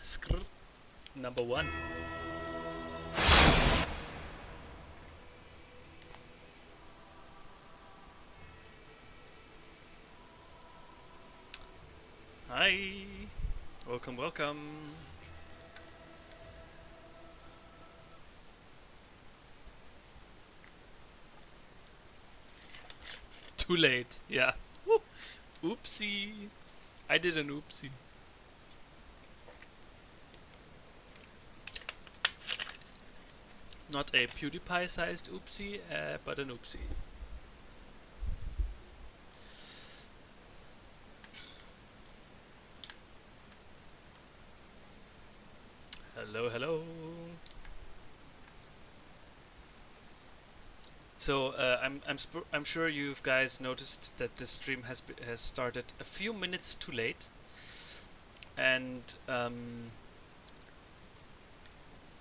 Skrr. Number 1. Hi. Welcome, welcome. Too late. Yeah. Whoop. Oopsie. I did an oopsie. Not a PewDiePie-sized oopsie, but an oopsie. Hello, hello. So I'm sure you guys noticed that this stream has started a few minutes too late, and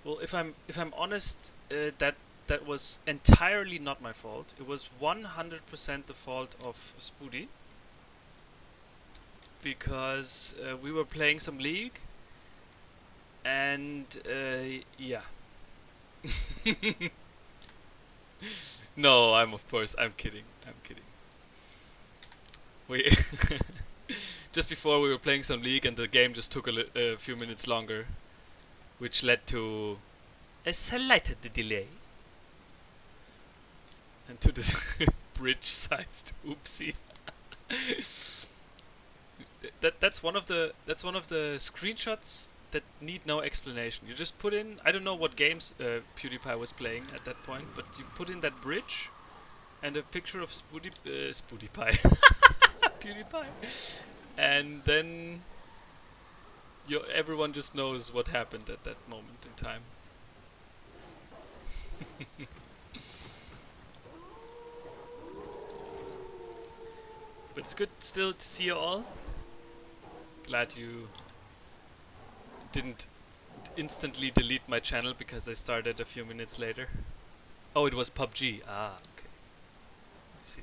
well, if I'm honest, that was entirely not my fault. It was 100% the fault of Spoody, because we were playing some League, and yeah. No, I'm kidding. I'm kidding. We just before we were playing some League, and the game just took a few minutes longer, which led to a slight delay, and to this bridge-sized oopsie. That's one of the screenshots that need no explanation. You just put in, I don't know what games PewDiePie was playing at that point, but you put in that bridge and a picture of PewDiePie, PewDiePie, and then everyone just knows what happened at that moment in time. But it's good still to see you all. Glad you didn't instantly delete my channel because I started a few minutes later. Oh, it was PUBG. Ah, okay. I see.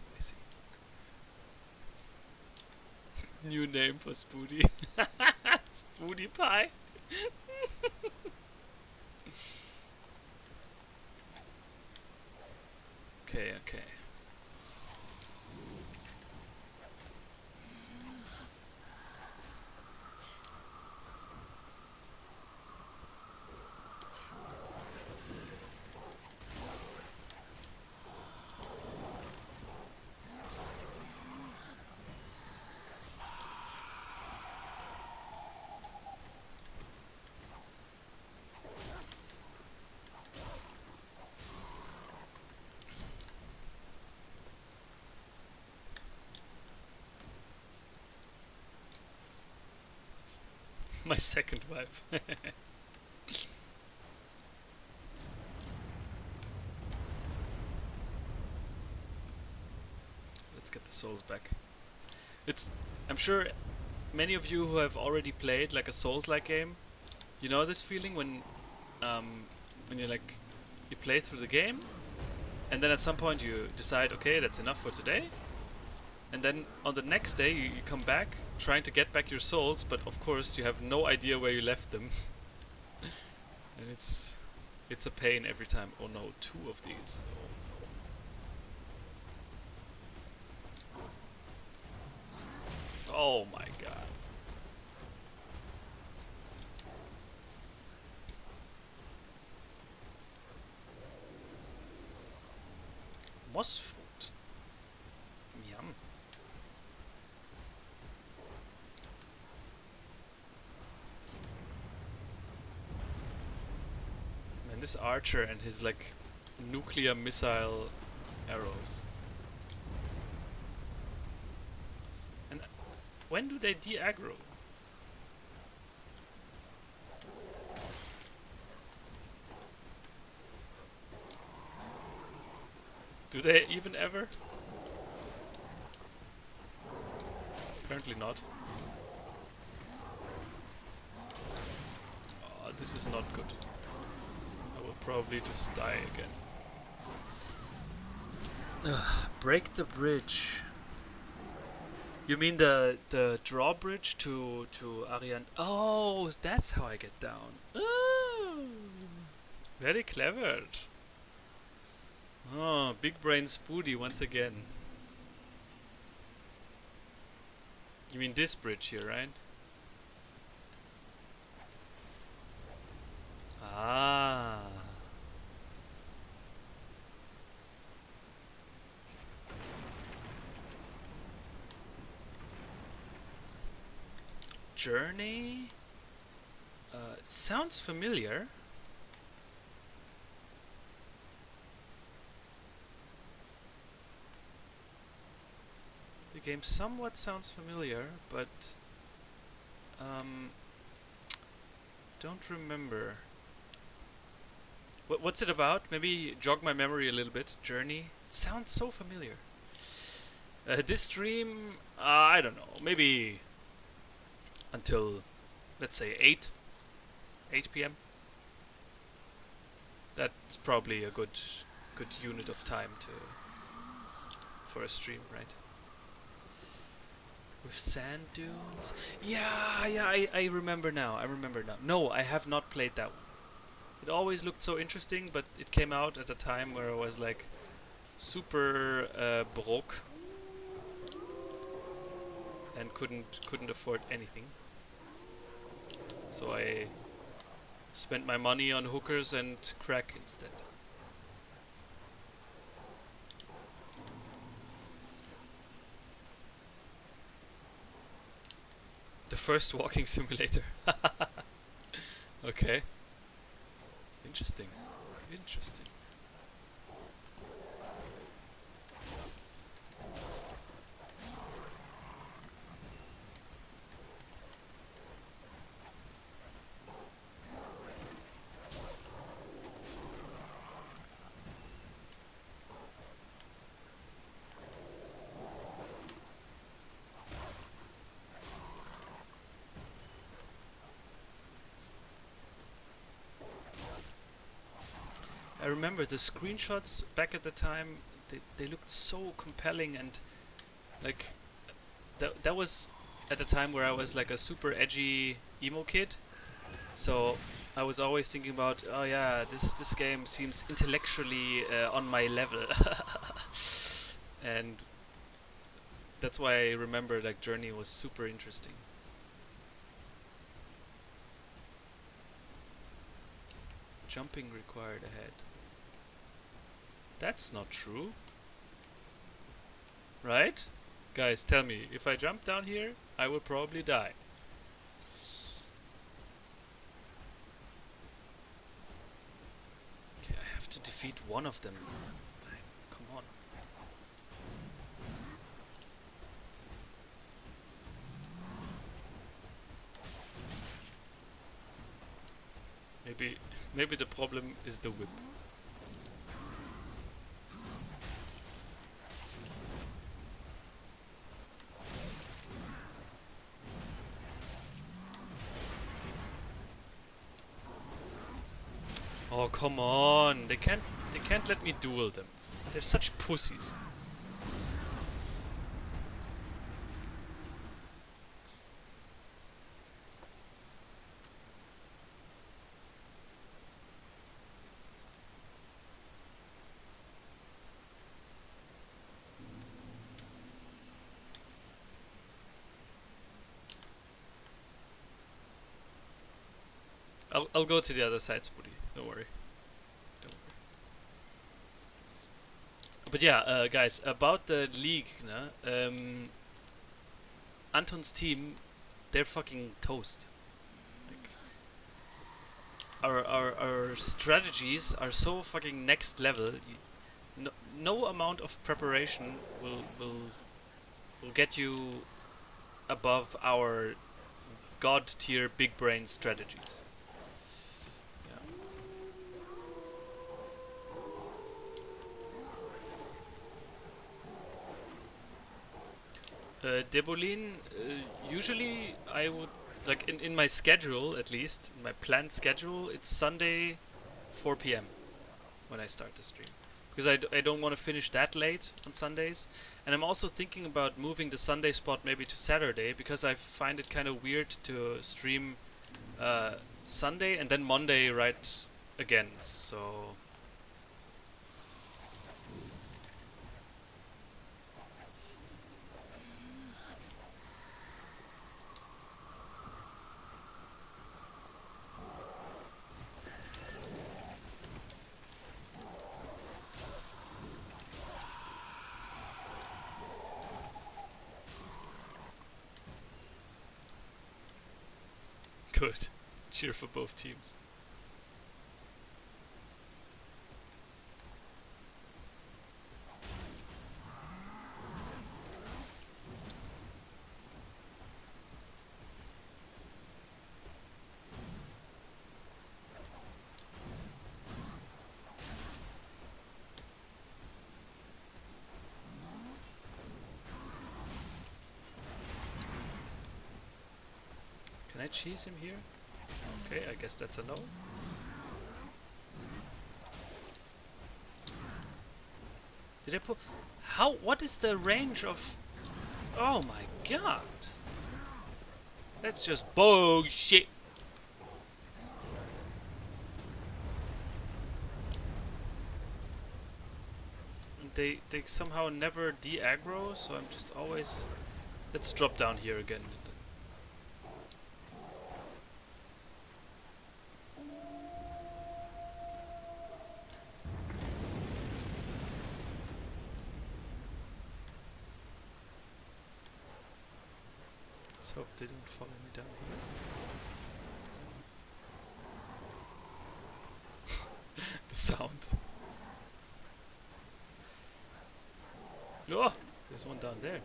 New name for Spoody. Spoody Pie. Okay. My second wife. Let's get the souls back. I'm sure many of you who have already played like a Souls-like game, you know this feeling when you play through the game, and then at some point you decide, okay, that's enough for today, and then on the next day you come back trying to get back your souls, but of course you have no idea where you left them. And it's a pain every time. Oh no, 2 of these. Oh my god. Moss fruit. Yum. Man, this archer and his like nuclear missile arrows. And when do they de-aggro? Do they even ever? Apparently not. Oh, this is not good. I will probably just die again. Ugh, break the bridge. You mean the drawbridge to Ariandel? Oh, that's how I get down. Oh, very clever. Oh, big brain Spoody once again. You mean this bridge here, right? Ah. Journey? Sounds familiar. The game somewhat sounds familiar, but don't remember. What's it about? Maybe jog my memory a little bit. Journey? It sounds so familiar. This stream, I don't know. Maybe until, let's say, 8 p.m. That's probably a good unit of time for a stream, right? With sand dunes. Yeah, I remember now. No, I have not played that one. It always looked so interesting, but it came out at a time where I was like super broke and couldn't afford anything. So I spent my money on hookers and crack instead. The first walking simulator. Okay. Interesting. Interesting. I remember the screenshots back at the time. They looked so compelling, and like that was at a time where I was like a super edgy emo kid. So I was always thinking about, oh yeah, this game seems intellectually on my level, and that's why I remember like Journey was super interesting. Jumping required ahead. That's not true. Right? Guys, tell me, if I jump down here, I will probably die. Okay, I have to defeat one of them. Come on. Maybe the problem is the whip. Oh, come on. They can't let me duel them. They're such pussies. I'll go to the other side, Spoody. Don't worry. But yeah, guys, about the league, Anton's team, they're fucking toast. Like, our strategies are so fucking next level. No amount of preparation will get you above our god tier big brain strategies. Debolin, usually I would, like in my schedule at least, in my planned schedule, it's Sunday 4 p.m. when I start the stream. because I don't want to finish that late on Sundays. And I'm also thinking about moving the Sunday spot maybe to Saturday, because I find it kind of weird to stream Sunday and then Monday right again. So good. Cheer for both teams. Can I cheese him here? Okay, I guess that's a no. Did I pull? How? What is the range of? Oh my god! That's just bullshit. And they somehow never de-aggro, so I'm just always. Let's drop down here again. Let's hope they didn't follow me down here. The sound. Oh, there's one down there.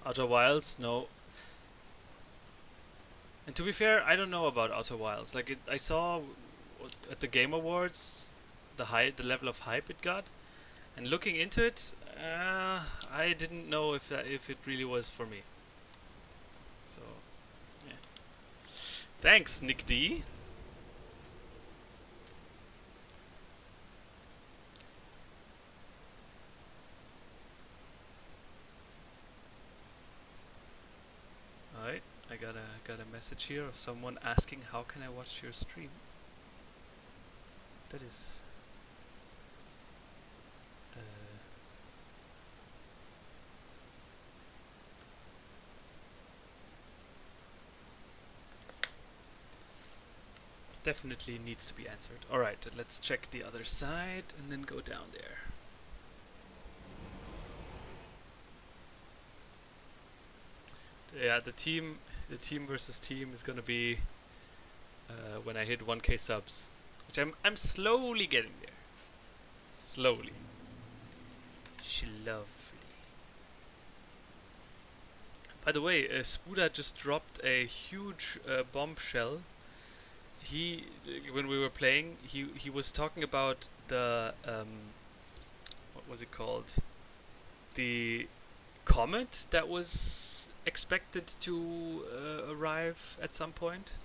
Outer Wilds, no. And to be fair, I don't know about Outer Wilds. Like I saw at the Game Awards the level of hype it got, and looking into it, I didn't know if it really was for me. So, yeah. Thanks, Nick D. Alright, I got a message here of someone asking how can I watch your stream. That is definitely needs to be answered. Alright, let's check the other side and then go down there. Yeah, the team versus team is gonna be when I hit 1k subs, which I'm slowly getting there. Slowly. By the way, Spuda just dropped a huge bombshell. When we were playing, he was talking about the what was it called? The comet that was expected to arrive at some point.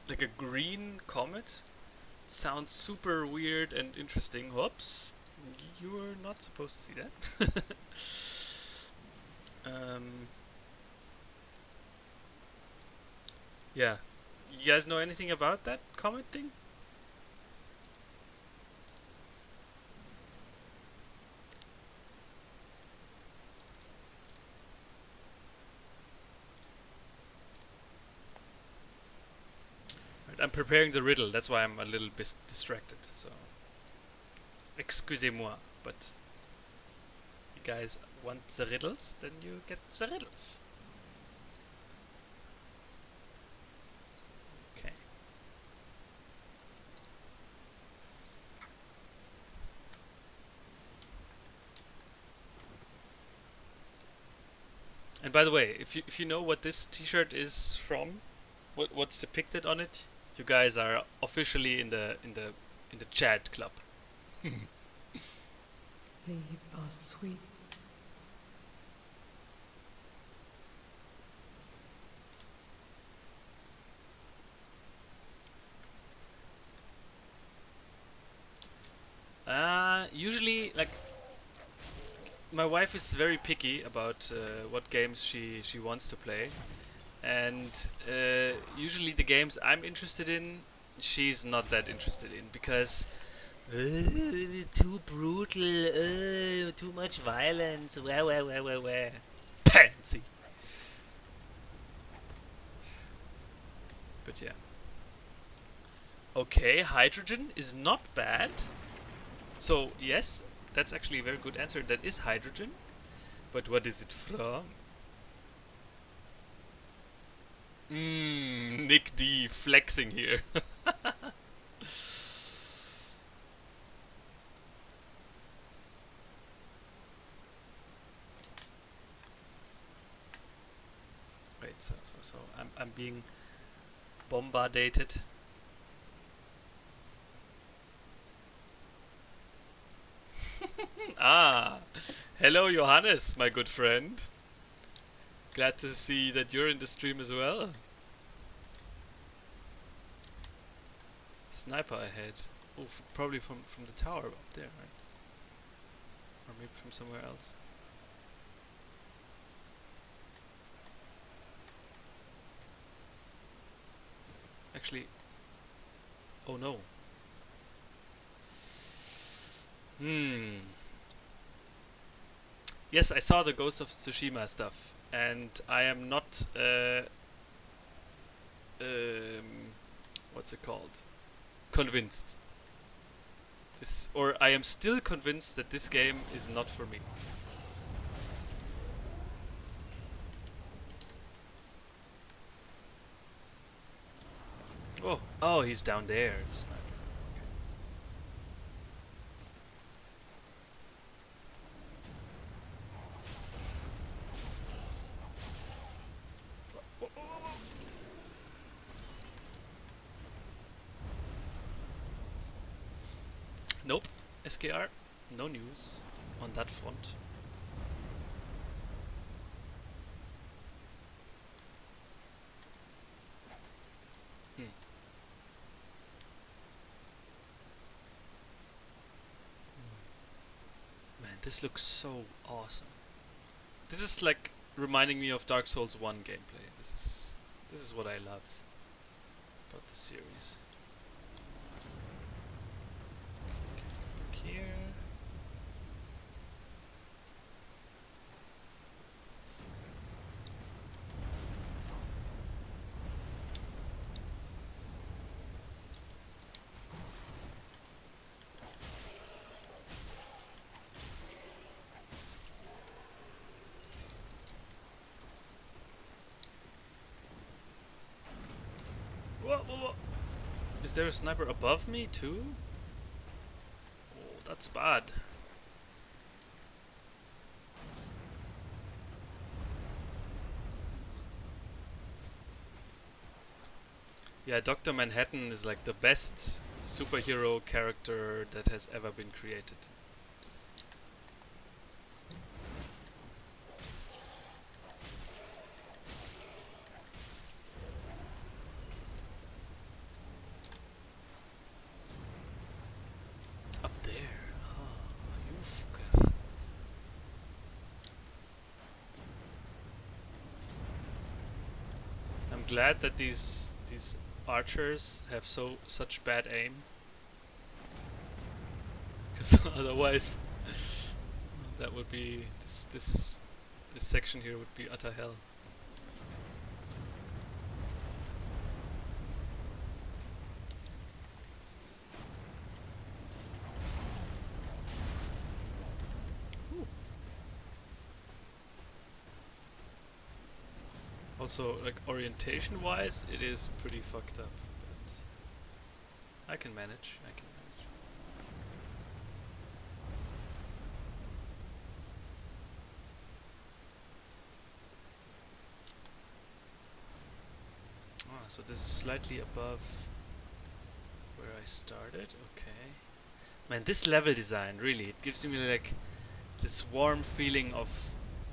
Like a green comet. Sounds super weird and interesting. Whoops. You were not supposed to see that. Yeah. You guys know anything about that comet thing? I'm preparing the riddle, that's why I'm a little bit distracted, so excusez-moi, but you guys want the riddles, then you get the riddles. Okay. And by the way, if you know what this t-shirt is from, what's depicted on it, You guys are officially in the chat club. Leave us, sweet. Usually, like, my wife is very picky about what games she wants to play, and usually the games I'm interested in, she's not that interested in because too brutal, too much violence, where, pansy. But yeah. Okay, hydrogen is not bad. So yes, that's actually a very good answer. That is hydrogen. But what is it from? Nick D flexing here. Wait, so I'm being bombarded. Hello Johannes, my good friend. Glad to see that you're in the stream as well. Sniper ahead. Oh, probably from the tower up there, right? Or maybe from somewhere else. Actually, oh no. Yes, I saw the Ghost of Tsushima stuff, and I am not what's it called? Convinced. Or I am still convinced that this game is not for me. Oh, he's down there, the sniper. Okay. Nope, SKR, no news on that front. Man, this looks so awesome. This is like reminding me of Dark Souls 1 gameplay. This is what I love about the series. Okay, go back here. Whoa. Is there a sniper above me too? Oh, that's bad. Yeah, Dr. Manhattan is like the best superhero character that has ever been created. Up there. Ah, you fucker. I'm glad that these archers have such bad aim. Because otherwise that would be this section here would be utter hell. Also, like, orientation wise, it is pretty fucked up, but I can manage. So this is slightly above I started? Okay. Man, this level design, really, it gives me like this warm feeling of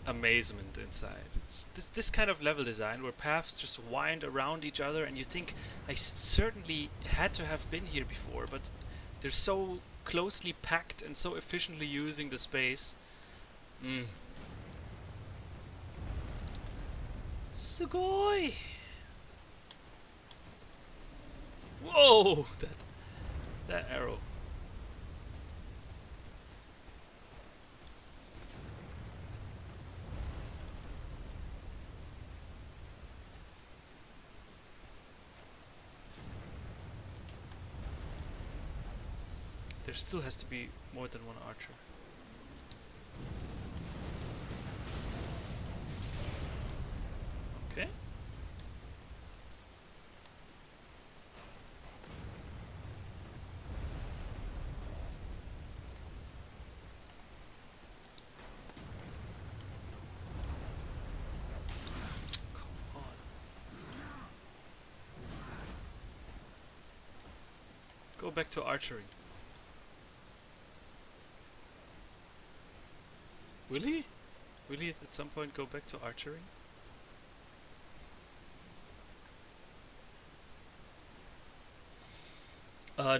amazement inside. It's this kind of level design where paths just wind around each other and you think, I certainly had to have been here before, but they're so closely packed and so efficiently using the space. Sugoi! Whoa! That arrow. There still has to be more than one archer. Okay. Come on. Go back to archery. Will he? Will he at some point go back to archery?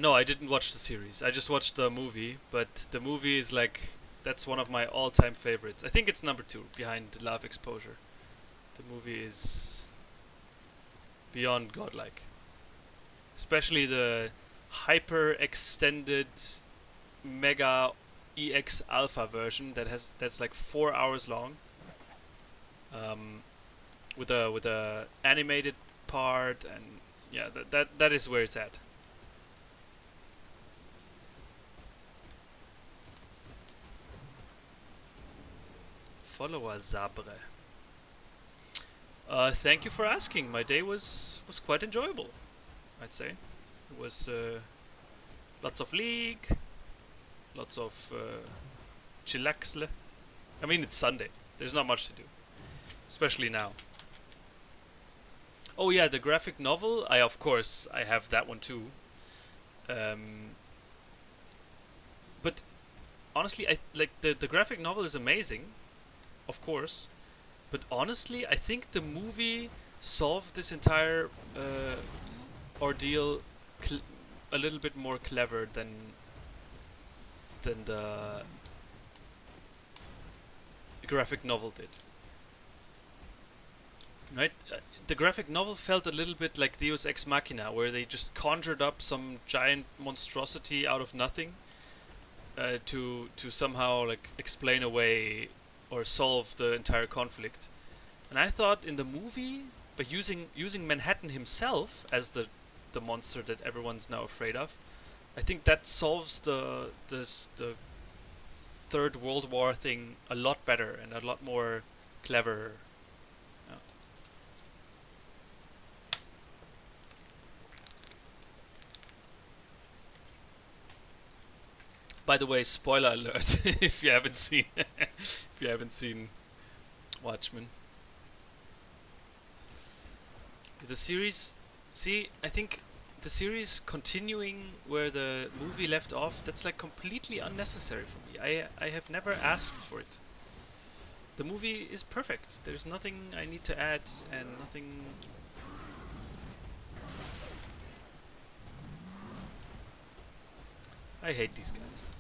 No, I didn't watch the series. I just watched the movie, but the movie is like, that's one of my all-time favorites. I think it's number 2 behind Love Exposure. The movie is beyond godlike. Especially the hyper extended mega EX alpha version that's like 4 hours long. With a animated part, and yeah, that is where it's at. Follower Sabre. Thank you for asking. My day was quite enjoyable, I'd say. It was lots of League, lots of chillaxle. I mean, it's Sunday. There's not much to do, especially now. Oh yeah, the graphic novel. Of course I have that one too. But honestly, I like the graphic novel is amazing, of course. But honestly, I think the movie solved this entire ordeal a little bit more clever than the graphic novel did. Right? The graphic novel felt a little bit like Deus Ex Machina, where they just conjured up some giant monstrosity out of nothing to somehow like explain away or solve the entire conflict. And I thought in the movie, by using Manhattan himself as the monster that everyone's now afraid of, I think that solves the Third World War thing a lot better and a lot more clever. Yeah. By the way, spoiler alert if you haven't seen Watchmen. The series, see, I think the series continuing where the movie left off, that's like completely unnecessary for me. I have never asked for it. The movie is perfect. There's nothing I need to add and nothing. I hate these guys.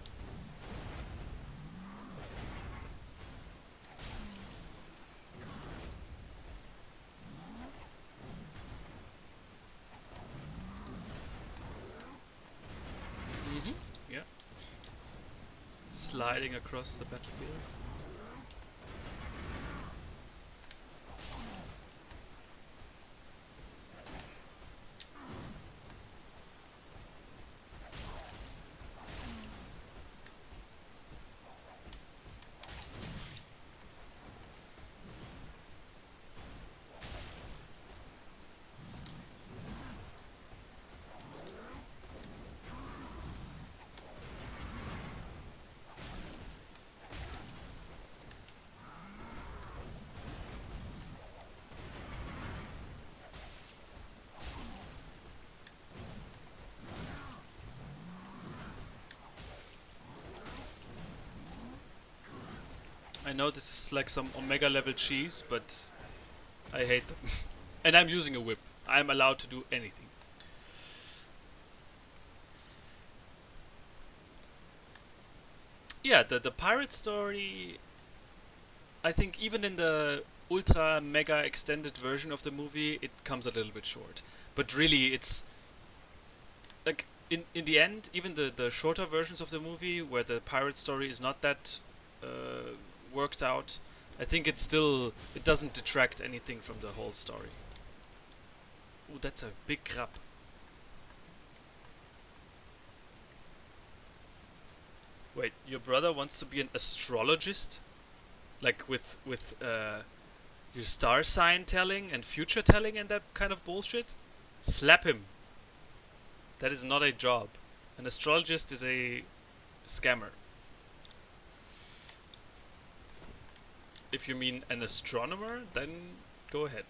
Yeah. Sliding across the battlefield. I know this is like some Omega level cheese, but I hate them. And I'm using a whip. I'm allowed to do anything. Yeah, the pirate story, I think even in the ultra mega extended version of the movie, it comes a little bit short. But really, it's like in the end, even the shorter versions of the movie where the pirate story is not that worked out, I think it doesn't detract anything from the whole story. Ooh, that's a big crab. Wait, your brother wants to be an astrologist? Like with your star sign telling and future telling and that kind of bullshit? Slap him. That is not a job. An astrologist is a scammer. If you mean an astronomer, then go ahead.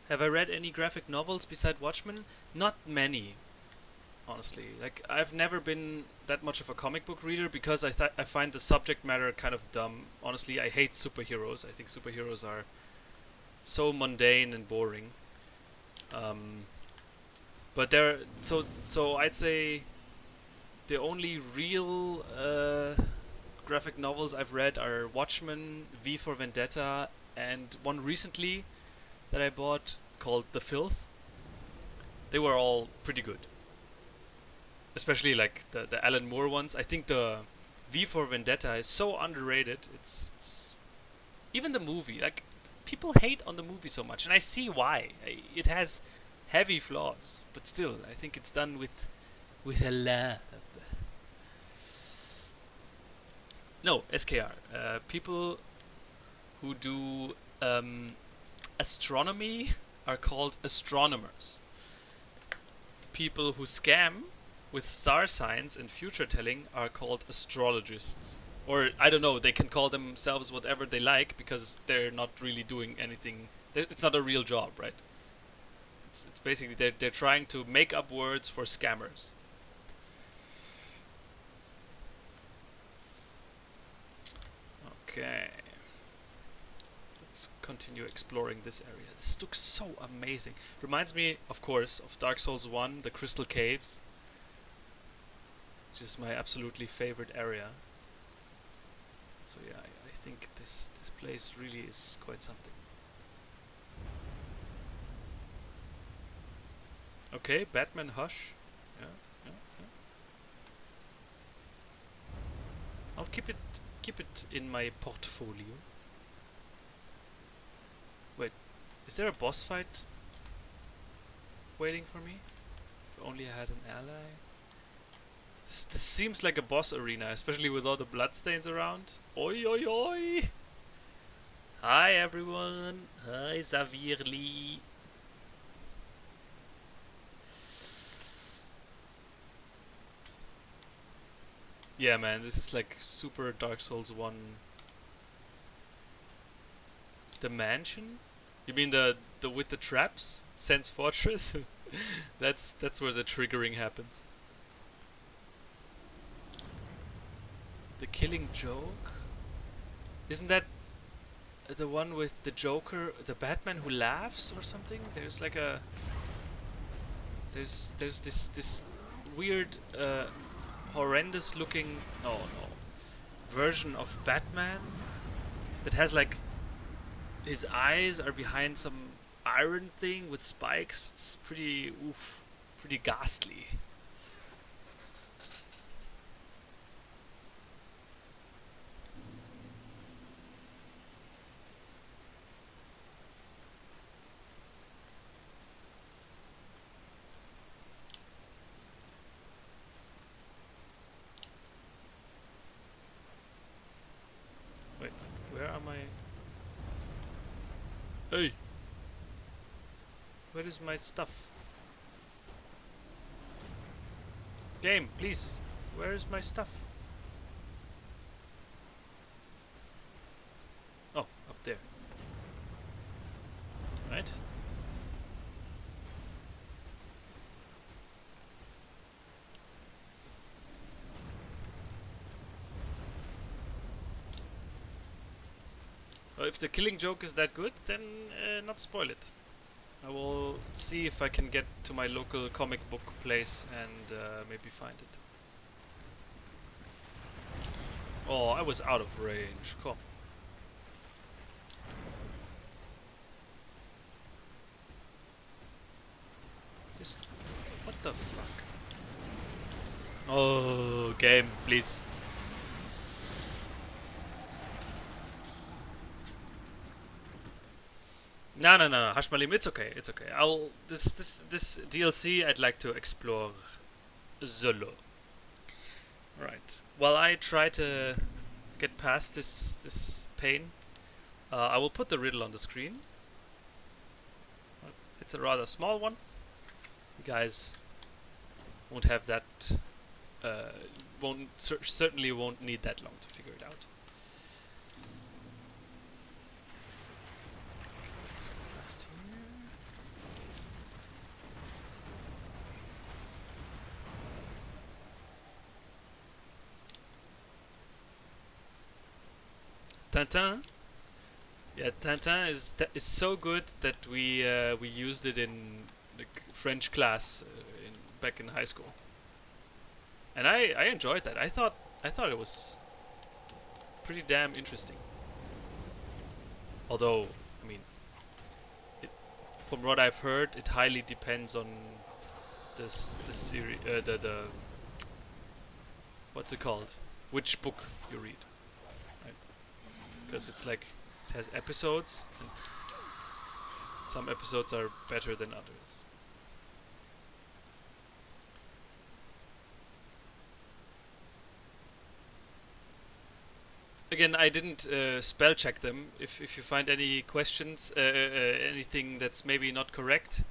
Have I read any graphic novels beside Watchmen? Not many, honestly. Like, I've never been that much of a comic book reader because I find the subject matter kind of dumb. Honestly, I hate superheroes. I think superheroes are so mundane and boring. But so I'd say the only real graphic novels I've read are Watchmen, V for Vendetta, and one recently that I bought called The Filth. They were all pretty good. Especially like the Alan Moore ones. I think the V for Vendetta is so underrated. It's even the movie. Like, people hate on the movie so much, and I see why. It has heavy flaws, but still, I think it's done with a love. No, SKR. People who do astronomy are called astronomers. People who scam with star signs and future telling are called astrologists. Or, I don't know, they can call themselves whatever they like because they're not really doing anything. It's not a real job, right? It's basically they're trying to make up words for scammers. Okay. Let's continue exploring this area. This looks so amazing. Reminds me, of course, of Dark Souls 1, the Crystal Caves, which is my absolutely favorite area. So yeah, I think this place really is quite something. Okay, Batman Hush. Yeah, yeah, yeah. I'll keep it in my portfolio. Wait, is there a boss fight waiting for me? If only I had an ally. This seems like a boss arena, especially with all the bloodstains around. Oi, oi, oi! Hi, everyone. Hi, Xavierly. Yeah, man, this is like super Dark Souls 1. The mansion? You mean the with the traps? Sense Fortress? That's where the triggering happens. The Killing Joke? Isn't that the one with the Joker, the Batman who laughs or something? There's like a there's this weird horrendous looking no version of Batman that has like his eyes are behind some iron thing with spikes. It's pretty ghastly. Wait, where am I? Hey! Where is my stuff? Game, please. Where is my stuff? Oh, up there. Right? If the killing joke is that good, then not spoil it. I will see if I can get to my local comic book place and maybe find it. Oh, I was out of range. Come. This. What the fuck? Oh, game, please. No. Hush Malim, it's okay. It's okay. This DLC I'd like to explore solo. Right. While I try to get past this pain, I will put the riddle on the screen. It's a rather small one. You guys won't have that. Certainly won't need that long to figure it out. Okay, let's go past here. Tintin. Yeah, Tintin is so good that we used it in like French class back in high school, and I enjoyed that. I thought it was pretty damn interesting. Although, I mean, from what I've heard, it highly depends on this series. The what's it called? Which book you read, right? Because it's like it has episodes, and some episodes are better than others. Again, I didn't spell check them. If you find any questions, anything that's maybe not correct,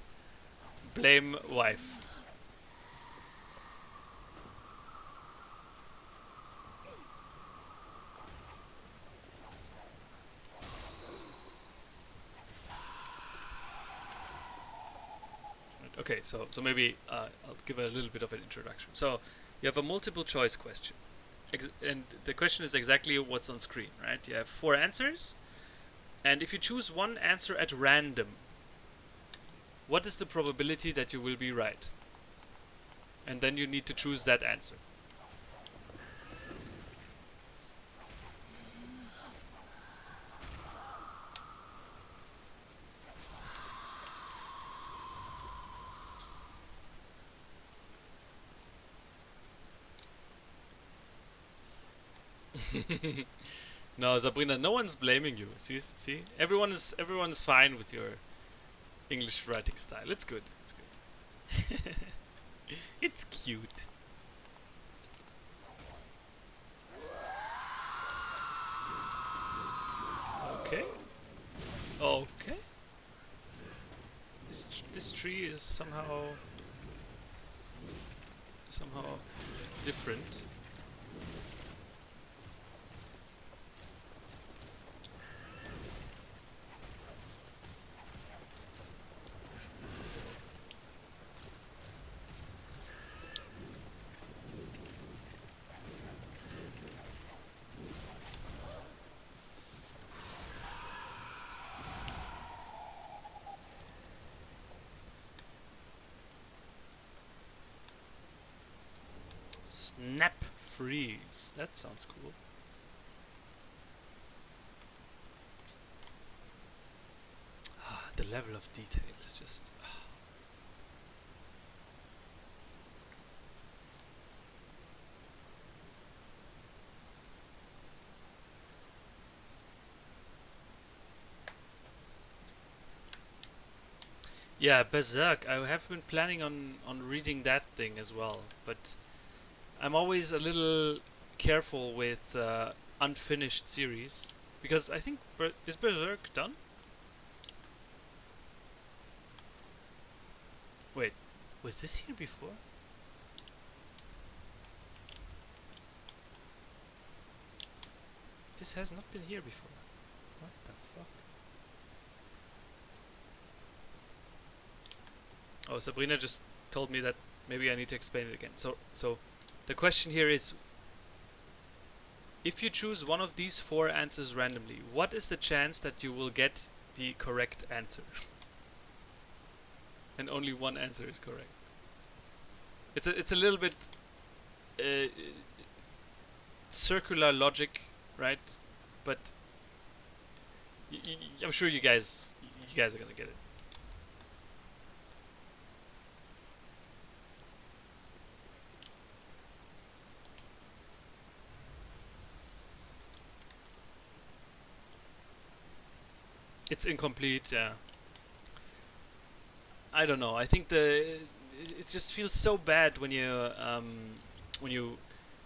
blame wife. Okay, so maybe I'll give a little bit of an introduction. So you have a multiple choice question. And the question is exactly what's on screen, right? You have 4 answers, and if you choose one answer at random, what is the probability that you will be right? And then you need to choose that answer. No, Sabrina, no one's blaming you. See, everyone is fine with your English writing style. It's good. It's good. It's cute. Okay. Okay. This tree is somehow different. Snap freeze. That sounds cool. The level of detail is just. Yeah, Berserk. I have been planning on reading that thing as well, but I'm always a little careful with unfinished series because I think is Berserk done? Wait, was this here before? This has not been here before. What the fuck? Oh, Sabrina just told me that maybe I need to explain it again. So the question here is, If you choose one of these 4 answers randomly, what is the chance that you will get the correct answer? And only one answer is correct. It's a little bit circular logic, right? But I'm sure you guys are gonna get it. It's incomplete, yeah. I don't know. I think it just feels so bad when you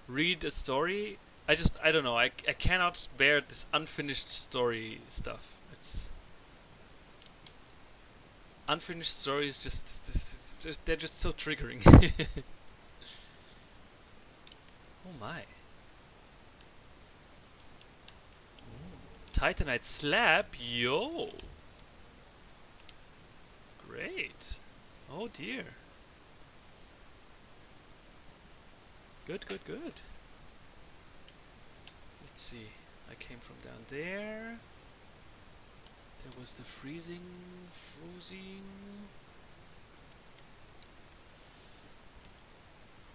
read a story. I don't know. I cannot bear this unfinished story stuff. It's unfinished stories. Just they're just so triggering. Oh my. Titanite slab, yo. Great. Oh dear. Good. Let's see. I came from down there. There was the freezing.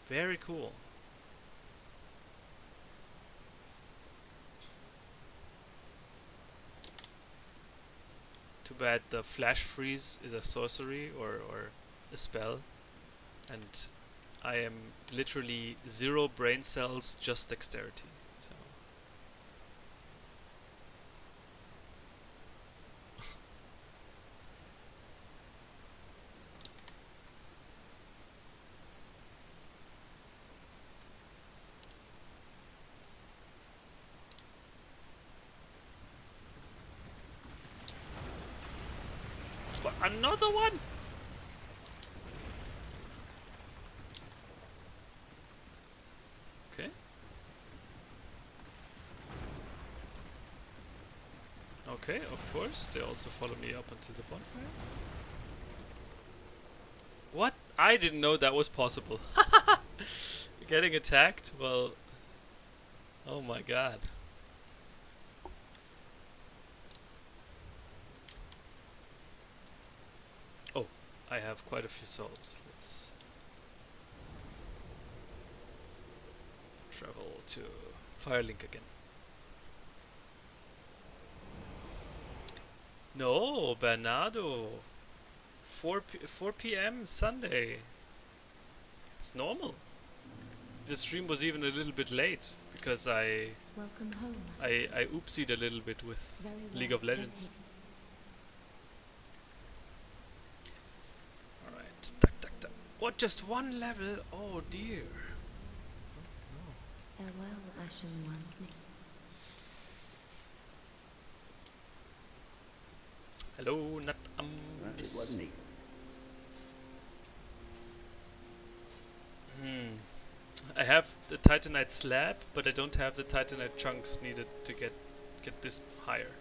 Very cool. Too bad the flash freeze is a sorcery or a spell, and I am literally 0 brain cells, just dexterity. So what, another one? Okay. Okay, of course. They also follow me up onto the bonfire. What? I didn't know that was possible. Getting attacked? Well, oh my god. Oh, I have quite a few souls. Let's travel to Firelink again. No, Bernardo. 4 p.m. Sunday. It's normal. The stream was even a little bit late because I Welcome home. I oopsied a little bit with Very well. League of Legends. Alright. Tuck. What, just 1 level? Oh dear. Farewell, Ashen One. Hello, not It wasn't he? I have the Titanite slab, but I don't have the Titanite chunks needed to get this higher.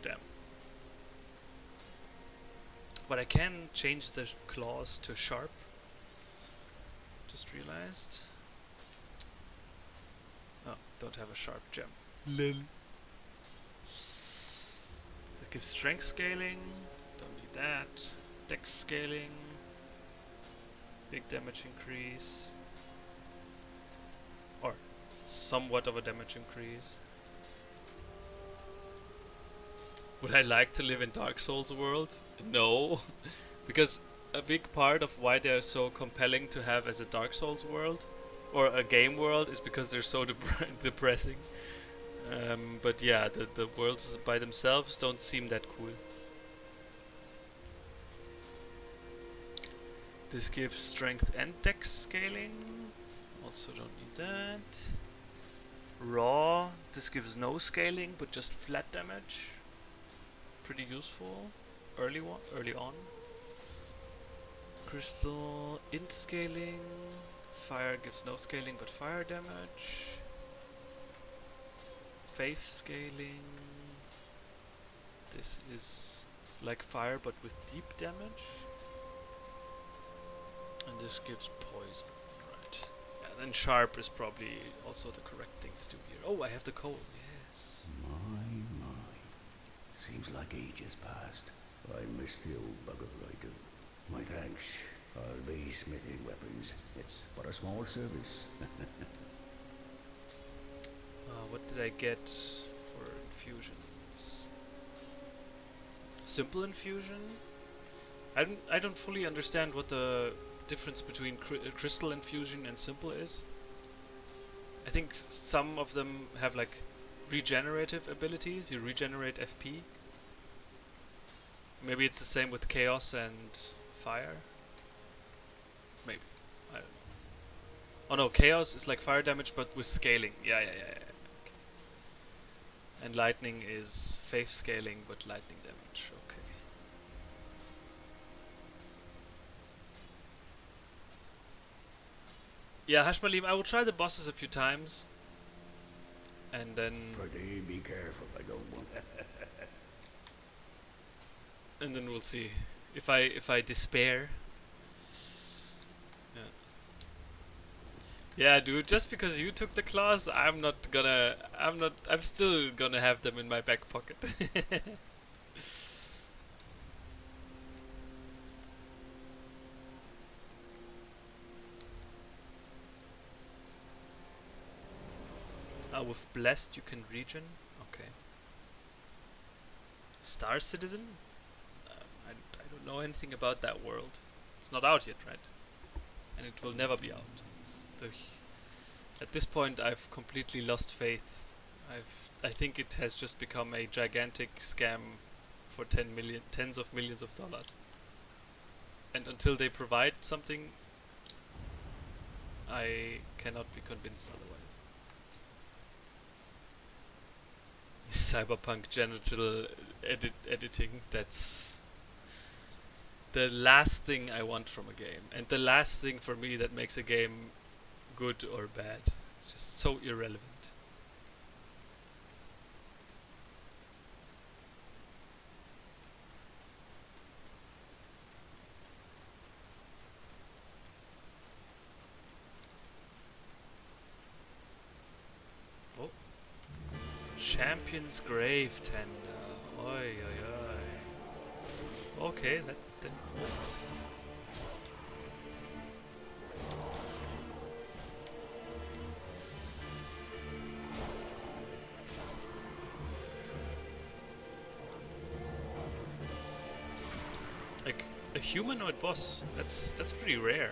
Damn. But I can change the claws to sharp. Just realized. Oh, don't have a sharp gem. Lol. That gives strength scaling. Don't need that. Dex scaling. Big damage increase. Or somewhat of a damage increase. Would I like to live in Dark Souls world? No. Because a big part of why they're so compelling to have as a Dark Souls world or a game world is because they're so depressing. But yeah, the worlds by themselves don't seem that cool. This gives strength and dex scaling. Also don't need that. Raw. This gives no scaling, but just flat damage. Pretty useful. Early on. Crystal. Int scaling. Fire gives no scaling, but fire damage. Faith scaling. This is like fire, but with deep damage. And this gives poison. Right. Yeah, And sharp is probably also the correct thing to do here. Oh, I have the coal. Yes. My. Seems like ages passed. I miss the old bugger, I do. My thanks. I'll be smithing weapons. It's but a small service. What did I get for infusions? Simple infusion? I don't fully understand what the difference between crystal infusion and simple is. I think some of them have like regenerative abilities. You regenerate FP. Maybe it's the same with chaos and fire. Maybe. I don't know. Oh no, chaos is like fire damage but with scaling. Yeah. Okay. And lightning is faith scaling but lightning damage. Okay. Yeah, Hashmalim, I will try the bosses a few times. And then... Pretty be careful, I don't want... and then we'll see. If I despair... Yeah, dude, just because you took the claws, I'm still gonna have them in my back pocket. With Blessed you can regen? Okay. Star Citizen? I don't know anything about that world. It's not out yet, right? And it will never be out. At this point I've completely lost faith. I think it has just become a gigantic scam for tens of millions of dollars. And until they provide something, I cannot be convinced otherwise. Cyberpunk genital editing, that's the last thing I want from a game, and the last thing for me that makes a game good or bad. It's just so irrelevant. Oh. Champion's Grave Tender. Oi, oi, oi. Okay, that works. Like a humanoid boss. That's pretty rare.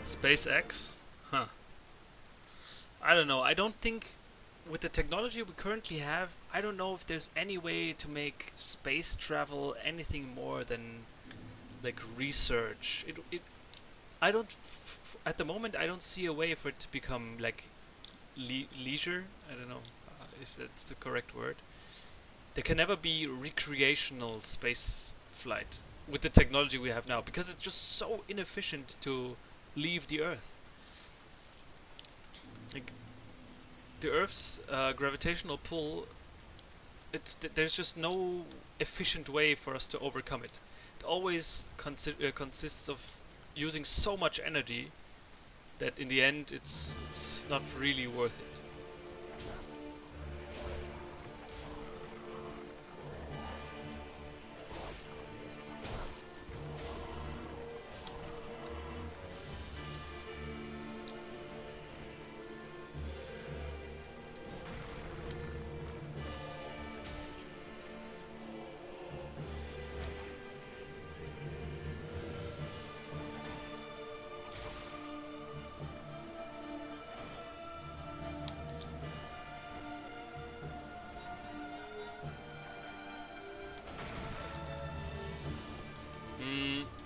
SpaceX? Huh. I don't know. I don't think with the technology we currently have, I don't know if there's any way to make space travel anything more than like research. I don't at the moment I don't see a way for it to become like leisure. I don't know if that's the correct word. There can never be recreational space flight with the technology we have now because it's just so inefficient to leave the Earth. Like the Earth's gravitational pull, there's just no efficient way for us to overcome it. It always consists of using so much energy that in the end it's not really worth it.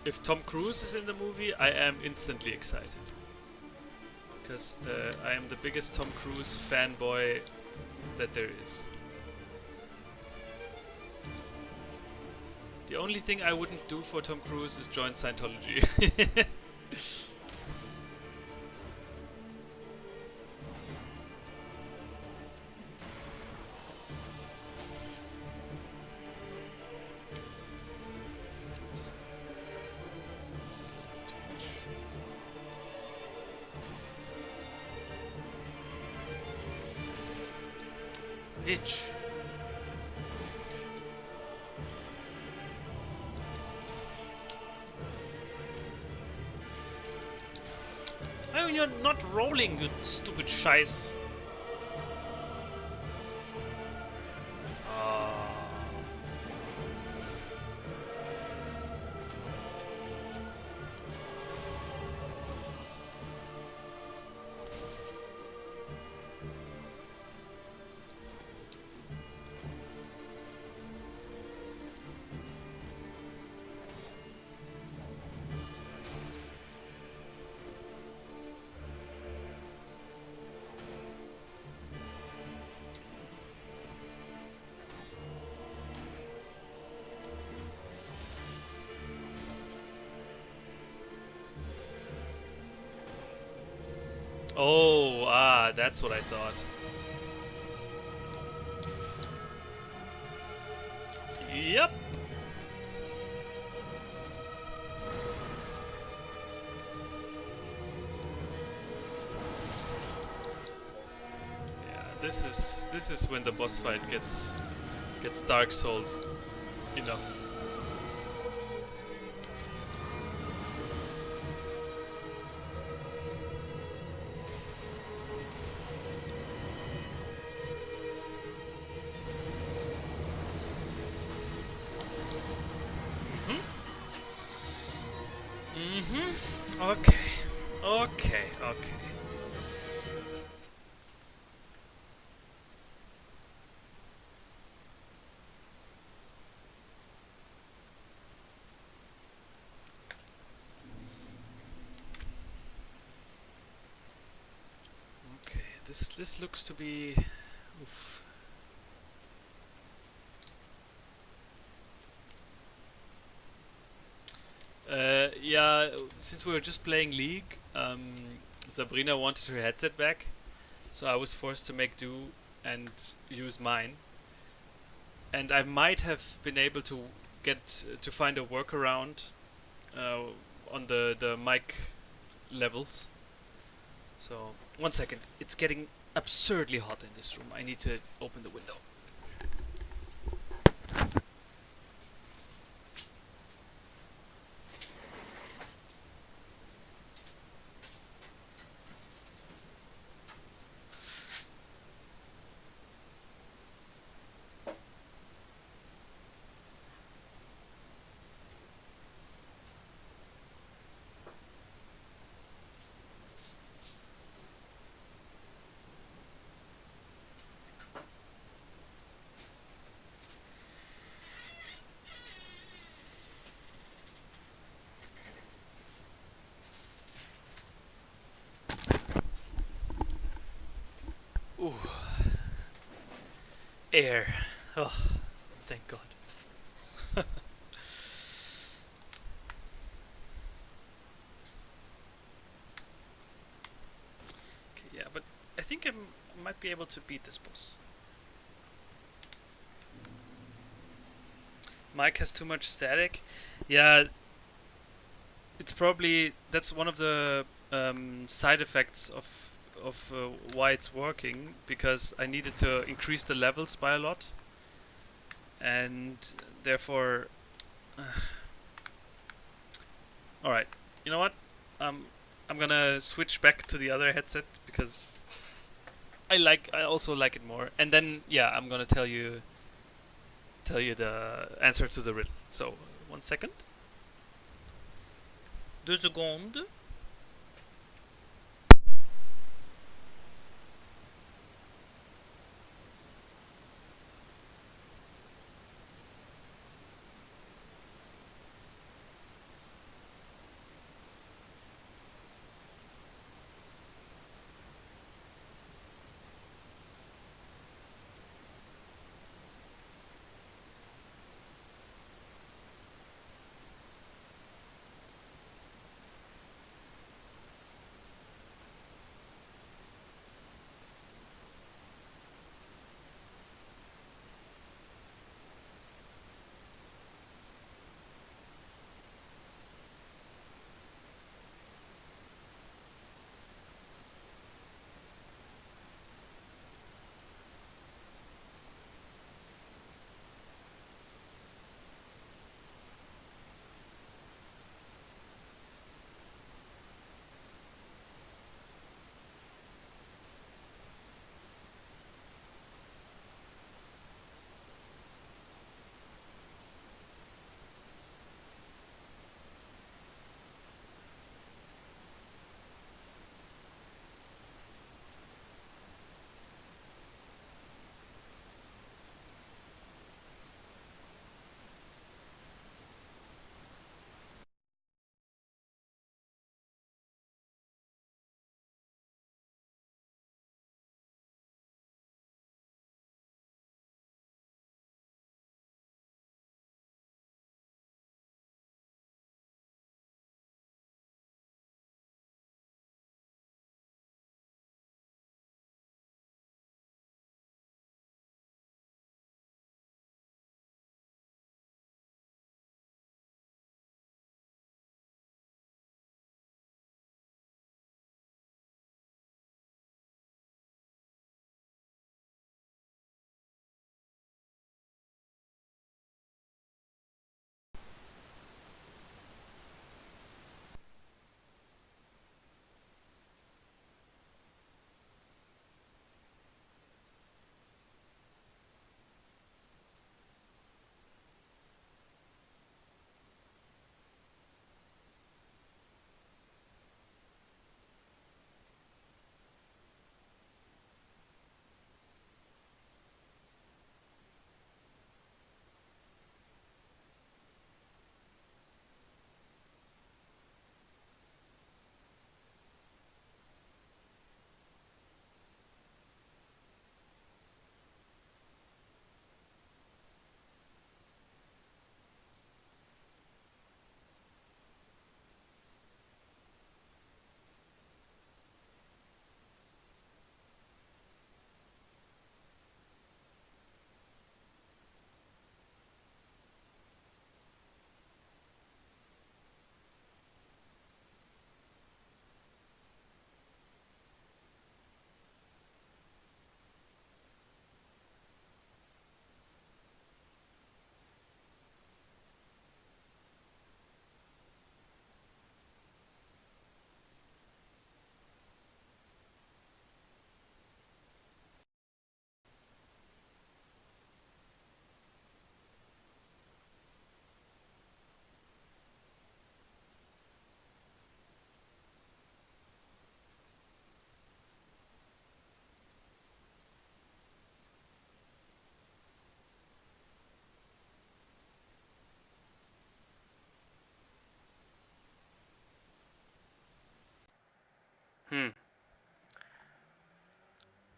If Tom Cruise is in the movie, I am instantly excited. Because I am the biggest Tom Cruise fanboy that there is. The only thing I wouldn't do for Tom Cruise is join Scientology. Oops. That's a little too much. Itch. Oh, you're not rolling, you stupid scheiß. Ah. Oh, that's what I thought. Yep. Yeah, this is when the boss fight gets Dark Souls enough. Okay. Okay, this looks to be oof. Yeah, since we were just playing League, Sabrina wanted her headset back, so I was forced to make do and use mine. And I might have been able to find a workaround on the mic levels. So, one second. It's getting absurdly hot in this room. I need to open the window. Ooh. Air. Oh, thank God. Okay, yeah, but I think I might be able to beat this boss. Mike has too much static. Yeah, it's probably that's one of the side effects of why it's working, because I needed to increase the levels by a lot, and therefore alright, you know what, I'm gonna switch back to the other headset because I also like it more, and then yeah, I'm gonna tell you the answer to the riddle. So 1 second. 2 secondes.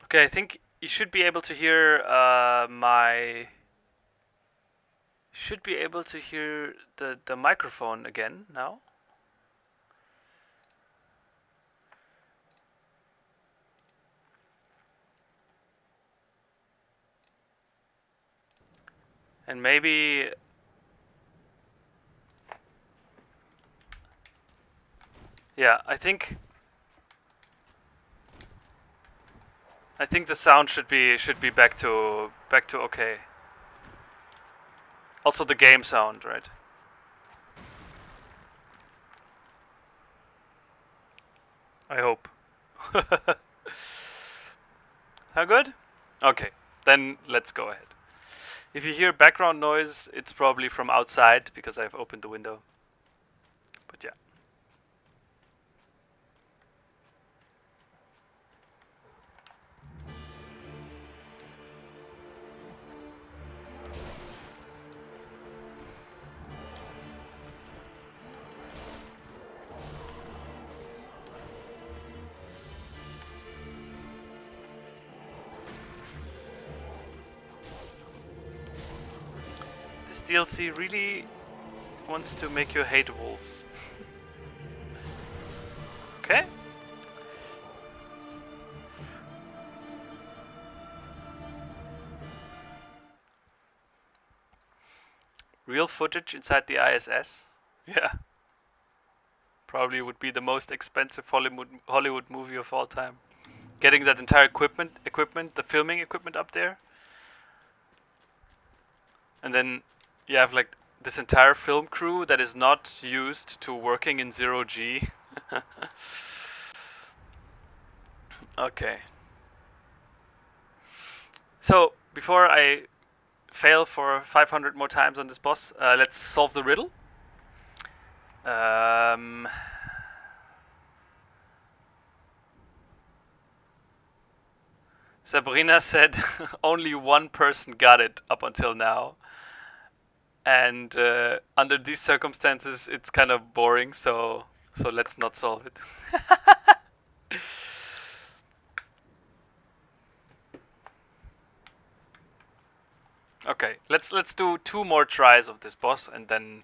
Okay, I think you should be able to hear should be able to hear the microphone again now. And maybe yeah, I think the sound should be back to okay. Also the game sound, right? I hope. How good? Okay, then let's go ahead. If you hear background noise, it's probably from outside because I've opened the window. But yeah. This DLC really wants to make you hate wolves. Okay. Real footage inside the ISS? Yeah. Probably would be the most expensive Hollywood movie of all time. Getting that entire equipment, the filming equipment up there. And then you have like this entire film crew that is not used to working in 0G. Okay. So, before I fail for 500 more times on this boss, let's solve the riddle. Sabrina said only one person got it up until now. And under these circumstances, it's kind of boring, so let's not solve it. Okay, let's do 2 more tries of this boss, and then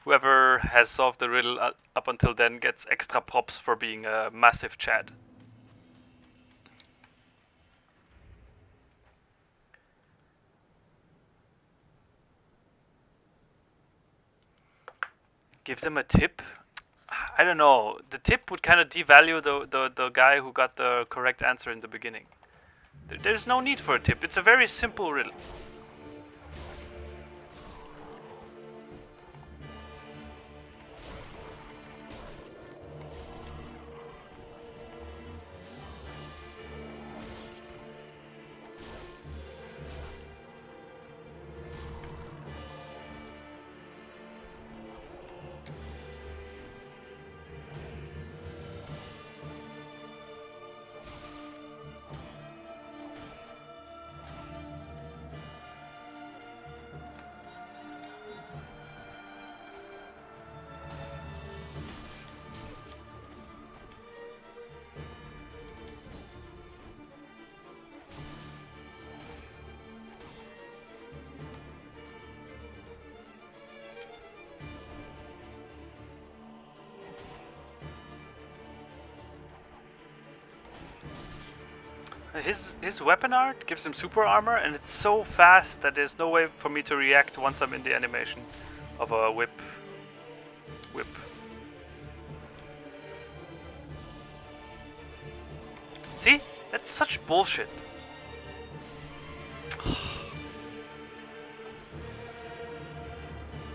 whoever has solved the riddle up until then gets extra props for being a massive Chad. Give them a tip? I don't know. The tip would kind of devalue the guy who got the correct answer in the beginning. There's no need for a tip. It's a very simple riddle. His weapon art gives him super armor, and it's so fast that there's no way for me to react once I'm in the animation of a whip. See? That's such bullshit.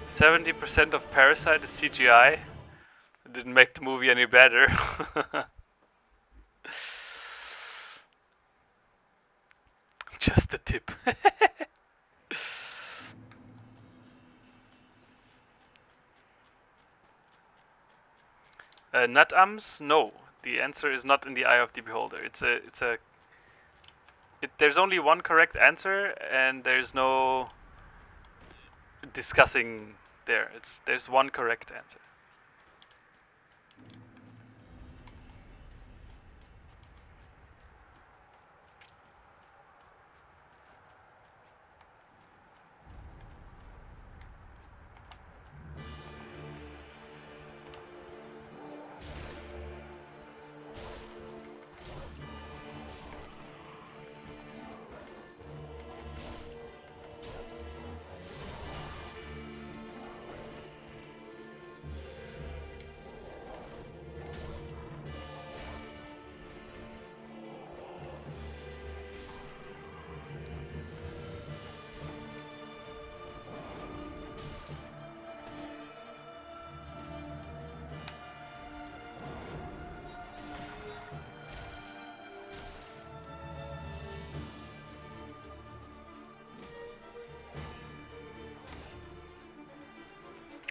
%70 of Parasite is CGI. It didn't make the movie any better. Just a tip. Nutums? No. The answer is not in the eye of the beholder. There's only one correct answer, and there's no discussing there. There's one correct answer.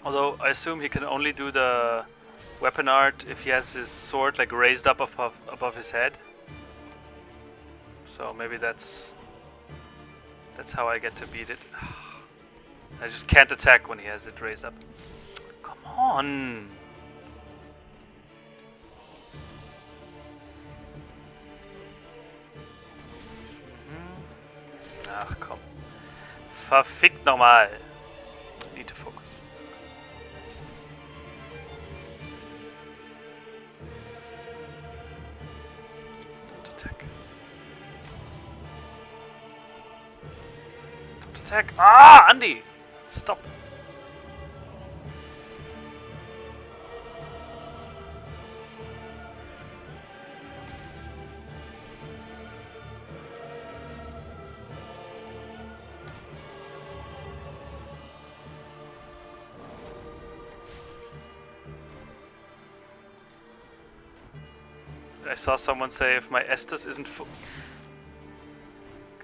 Although I assume he can only do the weapon art if he has his sword like raised up above his head. So maybe that's how I get to beat it. I just can't attack when he has it raised up. Come on! Ach komm. Verfickt nochmal. Need to focus. Don't attack. Don't attack. Ah, Andy! Stop. I saw someone say if my Estus isn't full.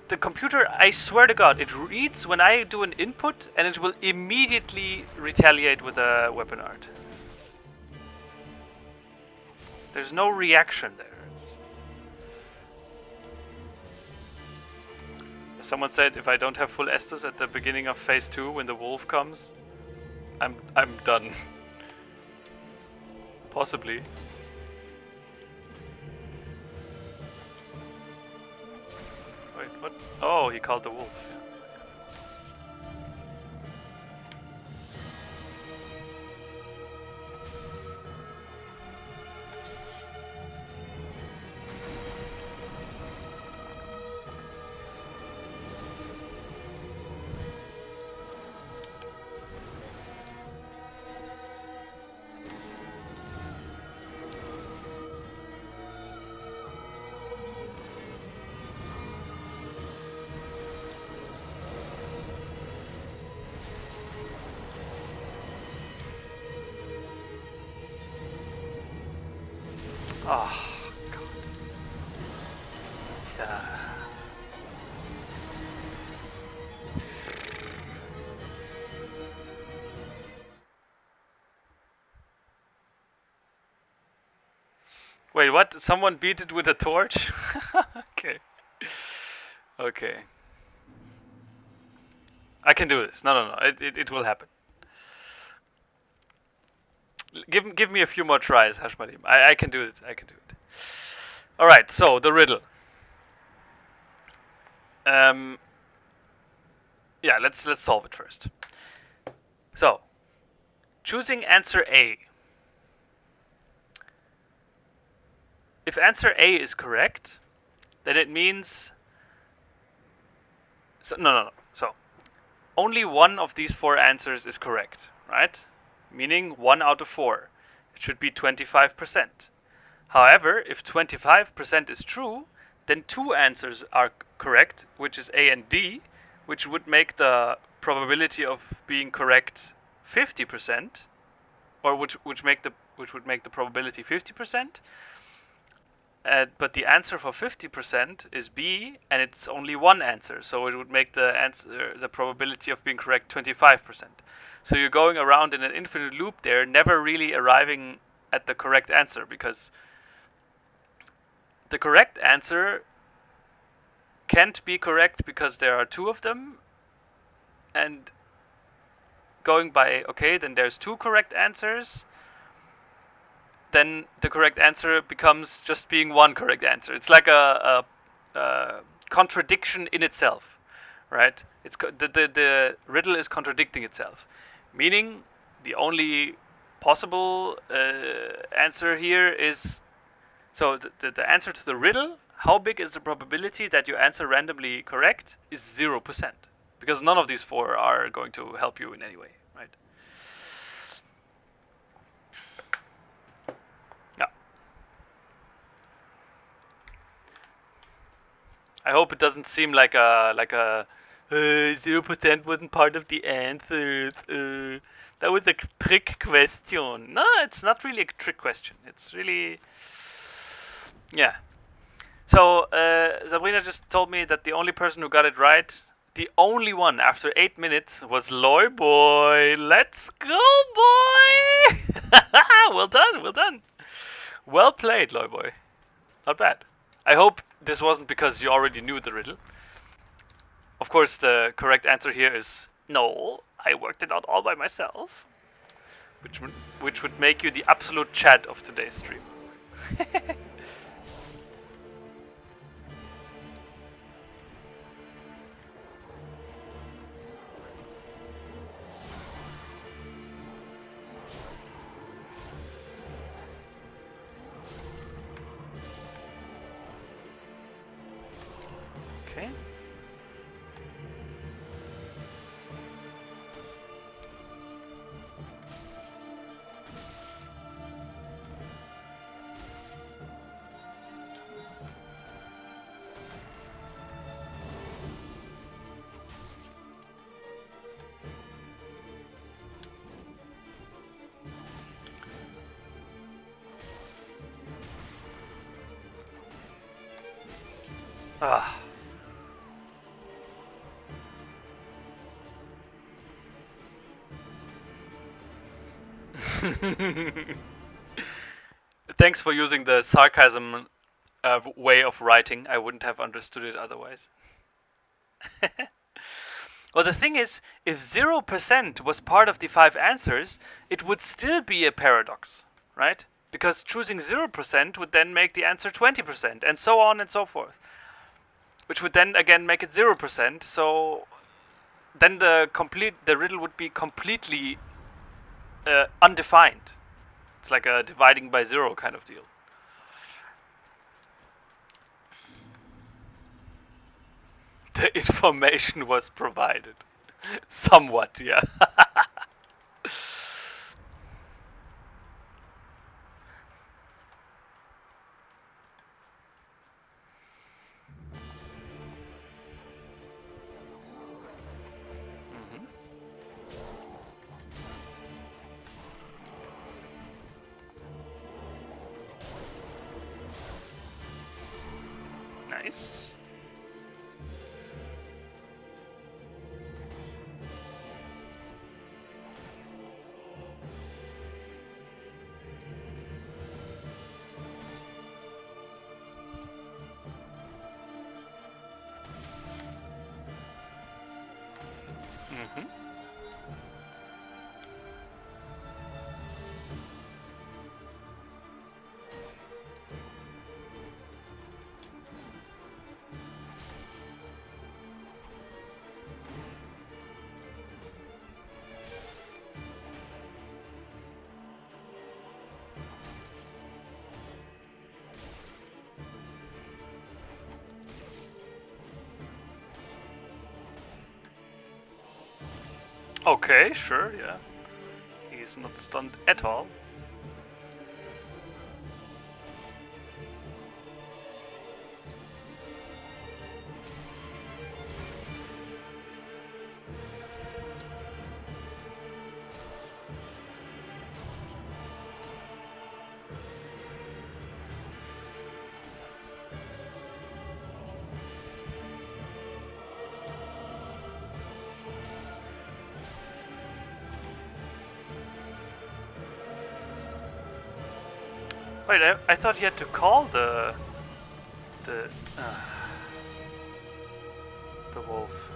The computer, I swear to God, it reads when I do an input and it will immediately retaliate with a weapon art. There's no reaction there. Someone said if I don't have full Estus at the beginning of phase 2 when the wolf comes, I'm done. Possibly. Wait, what? Oh, he called the wolf. Oh, God. Yeah. Wait, what? Someone beat it with a torch? Okay. Okay. I can do this. No. It will happen. Give me a few more tries, Hashmadim. I can do it. I can do it. All right. So the riddle. Yeah. Let's solve it first. So, choosing answer A. If answer A is correct, then it means. No. So, only one of these 4 answers is correct, right? Meaning 1 out of 4. It should be 25%. However, if 25% is true, then 2 answers are correct, which is A and D, which would make the probability of being correct 50%, or which would make the probability 50%. But the answer for 50% is B, and it's only 1 answer, so it would make the probability of being correct 25%. So you're going around in an infinite loop there, never really arriving at the correct answer, because the correct answer can't be correct because there are 2 of them, and going by, okay, then there's 2 correct answers, then the correct answer becomes just being 1 correct answer. It's like a contradiction in itself, right? It's the riddle is contradicting itself, meaning the only possible answer here is, so the answer to the riddle, how big is the probability that you answer randomly correct, is 0%, because none of these 4 are going to help you in any way, right? I hope it doesn't seem like a 0% wasn't part of the answers. That was a trick question. No, it's not really a trick question. It's really, yeah. So Sabrina just told me that the only person who got it right, the only one after 8 minutes was Loy Boy. Let's go, boy! Well done, well done. Well played, Loy Boy. Not bad. I hope this wasn't because you already knew the riddle. Of course, the correct answer here is no, I worked it out all by myself. Which would make you the absolute Chad of today's stream. Okay. Ah. Thanks for using the sarcasm way of writing. I wouldn't have understood it otherwise. Well, the thing is, if 0% was part of the 5 answers, it would still be a paradox, right? Because choosing 0% would then make the answer 20%, and so on and so forth. Which would then again make it 0%, so then the riddle would be completely undefined. It's like a dividing by 0 kind of deal. The information was provided. Somewhat, yeah. Nice. Okay, sure, yeah. He's not stunned at all. Wait, I thought you had to call the wolf.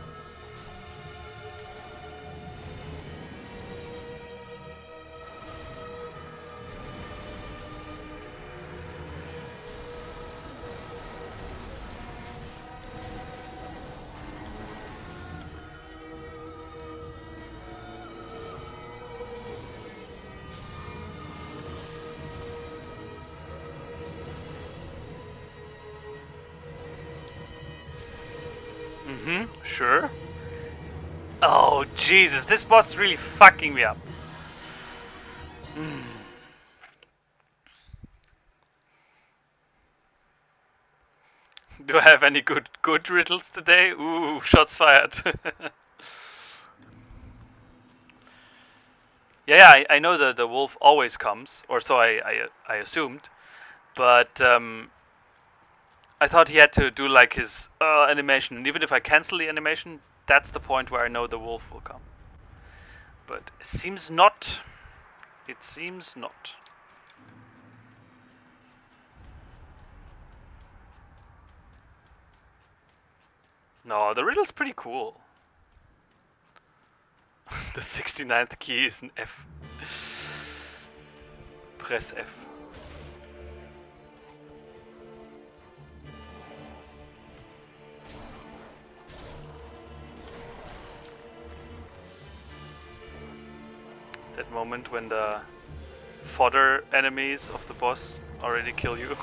Sure. Oh, Jesus, this boss is really fucking me up. Do I have any good riddles today? Ooh, shots fired. yeah, I know the wolf always comes, or so I assumed, but I thought he had to do like his animation, and even if I cancel the animation, that's the point where I know the wolf will come. But it seems not. It seems not. No, the riddle's pretty cool. The 69th key is an F. Press F. That moment when the fodder enemies of the boss already kill you.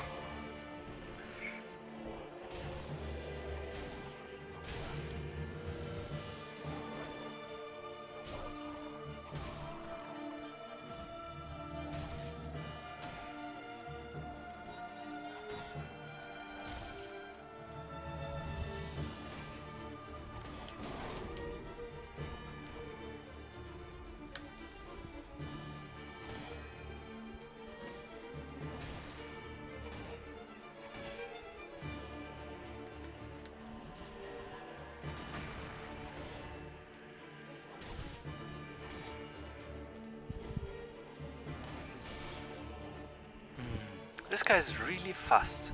This guy is really fast.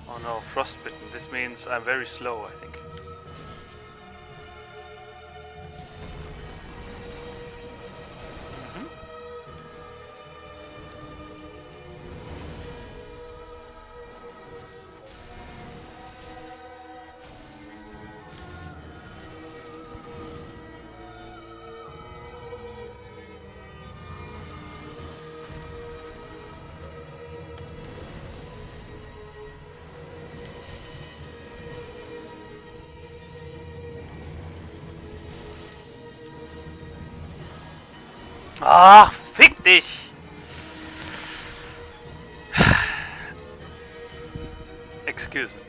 Oh no, frostbitten. This means I'm very slow, I think. Ach, fick dich! Excuse me.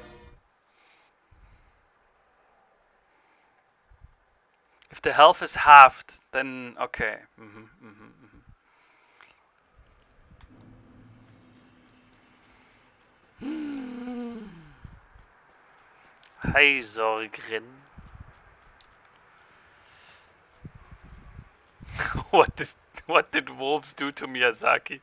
If the health is halved, then okay. Hi, Sorgrin. What did wolves do to Miyazaki?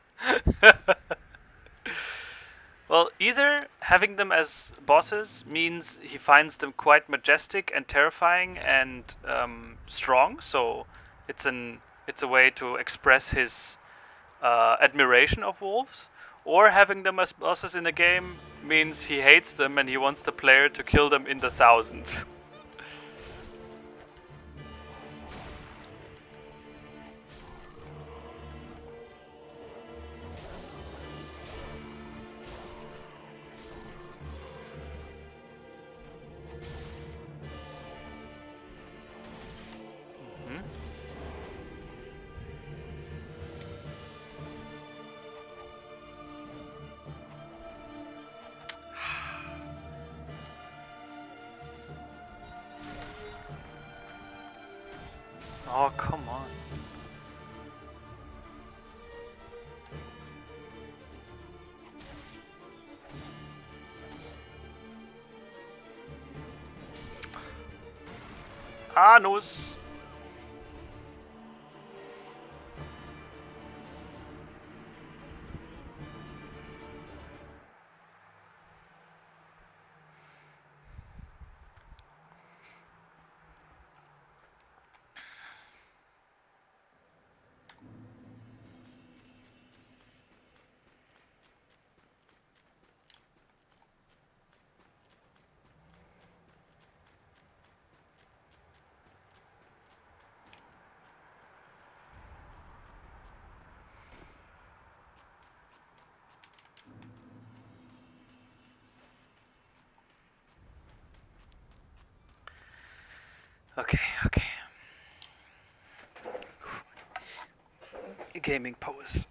Well, either having them as bosses means he finds them quite majestic and terrifying and strong, so it's a way to express his admiration of wolves, or having them as bosses in the game means he hates them and he wants the player to kill them in the thousands. Oh, come on. Anus. Okay. Gaming pose.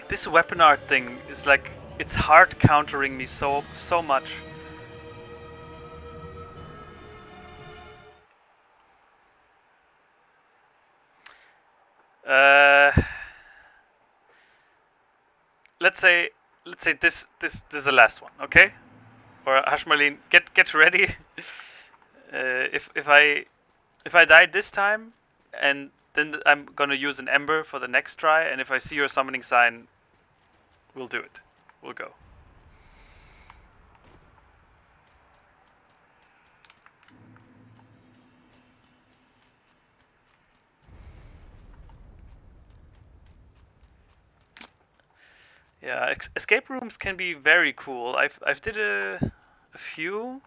This weapon art thing is like, it's hard countering me so much. Let's say this is the last one, okay? Or Hashmalin, get ready. If I die this time, and then I'm gonna use an ember for the next try, and if I see your summoning sign, we'll do it. We'll go. Yeah, escape rooms can be very cool. I've did a few,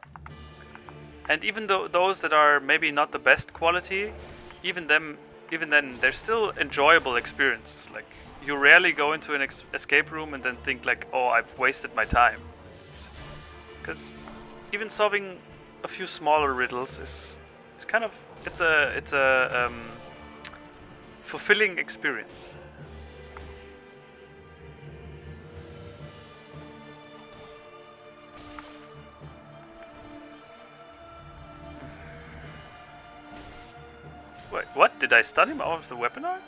and even though those that are maybe not the best quality, even then they're still enjoyable experiences. Like, you rarely go into an escape room and then think like, oh, I've wasted my time. Because even solving a few smaller riddles is kind of, it's a fulfilling experience. Wait, what? Did I stun him out of the weapon art?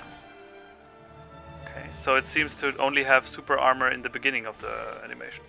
Okay, so it seems to only have super armor in the beginning of the animation.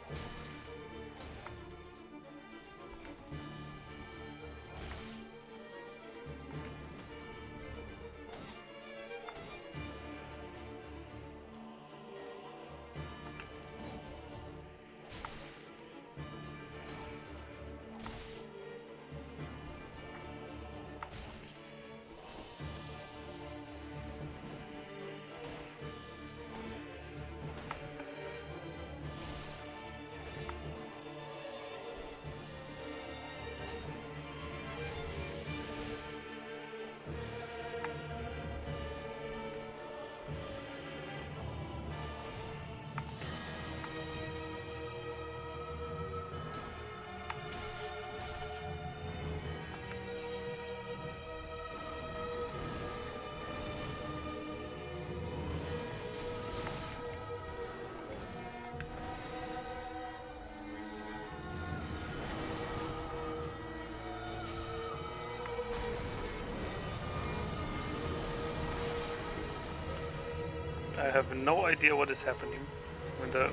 I have no idea what is happening.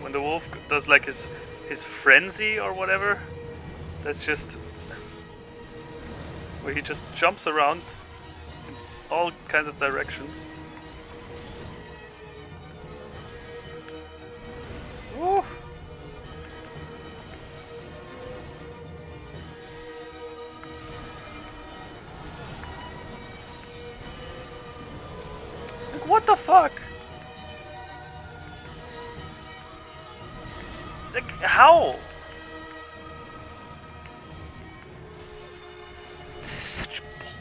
When the wolf does like his frenzy or whatever, that's just where he just jumps around in all kinds of directions. Woo! Like, what the fuck? Like, how? Such bullshit.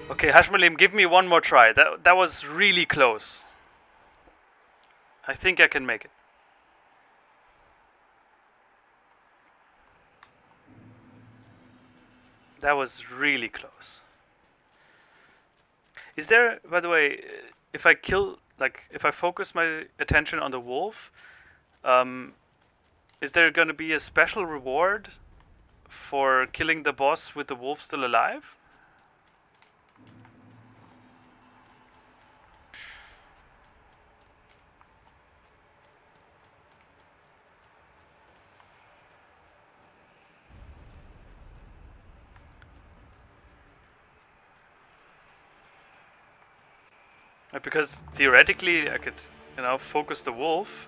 Okay, Hashmalim, give me one more try. That was really close. I think I can make it. That was really close. Is there, by the way, if I kill, like, if I focus my attention on the wolf, is there going to be a special reward for killing the boss with the wolf still alive? Because theoretically I could, focus the wolf.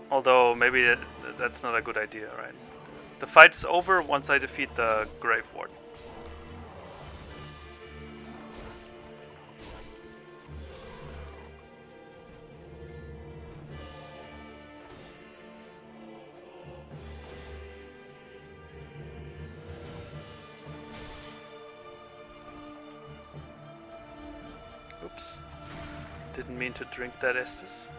Although maybe that's not a good idea, right? The fight's over once I defeat the Grave Warden. Oops. Didn't mean to drink that Estus.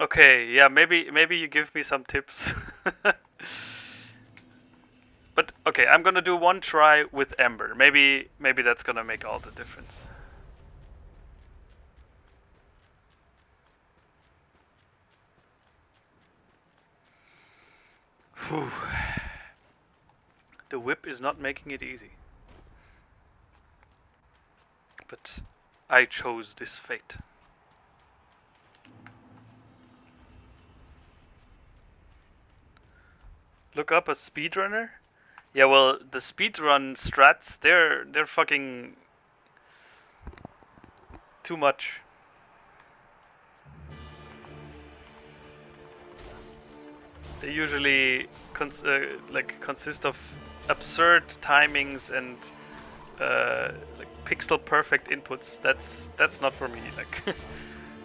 Okay, yeah, maybe you give me some tips. But okay, I'm gonna do one try with Ember. Maybe that's gonna make all the difference. Whew. The whip is not making it easy. But I chose this fate. Look up a speedrunner? Yeah, well, the speedrun strats, they're fucking too much. They usually consist of absurd timings and like pixel perfect inputs. That's not for me. Like,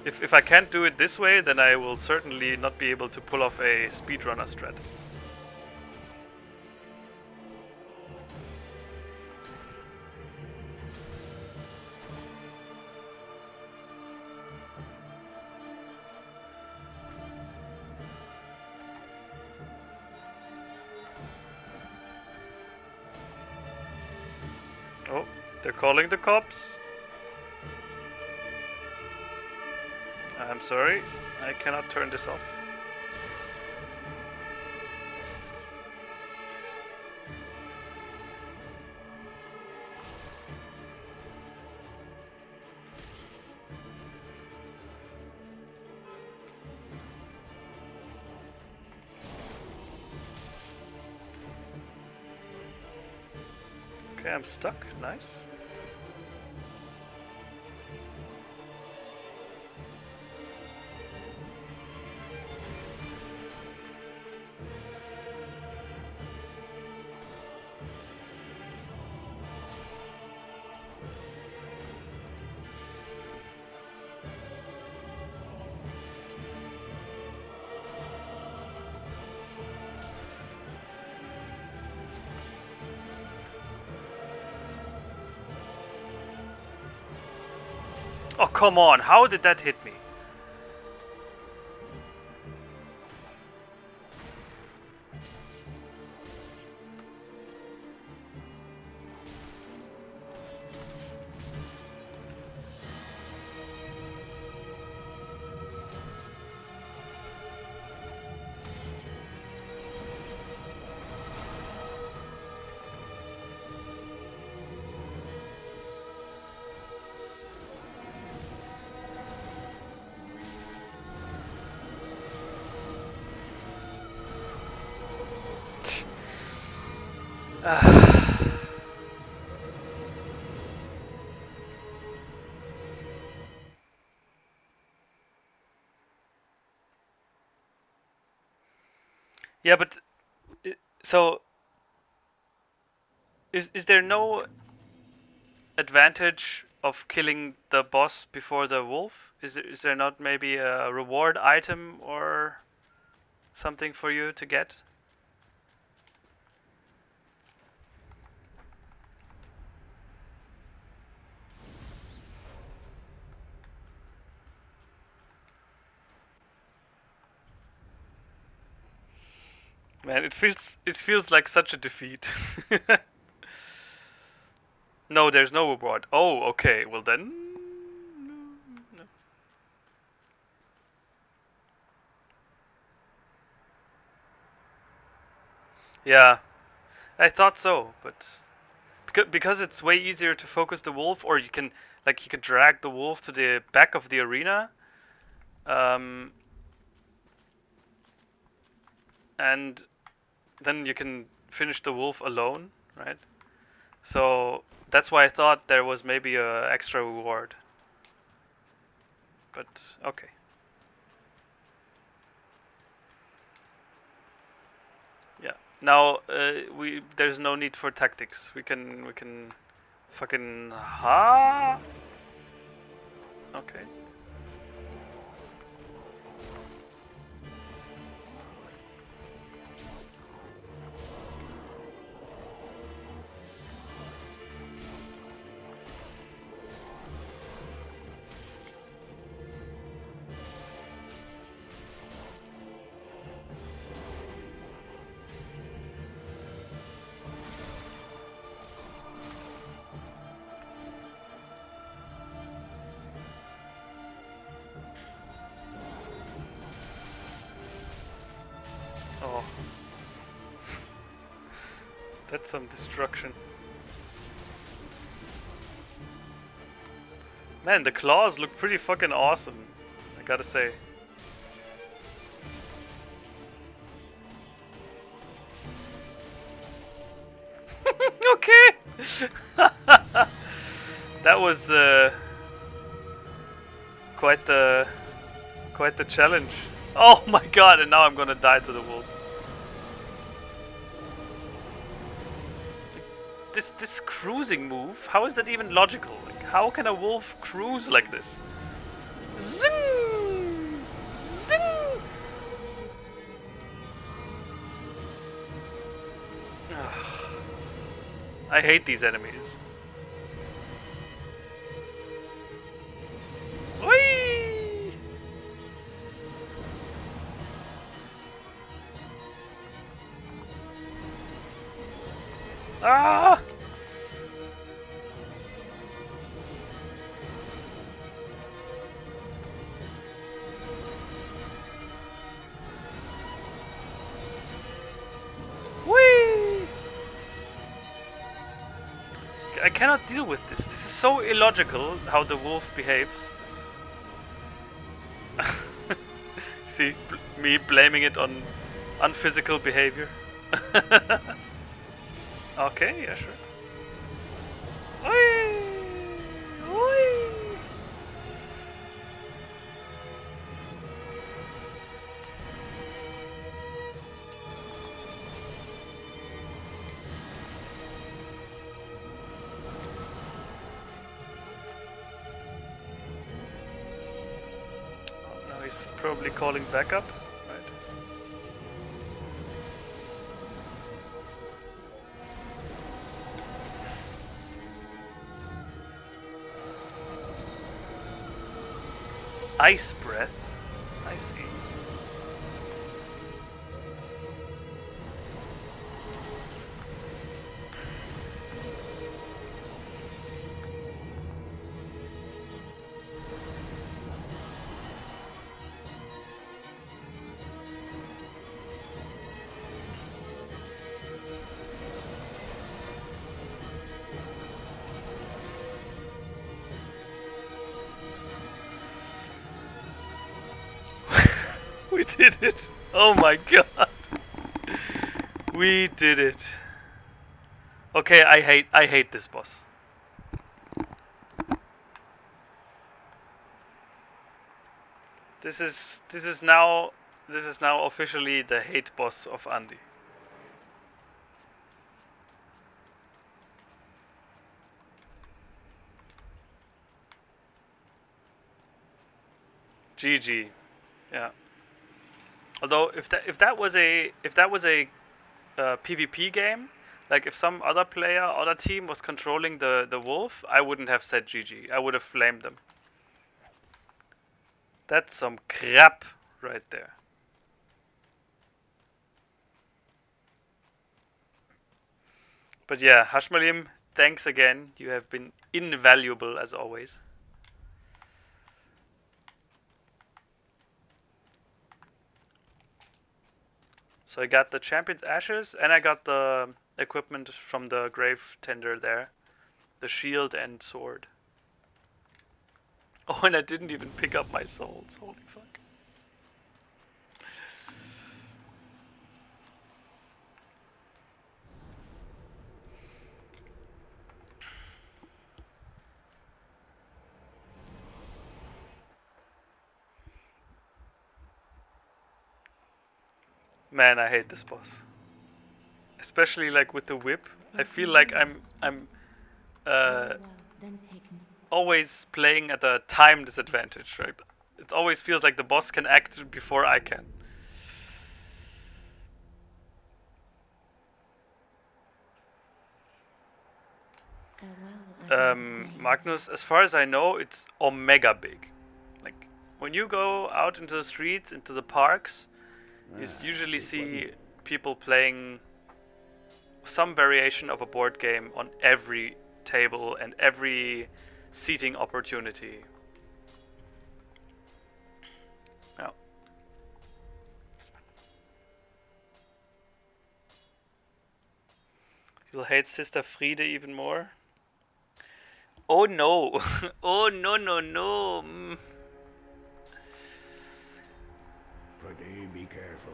if I can't do it this way, then I will certainly not be able to pull off a speedrunner strat. Oh, they're calling the cops. I'm sorry, I cannot turn this off. Okay, I'm stuck. Nice. Oh, come on. How did that hit me? Yeah, but so is there no advantage of killing the boss before the wolf? Is there not maybe a reward item or something for you to get? Man, it feels like such a defeat. No, there's no reward. Oh, okay. Well then. No. Yeah, I thought so, but because it's way easier to focus the wolf, or you can drag the wolf to the back of the arena, and then you can finish the wolf alone, right? So that's why I thought there was maybe a extra reward. But okay. Yeah. Now there's no need for tactics. We can fucking Okay. That's some destruction. Man, the claws look pretty fucking awesome, I gotta say. Okay! That was quite the challenge. Oh my god, and now I'm gonna die to the wolf. This cruising move, how is that even logical? Like, how can a wolf cruise like this? Zing! Zing! I hate these enemies. Whee! Ah! Whee! I cannot deal with this. This is so illogical how the wolf behaves. See, me blaming it on unphysical behavior. Okay, yeah, sure. Whee! Whee! Oh, now he's probably calling backup. Right. Ice breath. I see. We did it! Oh my god! We did it! Okay, I hate this boss. This is now officially the hate boss of Andy. GG. Yeah. Although if that was a PvP game, like if some other player, other team was controlling the wolf, I wouldn't have said GG. I would have flamed them. That's some crap right there. But yeah, Hashmalim, thanks again. You have been invaluable as always. So I got the Champion's Ashes, and I got the equipment from the Grave Tender there. The shield and sword. Oh, and I didn't even pick up my souls. Holy fuck. Man, I hate this boss. Especially like with the whip. I feel like I'm Well, then take note. always playing at a time disadvantage, right? It always feels like the boss can act before I can. Magnus, as far as I know, it's omega big. Like, when you go out into the streets, into the parks, you usually see people playing some variation of a board game on every table and every seating opportunity. Yeah. You'll hate Sister Friede even more. Oh no! Oh no no no! Pretty, be careful.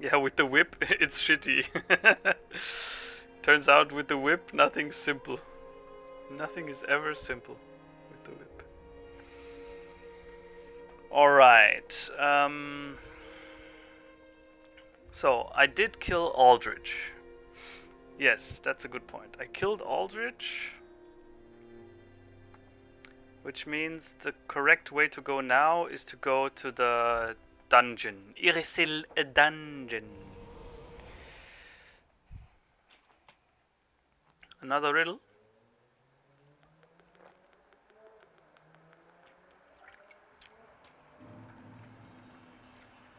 Yeah, with the whip, it's shitty. Turns out with the whip, nothing's simple. Nothing is ever simple with the whip. Alright. So, I did kill Aldrich. Yes, that's a good point. I killed Aldrich. Which means the correct way to go now is to go to the dungeon. Irisil dungeon. Another riddle?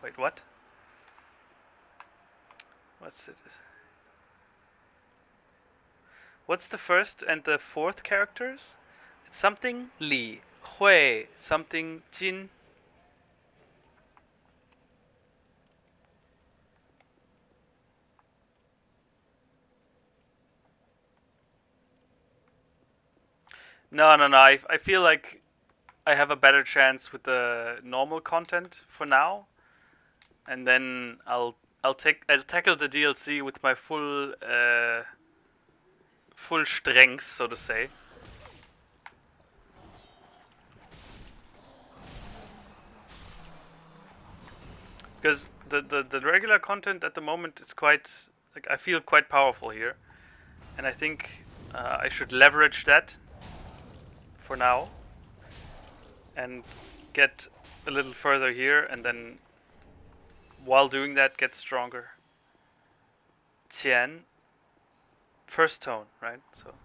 Wait, what? What's it? What's the first and the fourth characters? It's something Li, Hui, something Jin. No. I feel like I have a better chance with the normal content for now, and then I'll tackle the DLC with my full strength, so to say. Because the regular content at the moment is quite, like, I feel quite powerful here, and I think I should leverage that for now and get a little further here, and then while doing that get stronger. Qian, first tone, right? So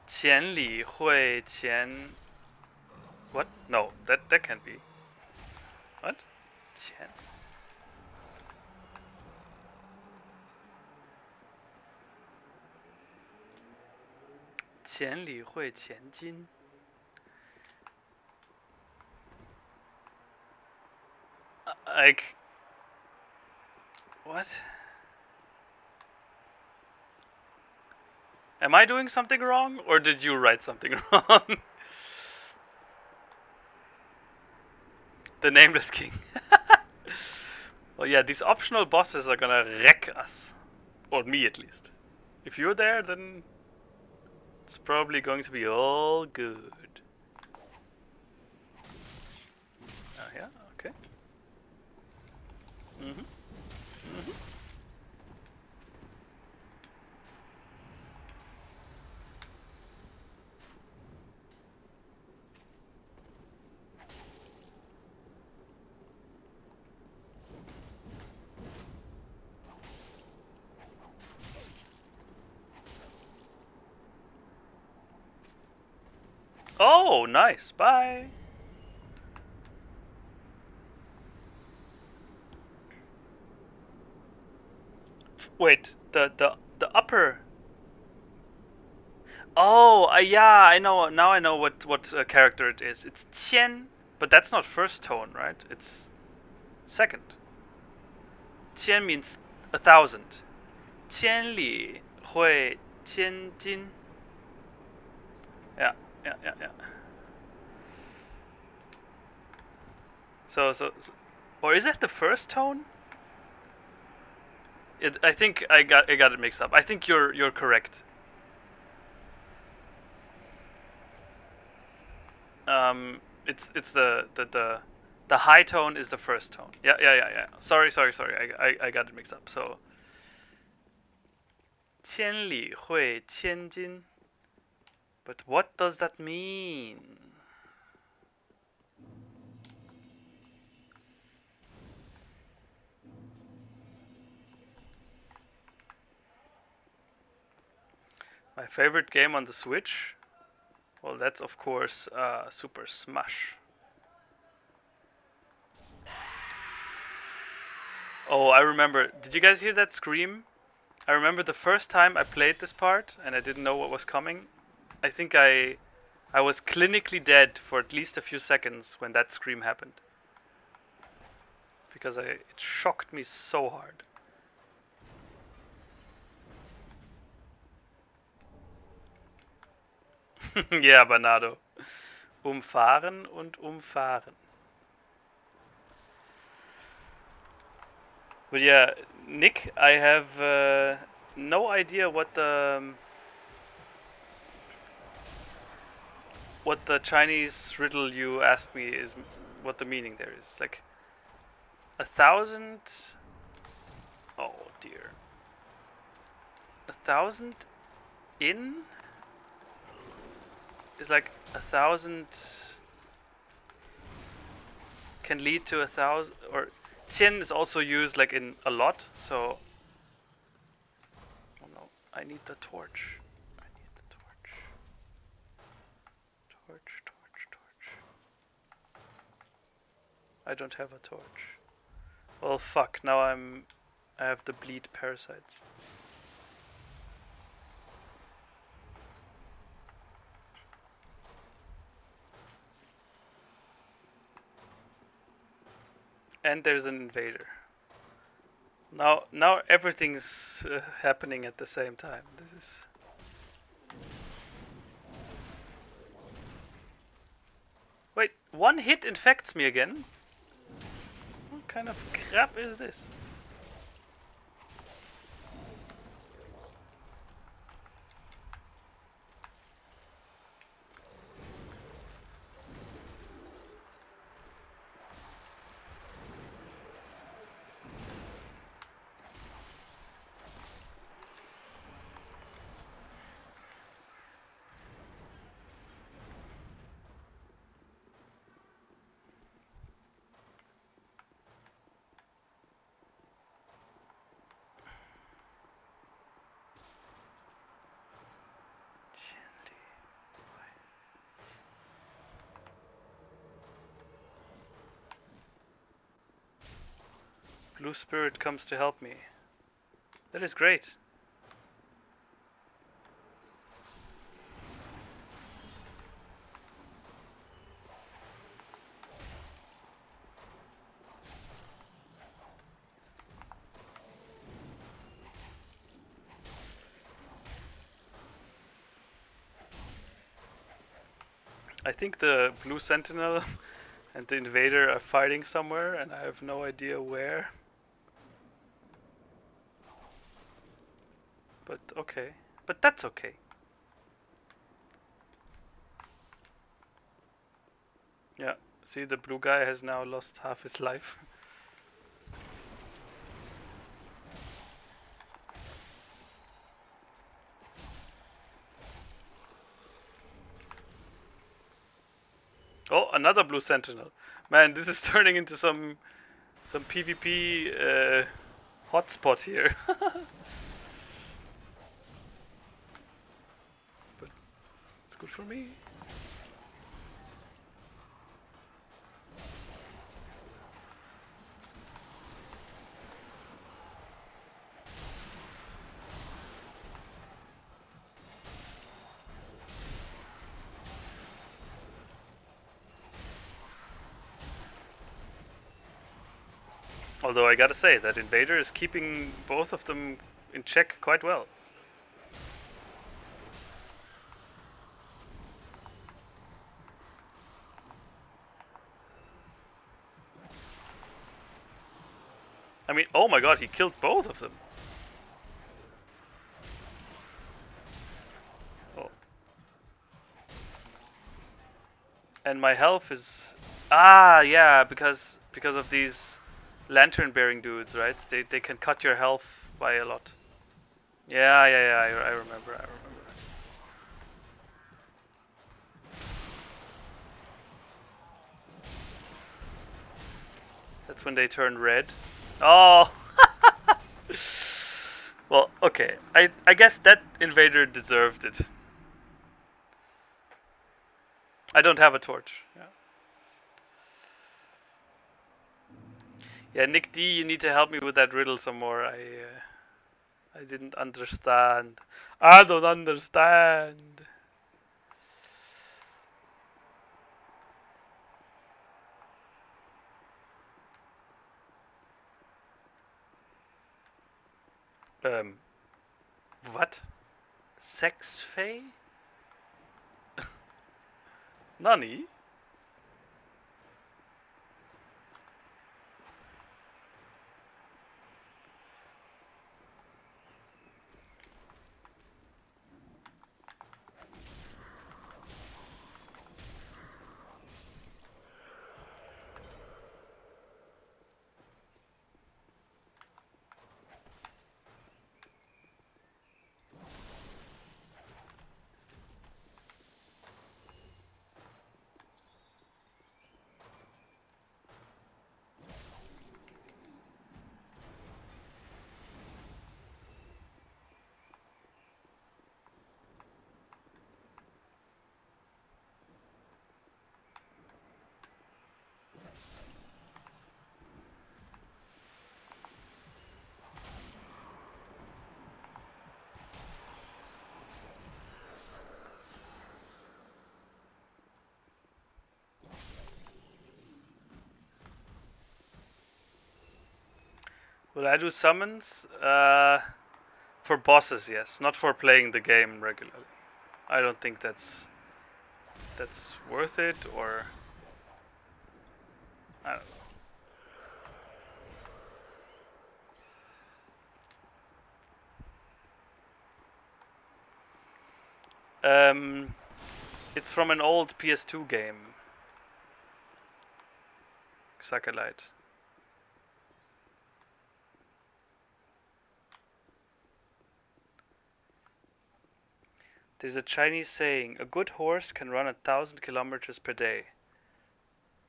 Qian Li Hui Qian. What? No, that can't be. What? Qian. Qian Li Hui Qian Jin. Like, what? Am I doing something wrong, or did you write something wrong? The Nameless King. Well, yeah, these optional bosses are gonna wreck us. Or me, at least. If you're there, then it's probably going to be all good. Oh, yeah, okay. Oh, nice. Bye. Wait, the upper. Oh, yeah, I know. Now I know what character it is. It's Qian, but that's not first tone, right? It's second. Qian means 1,000. Qian Li Hui Qian Jin. Yeah. So, or is that the first tone? I think I got it mixed up. I think you're correct. It's the high tone is the first tone. Yeah. Sorry. I got it mixed up. So, 千里会千金. But what does that mean? My favorite game on the Switch? Well, that's of course Super Smash. Oh, I remember. Did you guys hear that scream? I remember the first time I played this part and I didn't know what was coming. I think I was clinically dead for at least a few seconds when that scream happened. Because it shocked me so hard. Yeah, Bernardo. Umfahren und umfahren. But yeah, Nick, I have no idea what the Chinese riddle you asked me is, what the meaning there is. Like 1,000. Oh dear. 1,000 in is like 1,000 can lead to 1,000, or Tian is also used like in a lot, so oh no, I need the torch. I need the torch. Torch. I don't have a torch. Well fuck, now I have the bleed parasites. And there's an invader. Now everything's happening at the same time. This is. Wait, one hit infects me again? What kind of crap is this? Blue Spirit comes to help me. That is great. I think the Blue Sentinel and the Invader are fighting somewhere, and I have no idea where. But okay. But that's okay. Yeah, see, the blue guy has now lost half his life. Oh, another blue sentinel. Man, this is turning into some PvP hotspot here. But it's good for me. Although I gotta say, that Invader is keeping both of them in check quite well. I mean, oh my god, he killed both of them. Oh. And my health is... Ah, yeah, because of these lantern-bearing dudes, right? They can cut your health by a lot. Yeah, I remember. That's when they turn red. Oh! Well, okay. I guess that Invader deserved it. I don't have a torch. Yeah, Nick D, you need to help me with that riddle some more. I didn't understand. I don't understand. What? Sex Fae? Nani? Will I do summons? For bosses, yes. Not for playing the game regularly. I don't think that's worth it, or I don't know. It's from an old PS2 game. Sakalite. There's a Chinese saying, a good horse can run 1,000 kilometers per day.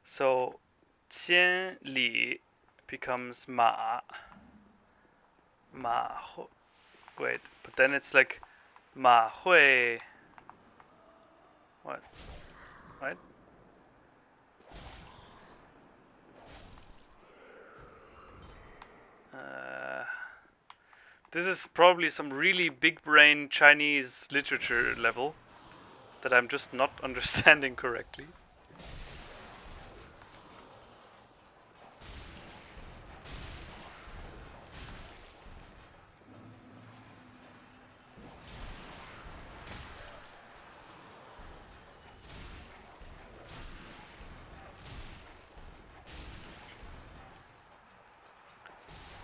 So, 千里 becomes 马. Wait, but then it's like 马会. What? What? This is probably some really big brain Chinese literature level that I'm just not understanding correctly.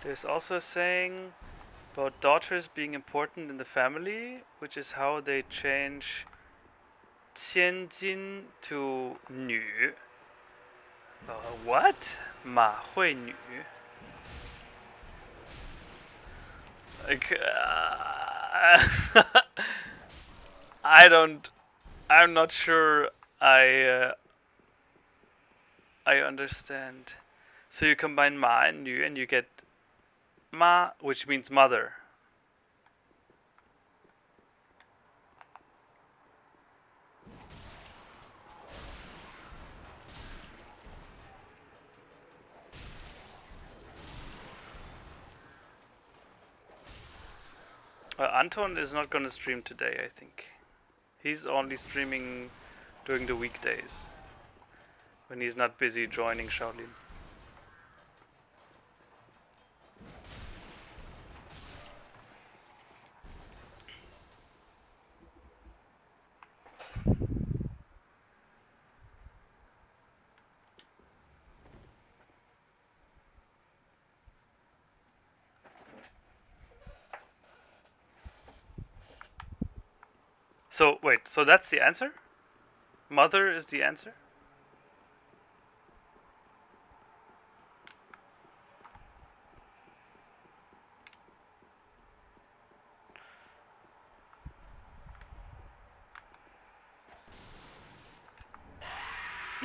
There's also a saying about daughters being important in the family, which is how they change 千金 to 女. What? 马会女? Like, I'm not sure I understand. So you combine ma and nu and you get ma, which means mother. Anton is not gonna stream today, I think. He's only streaming during the weekdays, when he's not busy joining Shaolin. So, wait, so that's the answer? Mother is the answer?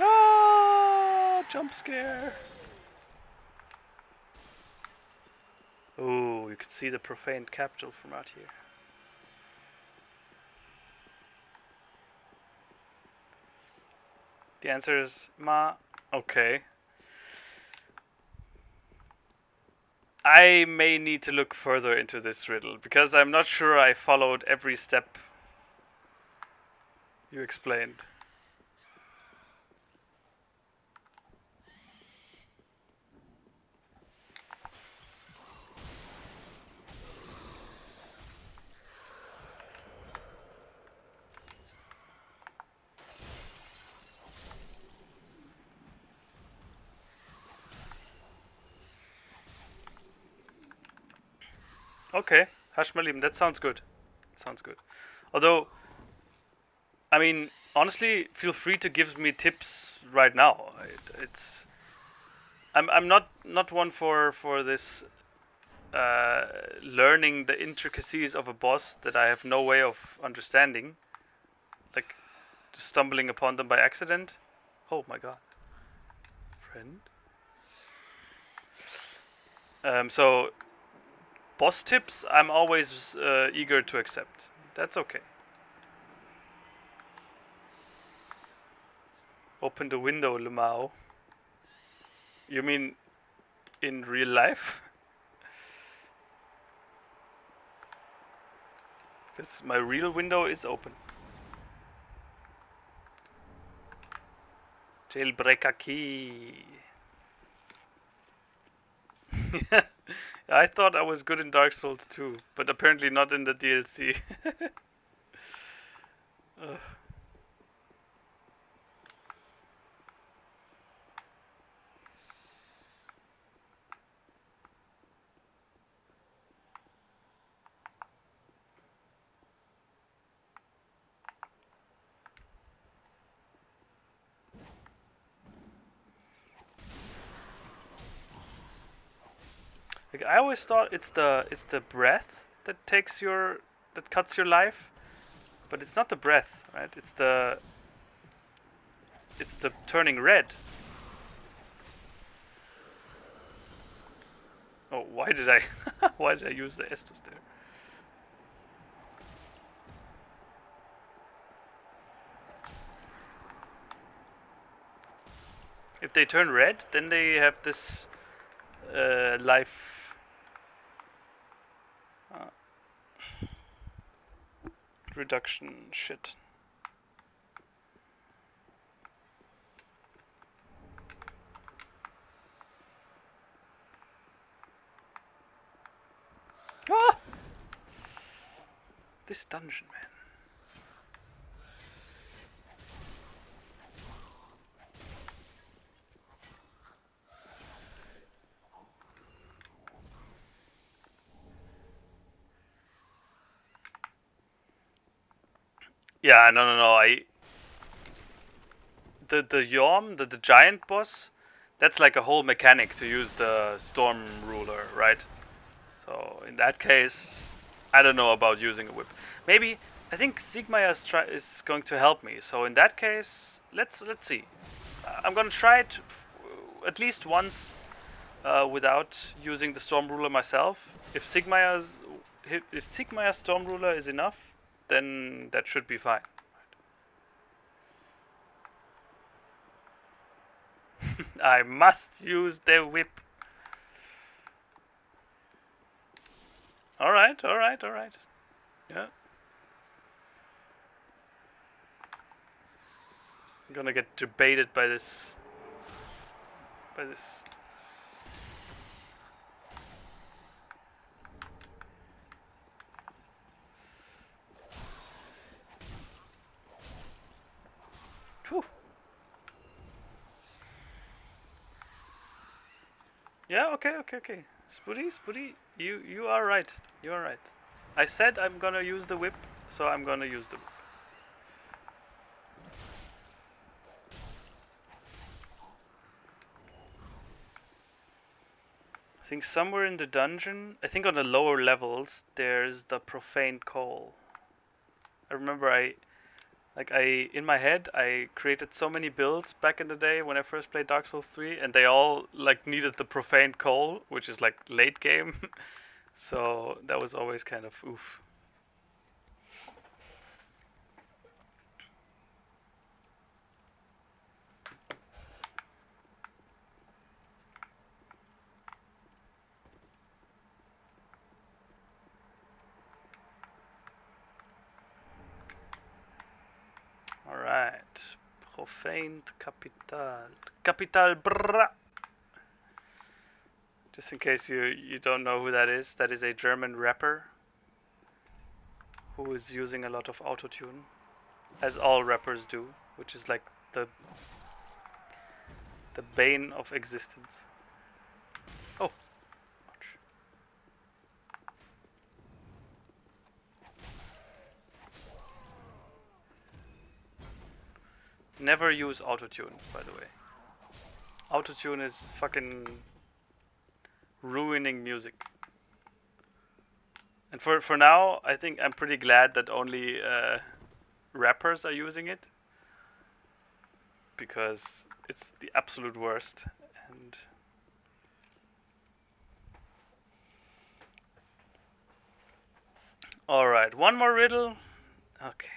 Ah, jump scare. Ooh, you can see the profaned capital from out here. The answer is ma. Okay. I may need to look further into this riddle, because I'm not sure I followed every step you explained. Okay, Hashmalim, that sounds good. Sounds good. Although, I mean, honestly, feel free to give me tips right now. I'm not one for this learning the intricacies of a boss that I have no way of understanding, like just stumbling upon them by accident. Oh my god, friend. So boss tips, I'm always eager to accept. That's okay. Open the window, Lumao. You mean in real life? Because my real window is open. Jailbreaker key. I thought I was good in Dark Souls too, but apparently not in the DLC. Like, I always thought it's the breath that cuts your life, but it's not the breath, right? It's the turning red. Oh, why did I use the Estus there? If they turn red, then they have this life reduction shit. Ah! This dungeon, man. Yeah, no. The Yom, the giant boss, that's like a whole mechanic to use the Storm Ruler, right? So in that case, I don't know about using a whip. Maybe I think Sigmaya is going to help me. So in that case, let's see. I'm gonna try it at least once without using the Storm Ruler myself. If Sigmaya's Storm Ruler is enough, then that should be fine. I must use the whip. Alright. Yeah. I'm gonna get debated by this. Whew. Yeah, okay. Spooty, you are right. You are right. I said I'm gonna use the whip, so I'm gonna use the whip. I think somewhere in the dungeon, I think on the lower levels, there's the profaned coal. I remember in my head, I created so many builds back in the day when I first played Dark Souls 3, and they all like needed the profaned coal, which is like late game. So that was always kind of oof. Alright. Profaned Capital. Capital Bra. Just in case you don't know who that is a German rapper who is using a lot of autotune, as all rappers do, which is like the bane of existence. Oh. Never use autotune, by the way. Autotune is fucking ruining music. And for now, I think I'm pretty glad that only rappers are using it, because it's the absolute worst. And all right, one more riddle. Okay.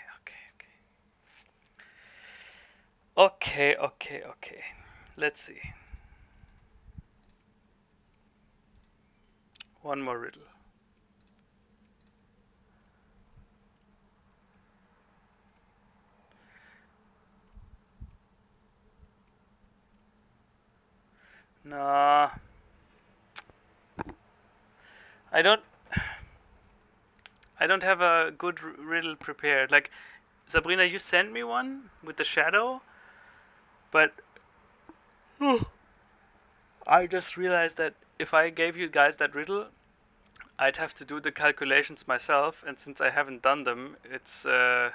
Let's see. One more riddle. Nah. I don't have a good riddle prepared. Like, Sabrina, you sent me one with the shadow, but I just realized that if I gave you guys that riddle, I'd have to do the calculations myself, and since I haven't done them, it's you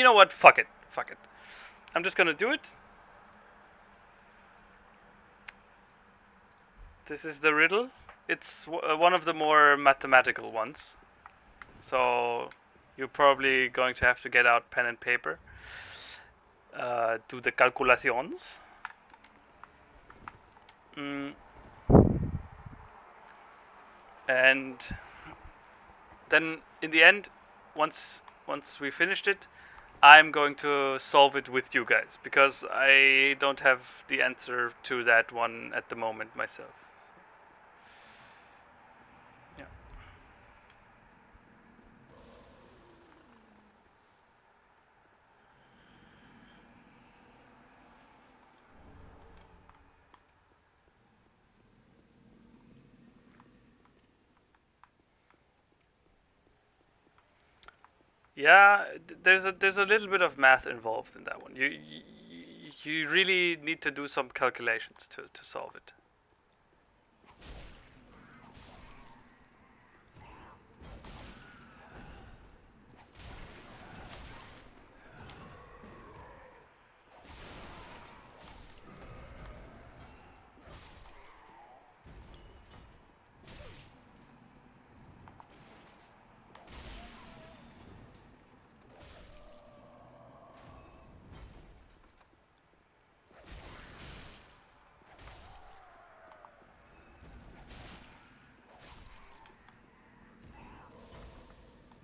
know what? Fuck it. I'm just gonna do it. This is the riddle. It's one of the more mathematical ones, so you're probably going to have to get out pen and paper. Do the calculations. And then in the end, once we finished it, I'm going to solve it with you guys, because I don't have the answer to that one at the moment myself. Yeah. Yeah, there's a little bit of math involved in that one. You really need to do some calculations to solve it.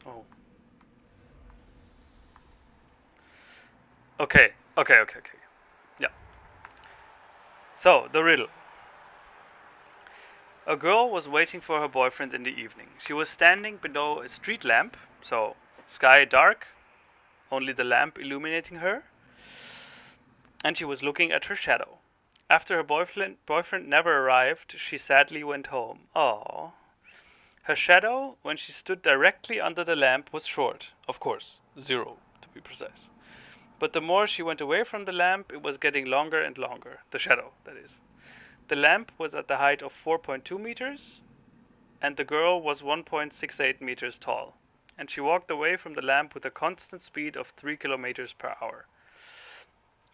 Oh. Okay. Yeah. So, the riddle. A girl was waiting for her boyfriend in the evening. She was standing below a street lamp, so sky dark, only the lamp illuminating her, and she was looking at her shadow. After her boyfriend never arrived, she sadly went home. Aww. Her shadow, when she stood directly under the lamp, was short. Of course, 0 to be precise. But the more she went away from the lamp, it was getting longer and longer. The shadow, that is. The lamp was at the height of 4.2 meters, and the girl was 1.68 meters tall. And she walked away from the lamp with a constant speed of 3 kilometers per hour.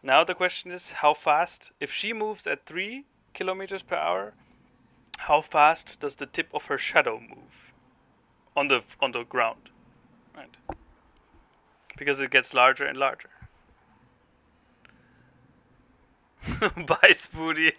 Now the question is, how fast, if she moves at 3 kilometers per hour, how fast does the tip of her shadow move on the ground? Right. Because it gets larger and larger. Bye, Spoody.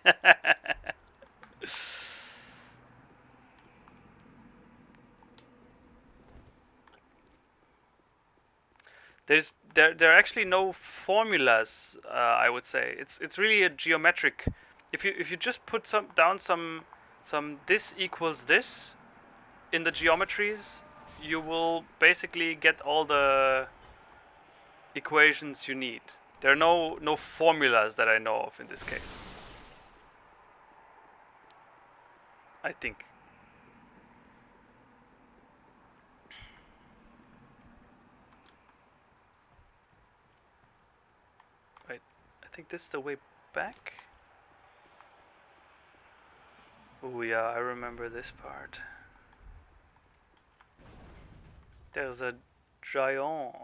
There are actually no formulas. I would say it's really a geometric. If you just put some this equals this in the geometries, you will basically get all the equations you need. There are no formulas that I know of in this case. I think. Wait, I think this is the way back. Oh yeah, I remember this part. There's a giant.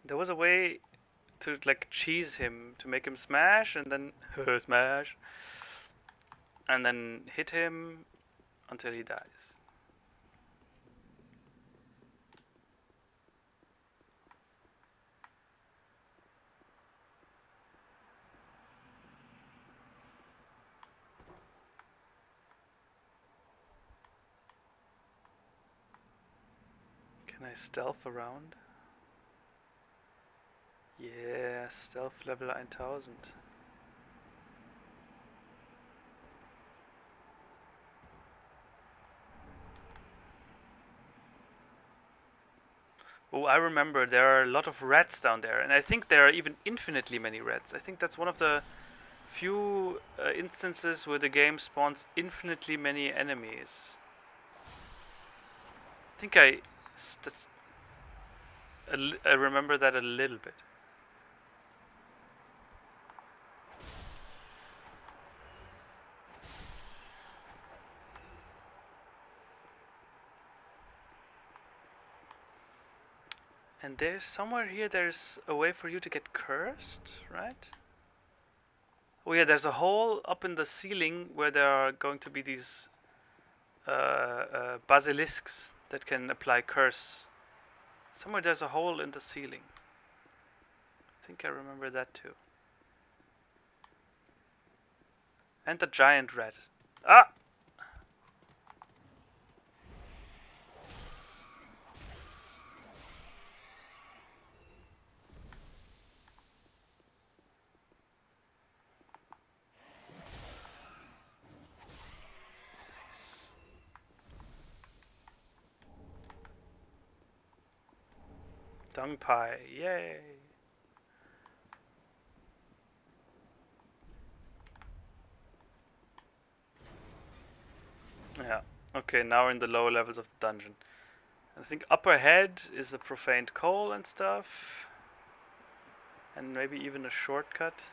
There was a way to like cheese him, to make him smash and then smash, and then hit him until he dies. Can I stealth around? Yeah, stealth level 1000. Oh, I remember there are a lot of rats down there, and I think there are even infinitely many rats. I think that's one of the few instances where the game spawns infinitely many enemies. I think I remember that a little bit. And there's somewhere here, there's a way for you to get cursed, right? Oh yeah, there's a hole up in the ceiling where there are going to be these basilisks that can apply curse. Somewhere there's a hole in the ceiling. I think I remember that too. And the giant rat. Ah! Dung pie, yay! Yeah, okay, now we're in the lower levels of the dungeon. I think up ahead is the profaned coal and stuff. And maybe even a shortcut.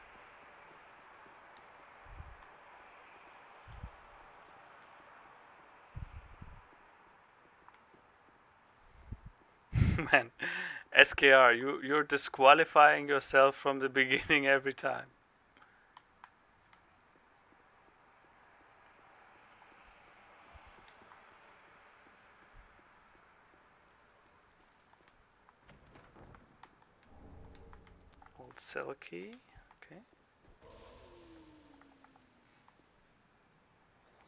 Man, SKR, you're disqualifying yourself from the beginning every time. Old cell key, okay.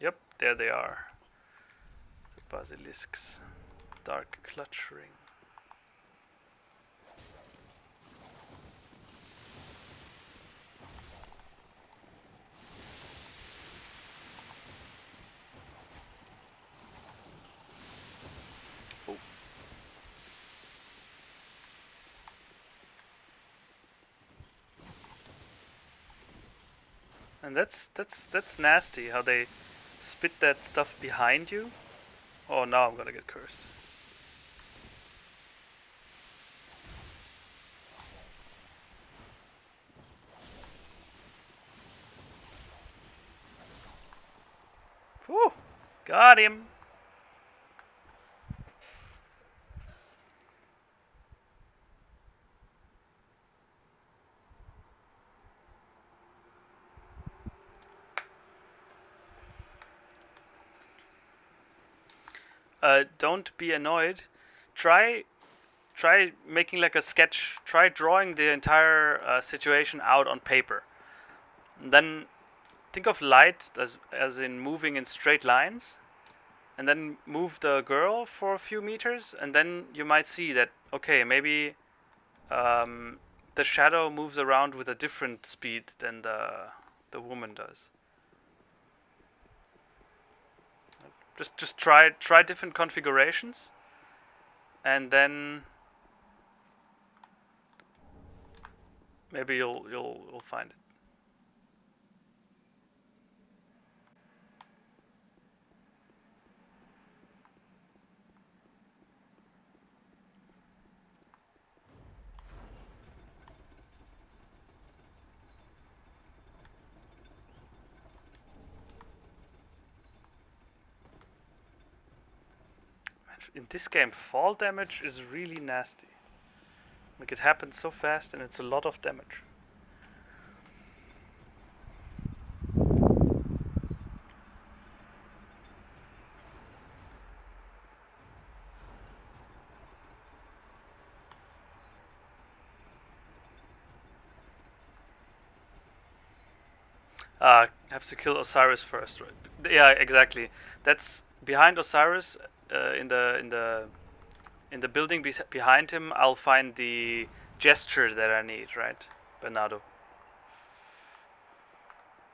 Yep, there they are. The basilisks. Dark clutch ring. Oh. And that's nasty how they spit that stuff behind you. Oh, now I'm gonna get cursed. Whew, got him. Don't be annoyed. Try making like a sketch. Try drawing the entire situation out on paper. And then think of light as in moving in straight lines. And then move the girl for a few meters, and then you might see that, okay, maybe the shadow moves around with a different speed than the woman does. Just try different configurations, and then maybe you'll find it. In this game, fall damage is really nasty. Like it happens so fast and it's a lot of damage. Have to kill Osiris first, right? Yeah, exactly. That's behind Osiris, in the building behind him. I'll find the gesture that I need, right? Bernardo.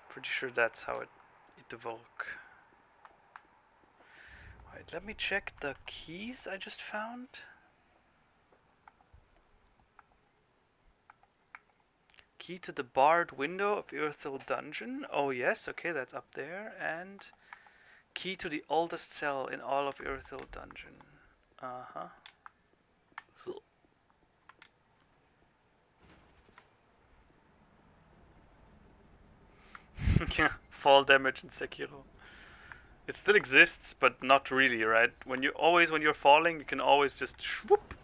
Pretty sure that's how it works. Wait, let me check the keys I just found. Key to the barred window of Earthil Dungeon. Oh yes, okay, that's up there. And key to the oldest cell in all of Earthil Dungeon. Uh-huh. Yeah, fall damage in Sekiro. It still exists, but not really, right? When you're falling, you can always just swoop,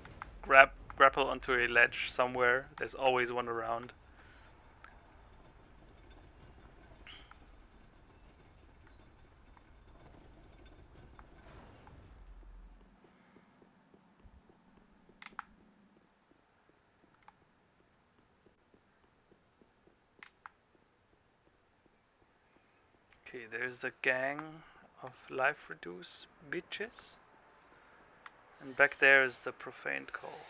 grapple onto a ledge somewhere. There's always one around. Okay, there's a gang of life reduce bitches. And back there is the profaned call.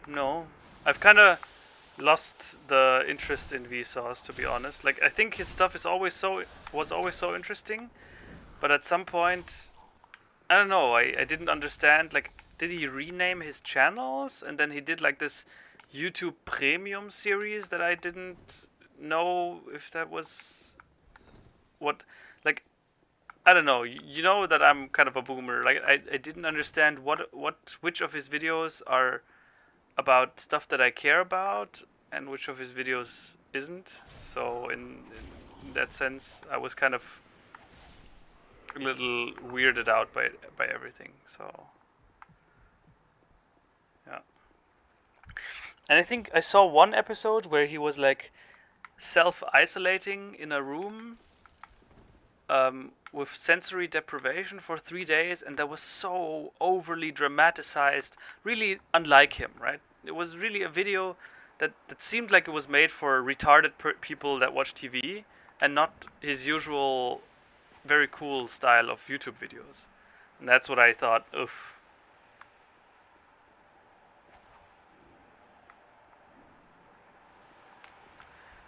No. I've kind of lost the interest in Vsauce, to be honest. Like, I think his stuff was always so interesting, but at some point, I don't know. I didn't understand. Like, did he rename his channels, and then he did like this YouTube Premium series that I didn't know if that was what, like, I don't know. You know that I'm kind of a boomer. Like I didn't understand which of his videos are about stuff that I care about and which of his videos isn't. So in that sense, I was kind of a little weirded out by everything. So yeah. And I think I saw one episode where he was like self-isolating in a room with sensory deprivation for 3 days, and that was so overly dramatized, really unlike him, right? It was really a video that seemed like it was made for retarded people that watch TV, and not his usual very cool style of YouTube videos. And that's what I thought, oof.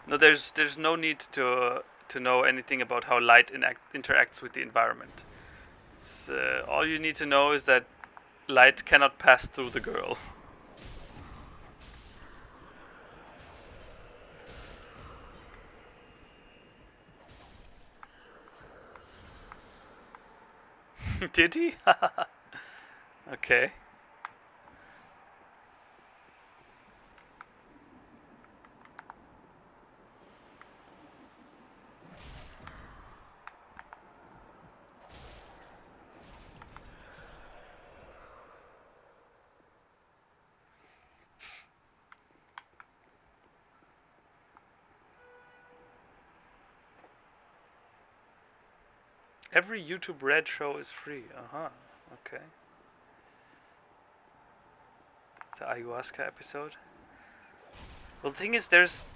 No, there's no need to know anything about how light interacts with the environment. All you need to know is that light cannot pass through the girl. Did he? Okay. Every YouTube Red show is free. Uh-huh. Okay. The ayahuasca episode. Well, the thing is, there's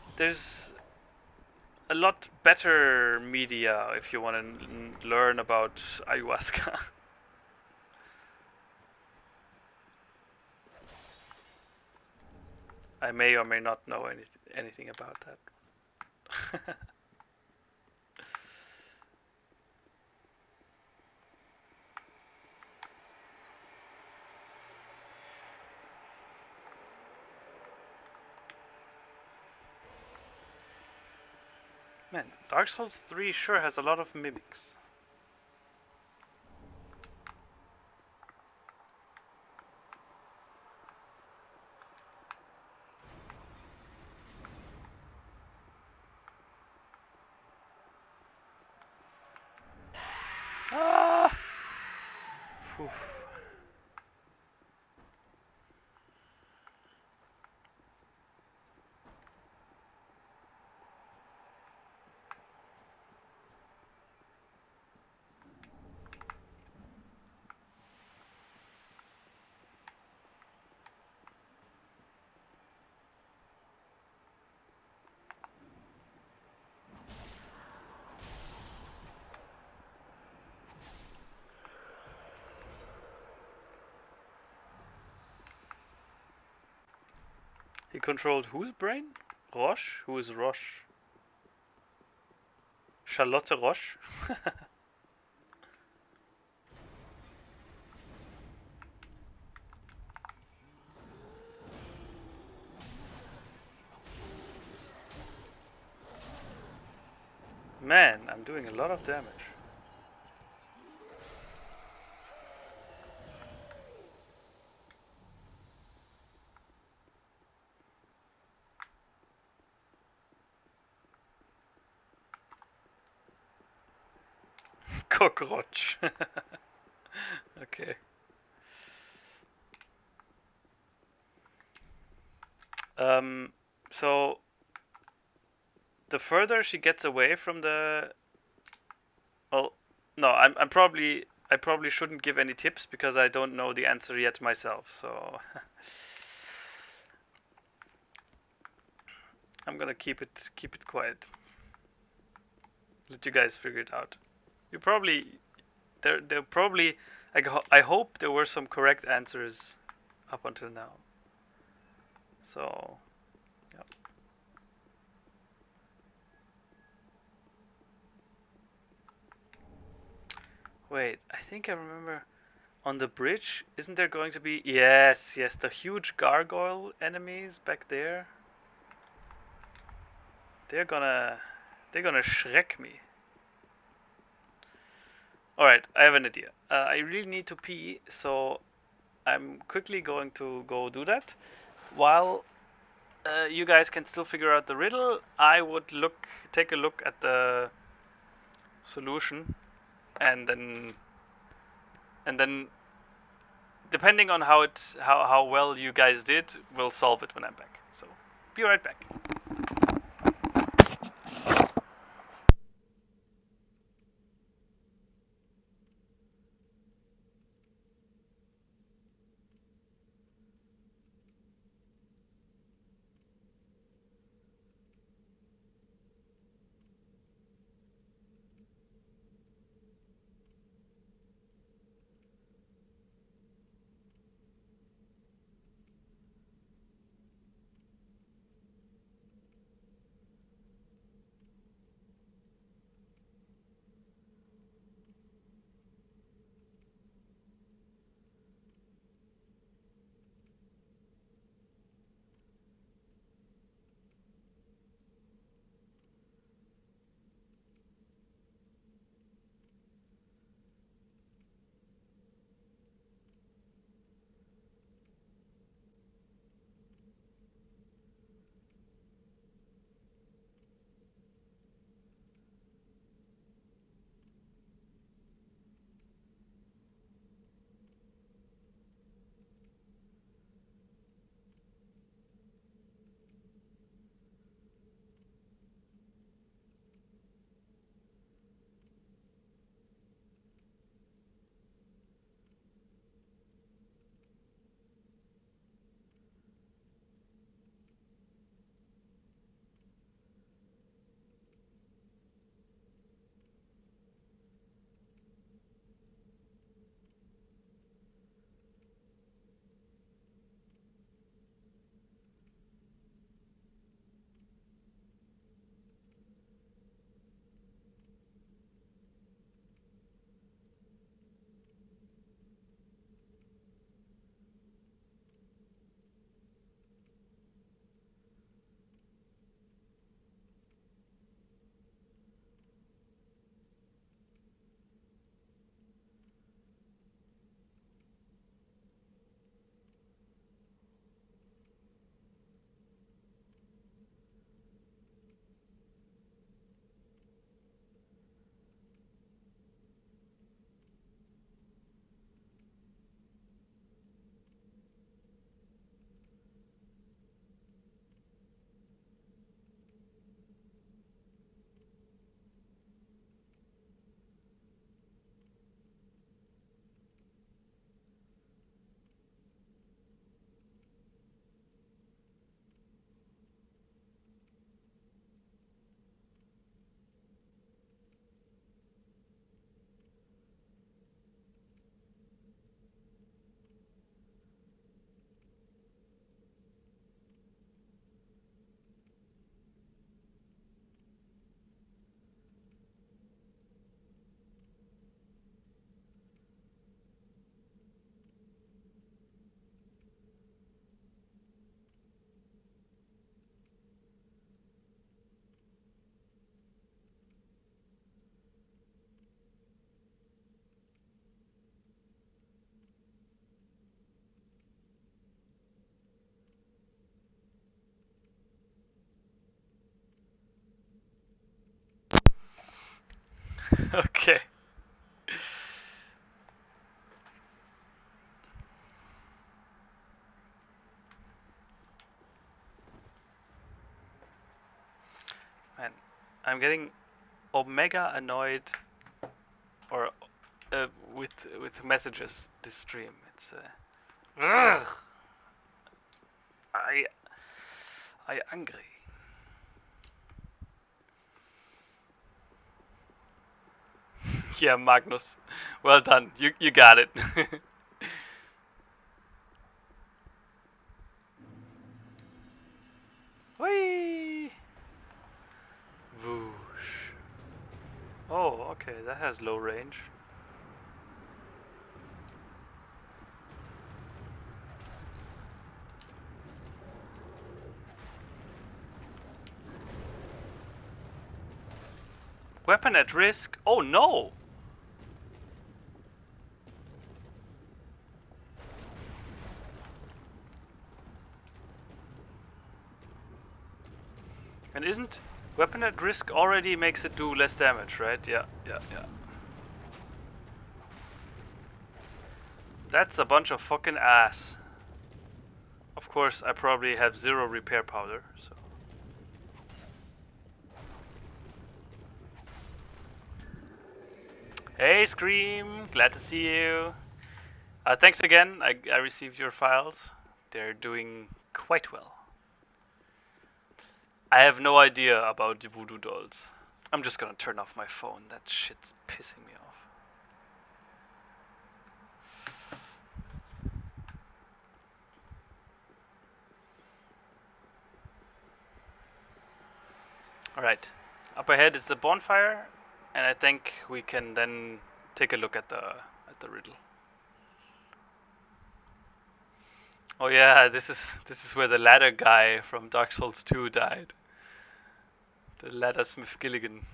a lot better media if you want to learn about ayahuasca. I may or may not know anything about that. Man, Dark Souls 3 sure has a lot of mimics. Ah! Phew. He controlled whose brain? Roche? Who is Roche? Charlotte Roche? Man, I'm doing a lot of damage. Cockroach. Okay. So the further she gets away from the, well, no, I probably shouldn't give any tips because I don't know the answer yet myself. So I'm gonna keep it quiet. Let you guys figure it out. You probably there probably I hope there were some correct answers up until now. So yeah. Wait, I think I remember on the bridge, isn't there going to be, yes, the huge gargoyle enemies back there? They're gonna shrek me. Alright, I have an idea. I really need to pee, so I'm quickly going to go do that. While you guys can still figure out the riddle, I would take a look at the solution, and then depending on how well you guys did, we'll solve it when I'm back. So be right back. Okay. Man, I'm getting omega annoyed or with messages this stream. It's ugh. I angry. Yeah, Magnus. Well done. You got it. Whee! Whoosh. Oh, okay, that has low range. Weapon at risk? Oh no! And isn't weapon at risk already makes it do less damage, right? Yeah. That's a bunch of fucking ass. Of course, I probably have 0 repair powder, so. Hey Scream, glad to see you. Thanks again, I received your files. They're doing quite well. I have no idea about the voodoo dolls. I'm just gonna turn off my phone, that shit's pissing me off. Alright, up ahead is the bonfire, and I think we can then take a look at the riddle. Oh yeah, this is where the ladder guy from Dark Souls 2 died. The ladder Smith Gilligan.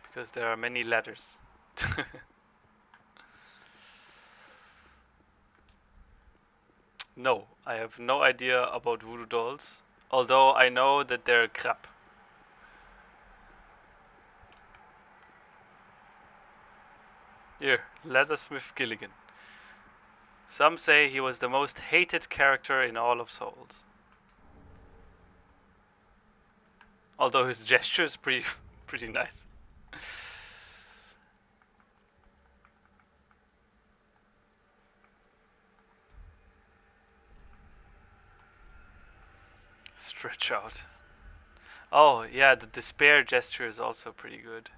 Because there are many ladders. No, I have no idea about voodoo dolls. Although I know that they're crap. Here, Leathersmith Gilligan. Some say he was the most hated character in all of Souls. Although his gesture is pretty nice. Stretch out. Oh, yeah, the despair gesture is also pretty good.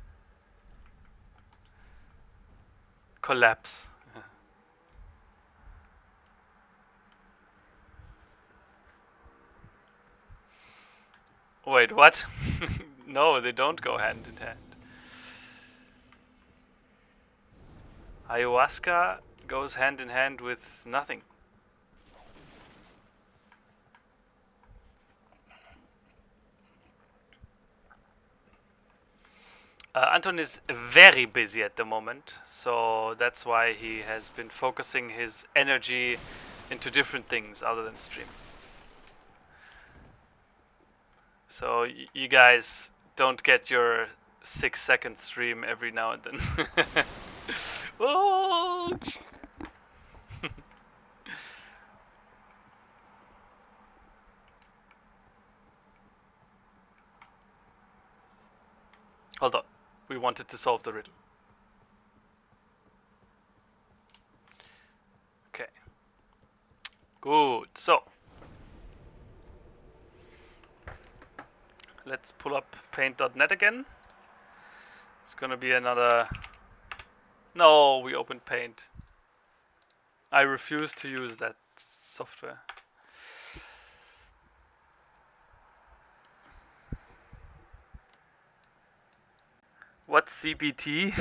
Collapse. Wait, what? No, they don't go hand in hand. Ayahuasca goes hand in hand with nothing. Anton is very busy at the moment, so that's why he has been focusing his energy into different things other than stream. So you guys don't get your 6-second stream every now and then. Oh! Hold on. We wanted to solve the riddle. Okay. Good. So let's pull up paint.net again. It's gonna be another... No, we opened Paint. I refuse to use that software. What's CBT?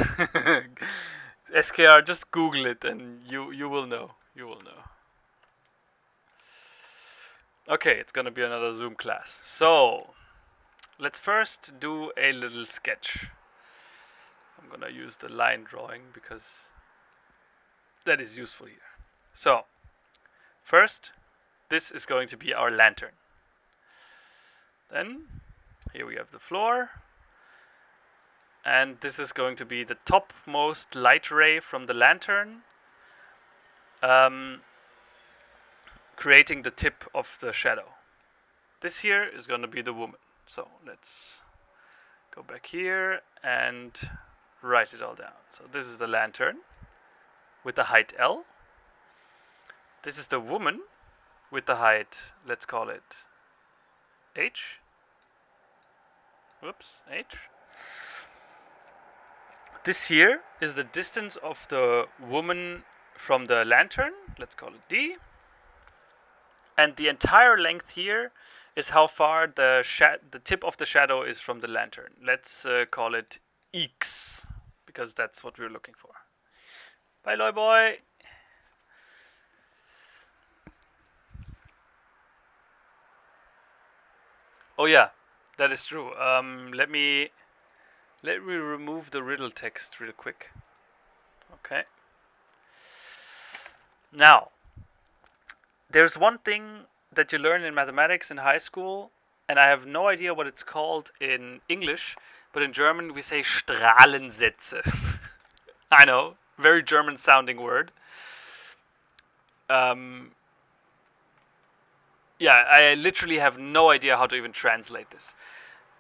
SKR, just Google it and you will know. You will know. Okay, it's gonna be another Zoom class. So, let's first do a little sketch. I'm gonna use the line drawing because that is useful here. So, first, this is going to be our lantern. Then, here we have the floor. and this is going to be the topmost light ray from the lantern, creating the tip of the shadow. This here is going to be the woman. So let's go back here and write it all down. So this is the lantern with the height L. This is the woman with the height, let's call it H. Whoops, H. This here is the distance of the woman from the lantern. Let's call it D. And the entire length here is how far the tip of the shadow is from the lantern. Let's call it X, because that's what we're looking for. Bye, Loy boy. Oh yeah, that is true. Let me remove the riddle text real quick. Okay. Now, there's one thing that you learn in mathematics in high school, and I have no idea what it's called in English, but in German we say Strahlensätze. I know, very German sounding word. Yeah, I literally have no idea how to even translate this.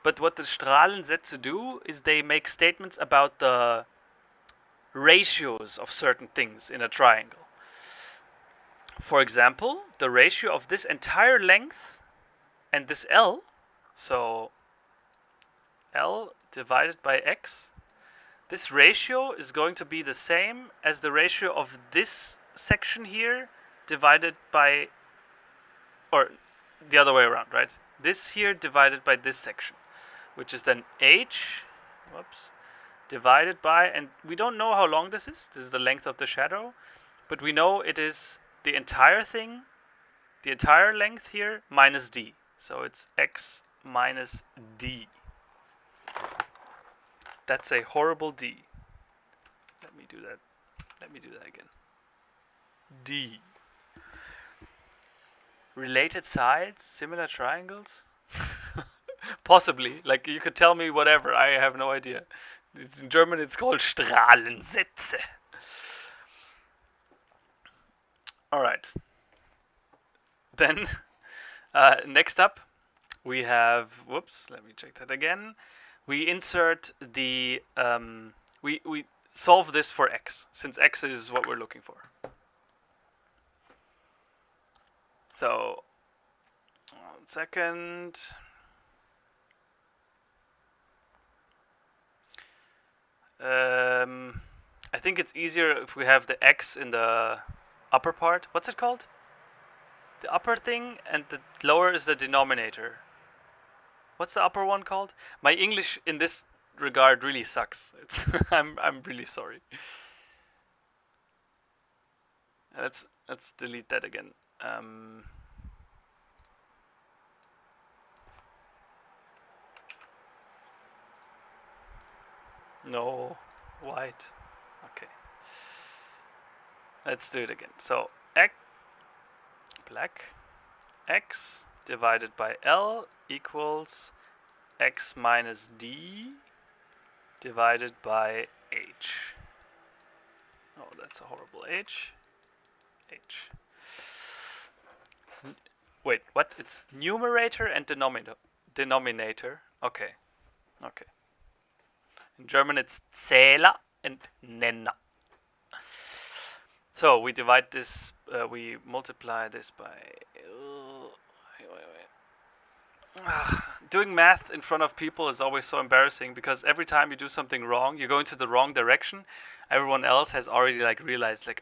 But what the Strahlensätze do is they make statements about the ratios of certain things in a triangle. For example, the ratio of this entire length and this L, so L divided by X, this ratio is going to be the same as the ratio of this section here divided by, or the other way around, right? This here divided by this section, which is then H, whoops, divided by, and we don't know how long this is the length of the shadow, but we know it is the entire thing, the entire length here, minus D. So it's X minus D. That's a horrible D. Let me do that again. D. Related sides, similar triangles? Possibly. Like, you could tell me whatever. I have no idea. In German it's called Strahlensätze. Alright. Then, next up, we have, whoops, let me check that again. We insert the, we solve this for x, since x is what we're looking for. So, 1 second. I think it's easier if we have the x in the upper part. What's it called? The upper thing, and the lower is the denominator. What's the upper one called? My English in this regard really sucks. It's I'm really sorry. Let's delete that again. No, white. Okay. Let's do it again. So black x divided by L equals x minus D divided by H. Oh, that's a horrible H. Wait, what? It's numerator and denominator. Okay. In German it's Zähler and Nenner. So we divide this, we multiply this by... Doing math in front of people is always so embarrassing, because every time you do something wrong, you're going to the wrong direction. Everyone else has already realized oh,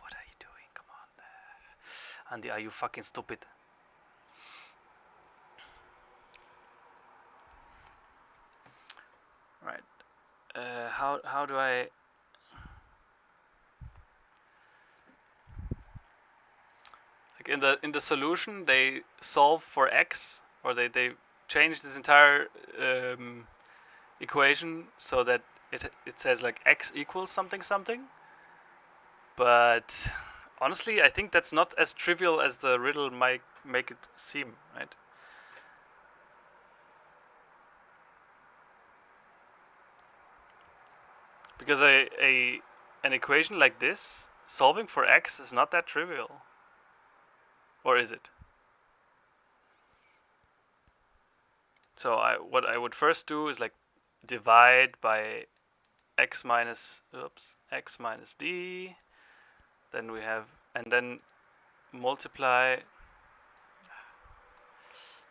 what are you doing? Come on. Andy, are you fucking stupid? Right. How do I... in the solution they solve for x, or they change this entire equation so that it says x equals something something. But honestly, I think that's not as trivial as the riddle might make it seem, right? Because an equation like this, solving for x is not that trivial. Or is it? So what I would first do is like divide by x minus d. Then we have, and then multiply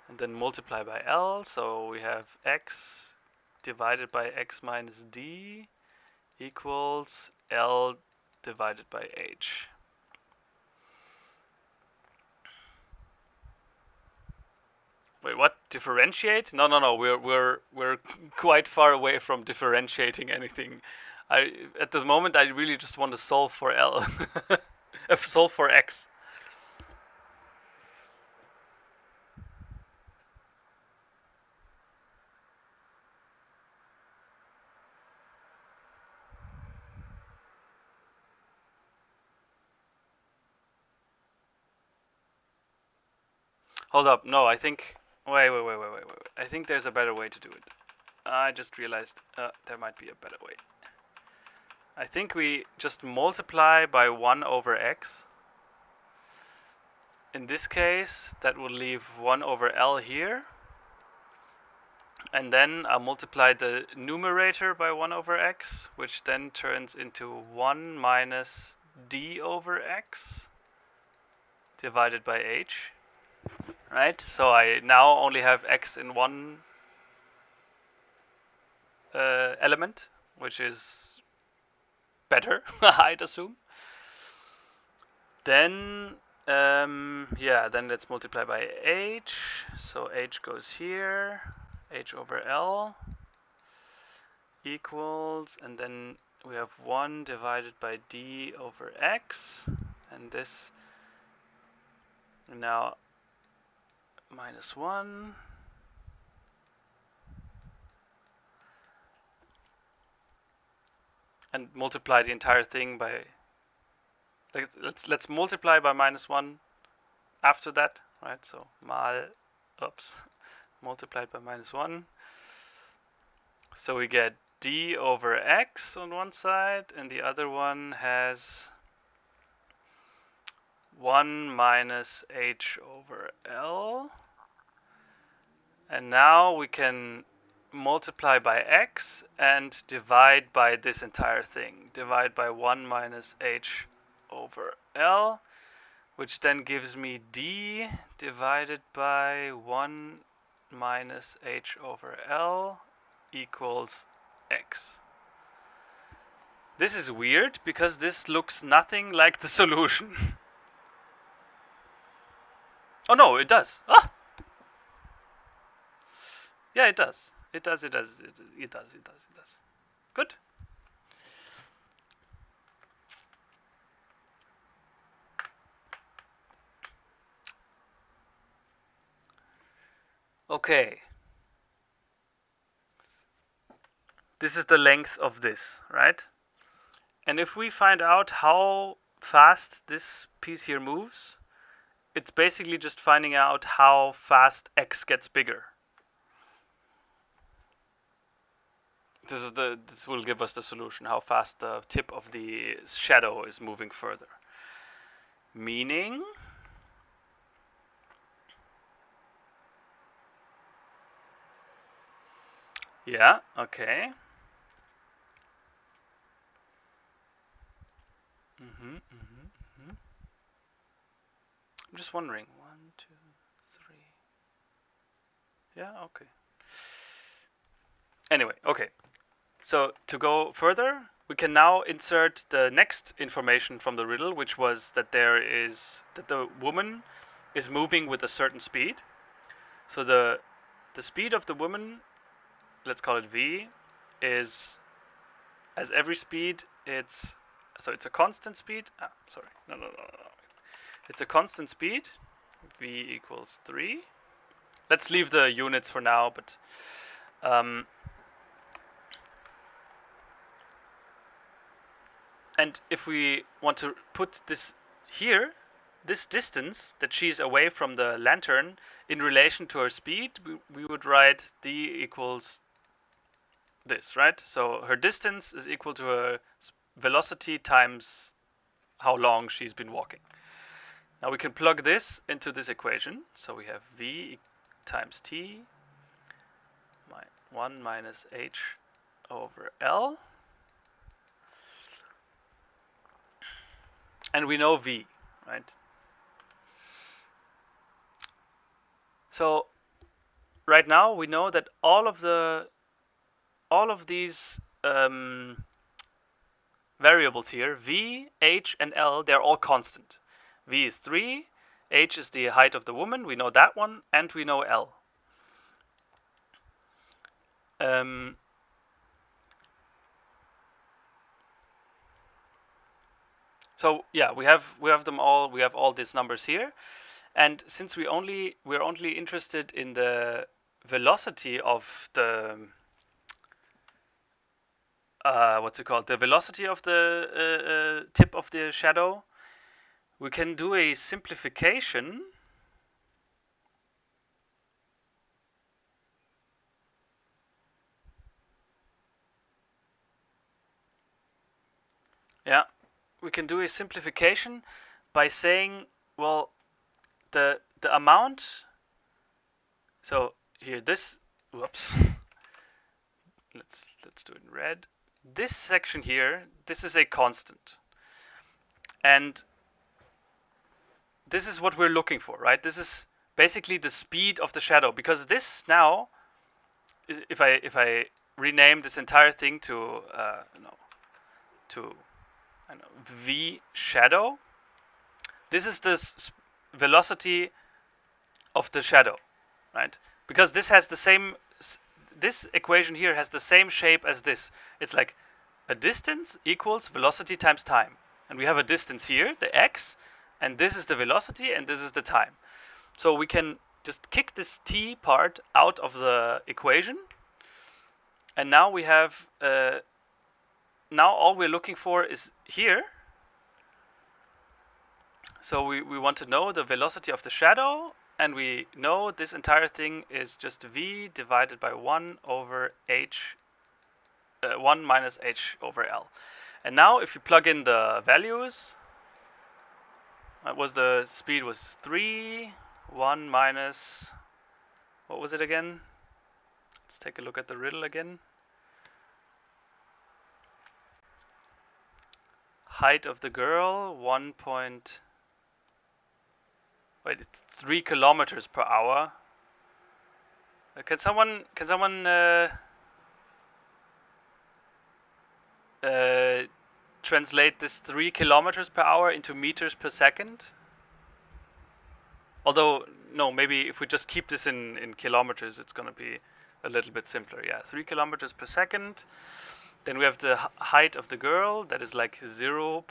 by L. So we have x divided by x minus d equals L divided by h. Wait, what? Differentiate? No. We're quite far away from differentiating anything. At the moment I really just want to solve for L. Solve for x. Hold up. No, I think. Wait. I think there's a better way to do it. I just realized there might be a better way. I think we just multiply by 1 over x. In this case, that will leave 1 over L here. And then I'll multiply the numerator by 1 over x, which then turns into 1 minus d over x divided by h. Right? So I now only have x in one element, which is better, I'd assume. Then, then let's multiply by h. So h goes here, h over L equals, and then we have 1 divided by d over x, and this now minus 1. And multiply the entire thing by, like, let's multiply by minus 1 after that, right? So multiplied by minus 1. So we get d over x on one side, and the other one has 1 minus h over L. And now we can multiply by x and divide by this entire thing. Divide by 1 minus h over L, which then gives me d divided by 1 minus h over L equals x. This is weird because this looks nothing like the solution. Oh no, it does. Ah! Yeah, it does. It does. Good. Okay. This is the length of this, right? And if we find out how fast this piece here moves, it's basically just finding out how fast x gets bigger. This will give us the solution, how fast the tip of the shadow is moving further. Meaning, yeah, okay. I'm just wondering. 1, 2, 3. Yeah, okay. Anyway, okay. So to go further, we can now insert the next information from the riddle, which was that the woman is moving with a certain speed. So the speed of the woman, let's call it v, is, as every speed, it's a constant speed. No. It's a constant speed. V equals 3. Let's leave the units for now, but and if we want to put this here, this distance that she's away from the lantern in relation to her speed, we would write d equals this, right? So her distance is equal to her velocity times how long she's been walking. Now we can plug this into this equation. So we have v times t 1 minus h over L. And we know v, right? So right now we know that all of these variables here, v, h, and L, they're all constant. V is 3, h is the height of the woman, we know that one, and we know L. So yeah, we have them all. We have all these numbers here, and since we're only interested in the velocity of the what's it called? The velocity of the tip of the shadow, we can do a simplification. Yeah, we can do a simplification by saying, well, the amount. So here, this. Whoops. Let's do it in red. This section here, this is a constant, and this is what we're looking for, right? This is basically the speed of the shadow, because this now is, if I rename this entire thing to v shadow, this is the velocity of the shadow, right? Because this has the same, this equation here has the same shape as this. It's like a distance equals velocity times time, and we have a distance here, the x, and this is the velocity, and this is the time. So we can just kick this t part out of the equation, and now we have now all we're looking for is here. So we want to know the velocity of the shadow, and we know this entire thing is just v divided by 1 over h, 1 minus h over L. And now if you plug in the values, the speed was 3, 1 minus, what was it again? Let's take a look at the riddle again. Height of the girl, it's 3 kilometers per hour. Can someone translate this 3 kilometers per hour into meters per second? Although, no, maybe if we just keep this in kilometers, it's going to be a little bit simpler. Yeah, 3 kilometers per second. Then we have the height of the girl, that is like 0.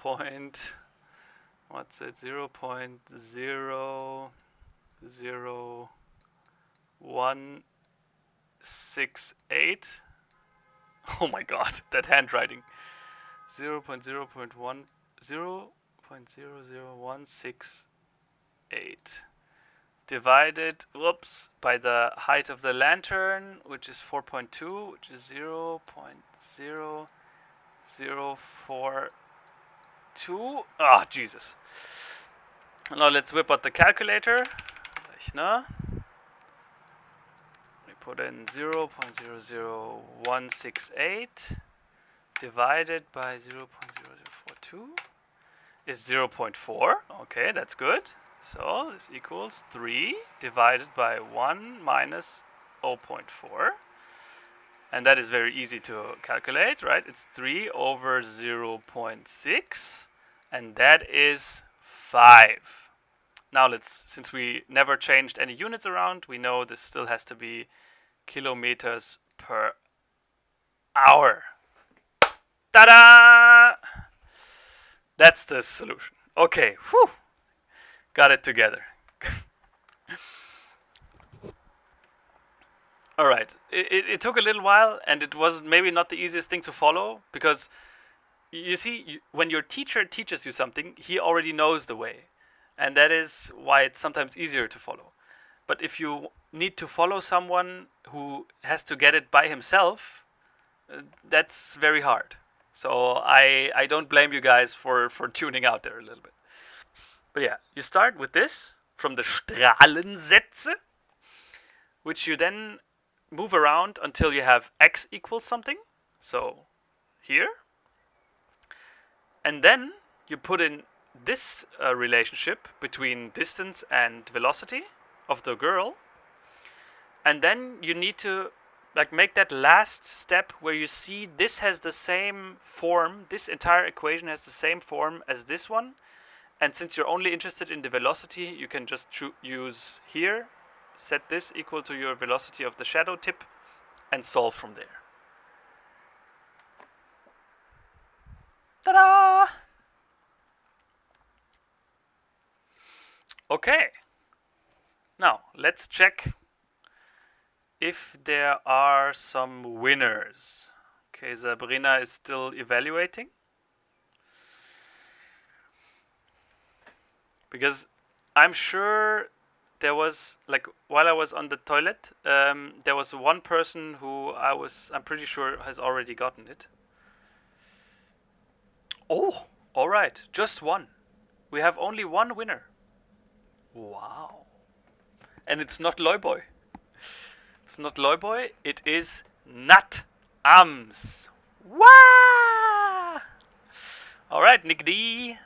What's it? 0.00168. Oh my god, that handwriting. 0.00168 divided, by the height of the lantern, which is 4.2, which is 0.0042. Ah, Jesus. Now let's whip out the calculator. Rechner. We put in 0.00168 divided by 0.0042 is 0.4. Okay, that's good. So this equals 3 divided by 1 minus 0.4. And that is very easy to calculate, right? It's 3 over 0.6, and that is 5. Now since we never changed any units around, we know this still has to be kilometers per hour. Ta-da! That's the solution. Okay, whew. Got it together. All right. It took a little while, and it was maybe not the easiest thing to follow, because you see, when your teacher teaches you something, he already knows the way, and that is why it's sometimes easier to follow. But if you need to follow someone who has to get it by himself, that's very hard. So I don't blame you guys for tuning out there a little bit. But yeah, you start with this from the Strahlensätze, which you then move around until you have x equals something. So here. And then you put in this relationship between distance and velocity of the girl. And then you need to like make that last step where you see this has the same form, this entire equation has the same form as this one. And since you're only interested in the velocity, you can just use here, set this equal to your velocity of the shadow tip, and solve from there. Ta-da! Okay. Now, let's check if there are some winners. Okay, Sabrina is still evaluating. Because I'm sure there was, like, while I was on the toilet, there was one person who I'm pretty sure has already gotten it. Oh, alright, just one. We have only one winner. Wow. And it's not Loyboy. It's not Loyboy, it is Nat Ams. Wow! Alright, Nick D.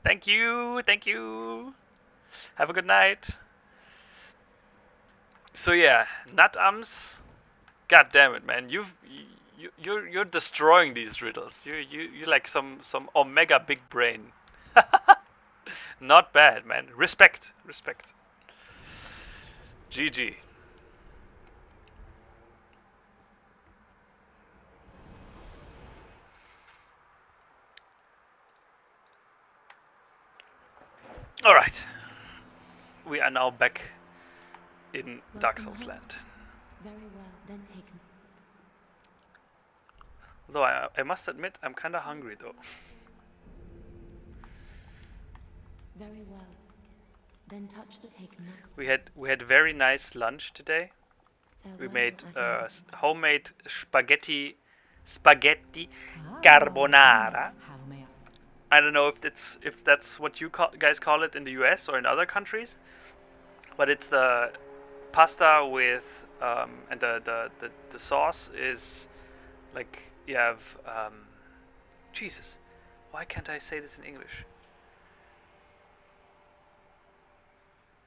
Thank you, thank you. Have a good night. So yeah, Nat Ams. God damn it, man! You're destroying these riddles. You're like some omega big brain. Not bad, man. Respect. GG. All right. We are now back in Dark Souls land. Very well, then taken. Though I must admit, I'm kind of hungry though. Very well, then touch the taken. We had very nice lunch today. We made homemade spaghetti carbonara. I don't know if that's what you guys call it in the US or in other countries, but it's the pasta with and the sauce is like you have Jesus. Why can't I say this in English?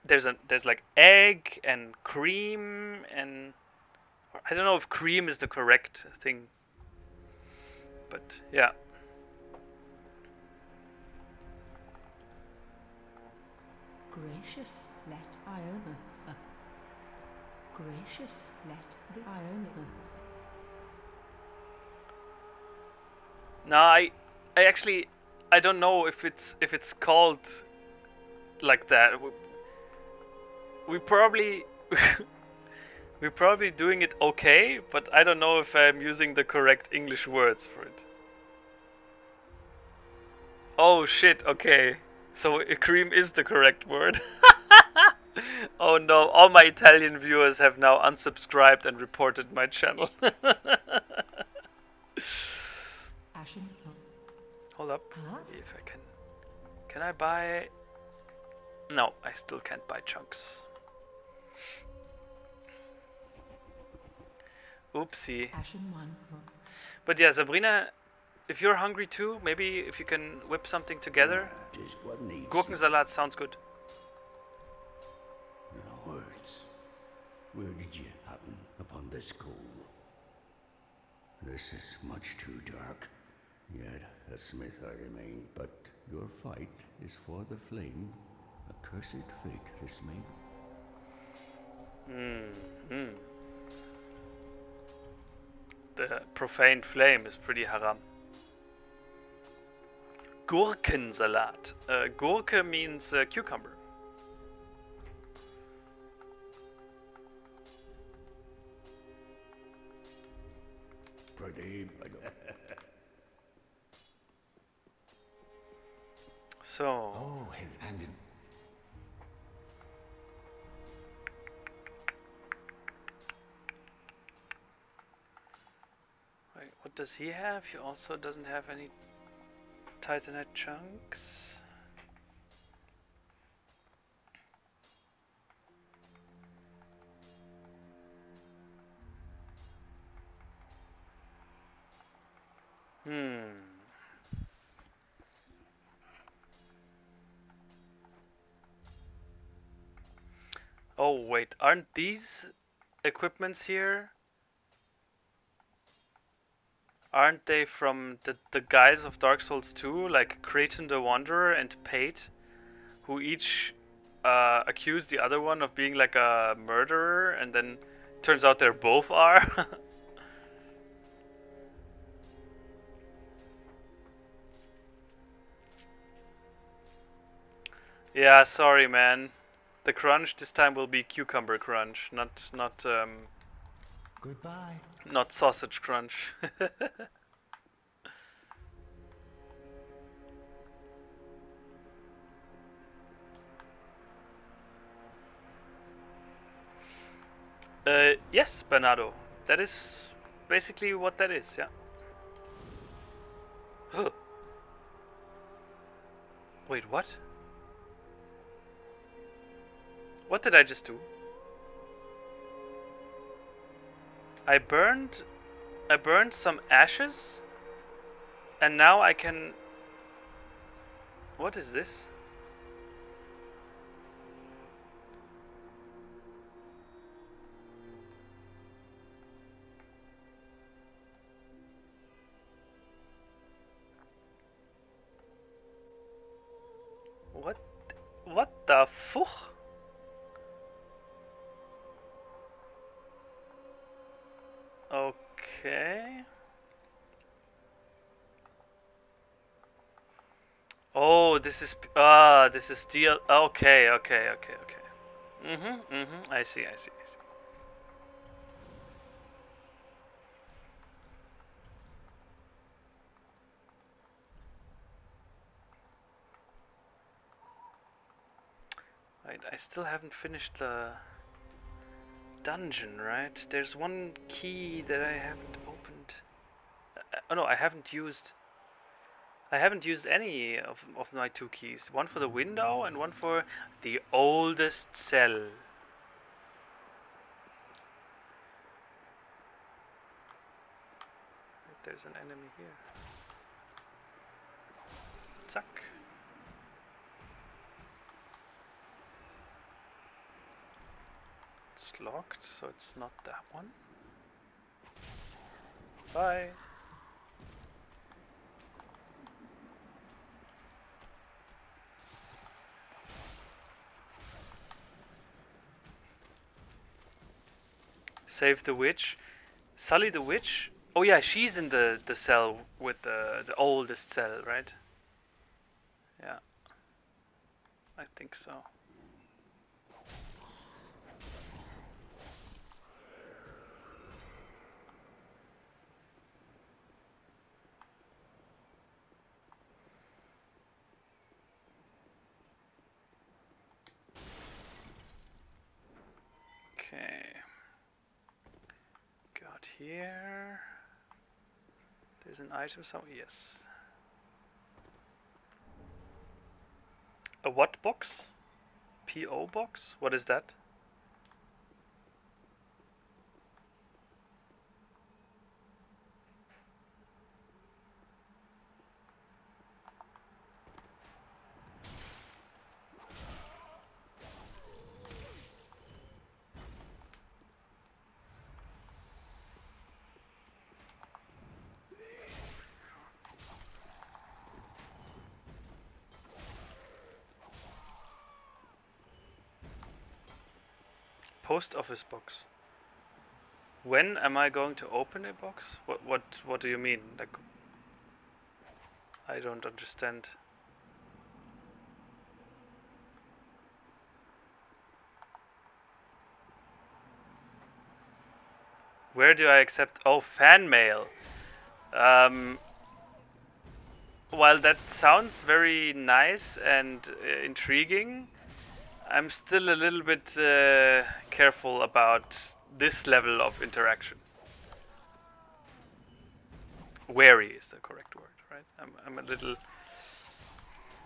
There's like egg and cream and I don't know if cream is the correct thing, but yeah. Gracious, let Iona. Gracious, let the Iona. No, I actually I don't know if it's called like that. We probably we're probably doing it okay, but I don't know if I'm using the correct English words for it. Oh shit! Okay. So cream is the correct word. Oh no, all my Italian viewers have now unsubscribed and reported my channel. Ashen. Hold up. Huh? If I can I buy... No, I still can't buy chunks. Oopsie. Ashen one. But yeah, Sabrina, if you're hungry too, maybe if you can whip something together. Just what needs. Gurkensalat sounds good. Lords, where did you happen upon this coal? This is much too dark. Yet a smith I remain, but your fight is for the flame. A cursed fate this may. The profaned flame is pretty haram. Gurkensalat. Gurke means cucumber. Pretty. So. Oh, and in What does he have? He also doesn't have any Titanite chunks. Oh wait, aren't these equipments here? Aren't they from the guys of Dark Souls 2, like Kraton the Wanderer and Pate, who each accuse the other one of being like a murderer, and then turns out they both are? Yeah, sorry man. The crunch this time will be cucumber crunch, not Goodbye. not sausage crunch. Yes, Bernardo. That is basically what that is, yeah. Wait, what? What did I just do? I burned some ashes, and now I can... What is this? What the fuck? Okay. Oh, this is DL. Okay. I see. Right, I still haven't finished the dungeon, right? There's one key that I haven't opened. Oh no, I haven't used any of my two keys. One for the window and one for the oldest cell. There's an enemy here. Zack. It's locked, so it's not that one. Bye. Save the witch. Sully the witch? Oh yeah, she's in the cell with the oldest cell, right? Yeah. I think so. Okay. Got here. There's an item somewhere. Yes. A what box? PO box? What is that? Post office box. When am I going to open a box? What do you mean? Like, I don't understand. Where do I accept? Oh, fan mail. While that sounds very nice and intriguing, I'm still a little bit careful about this level of interaction. Wary is the correct word, right? I'm a little.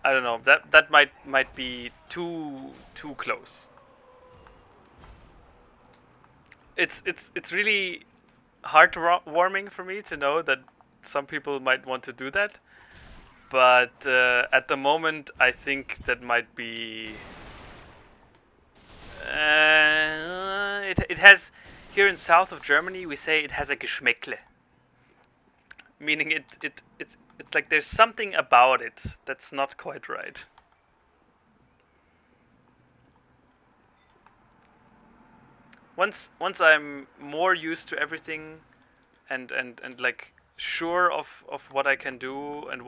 I don't know. That might be too close. It's really heartwarming for me to know that some people might want to do that, but at the moment I think that might be. It has here in south of Germany we say it has a Geschmäckle, meaning it's like there's something about it that's not quite right. Once I'm more used to everything and like sure of what I can do and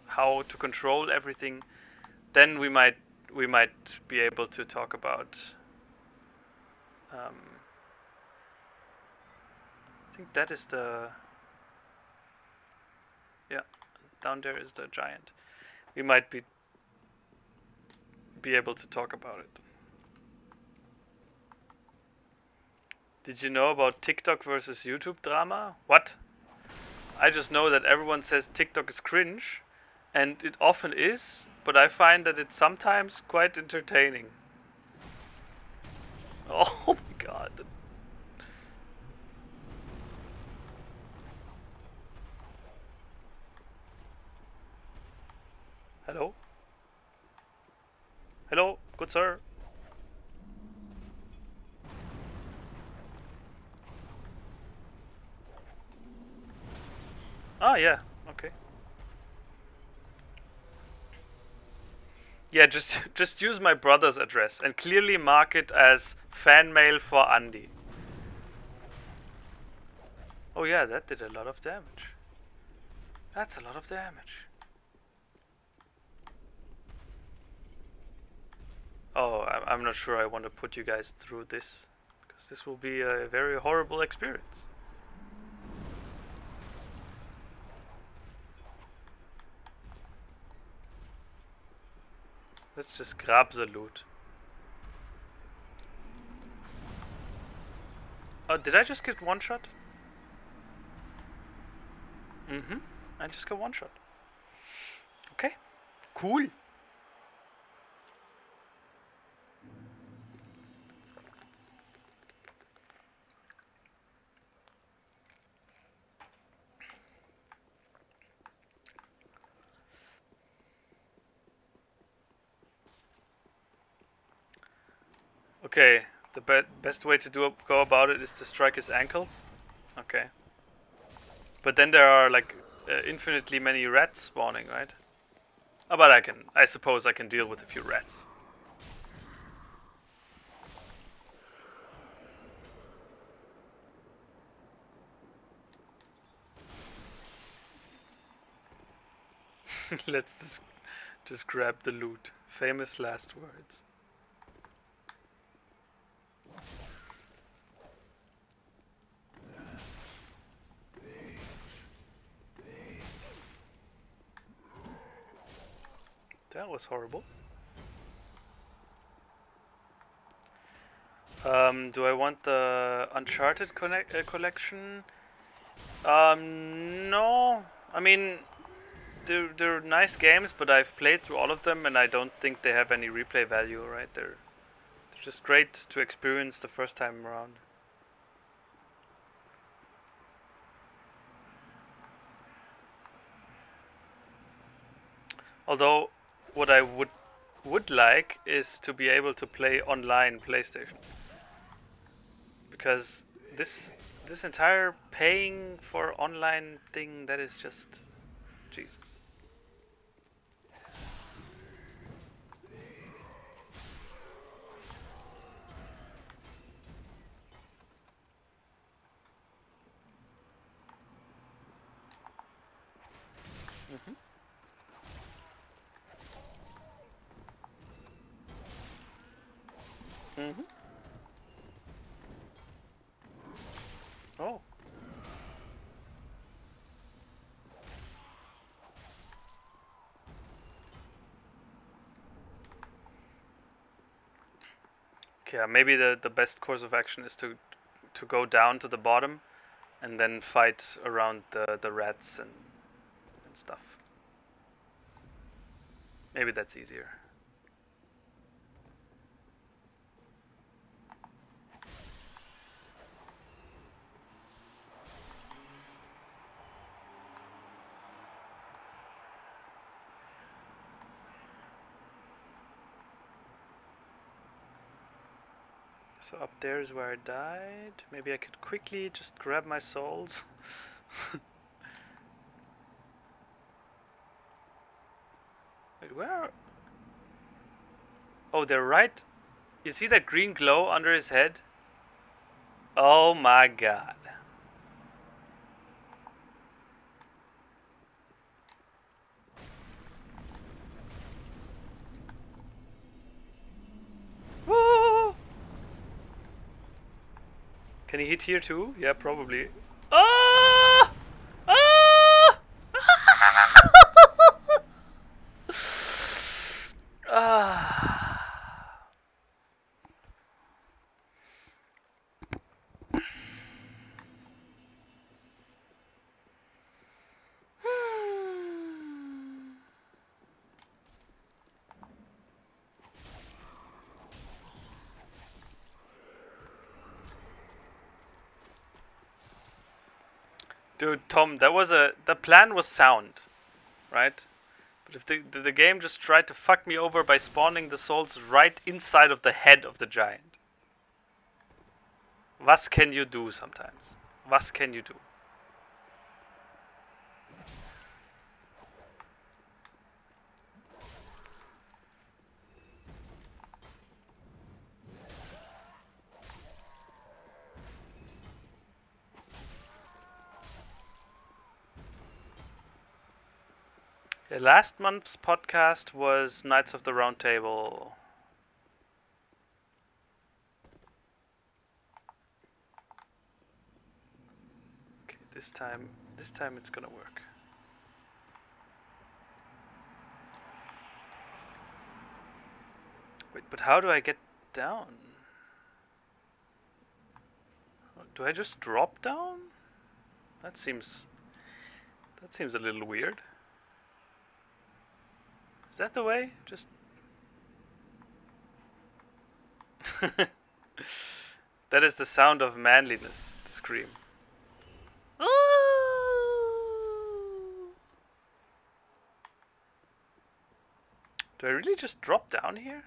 how to control everything, then we might be able to talk about I think that is the down there is the giant. We might be able to talk about it. Did you know about TikTok versus YouTube drama? What? I just know that everyone says TikTok is cringe, and it often is, but I find that it's sometimes quite entertaining. Oh my god. Hello? Hello, good sir. Ah, yeah, okay. Yeah, just use my brother's address and clearly mark it as fan mail for Andy. Oh yeah, that did a lot of damage. That's a lot of damage. Oh, I'm not sure I want to put you guys through this, because this will be a very horrible experience. Let's just grab the loot. Oh, did I just get one shot? Mm-hmm. I just got one shot. Okay. Cool. Okay, the best way to go about it is to strike his ankles. Okay. But then there are like infinitely many rats spawning, right? Oh, but I suppose I can deal with a few rats. Let's just grab the loot. Famous last words. That was horrible. Do I want the Uncharted collection? No. I mean, they're nice games, but I've played through all of them, and I don't think they have any replay value, right? They're just great to experience the first time around. Although, what I would like is to be able to play online PlayStation, because this entire paying for online thing, that is just Jesus. Mm-hmm. Oh. Okay, maybe the best course of action is to go down to the bottom and then fight around the rats and stuff. Maybe that's easier. So up there is where I died. Maybe I could quickly just grab my souls. Wait, where? Oh, they're right. You see that green glow under his head? Oh my god. Woo! Can he hit here too? Yeah, probably. Ah! Ah! Ah! Dude, Tom, the plan was sound, right? But if the game just tried to fuck me over by spawning the souls right inside of the head of the giant. Was can you do sometimes? Was can you do? Yeah, last month's podcast was Knights of the Round Table. Okay, this time it's gonna work. Wait, but how do I get down? Do I just drop down? That seems a little weird. Is that the way? Just that is the sound of manliness, the scream. Do I really just drop down here?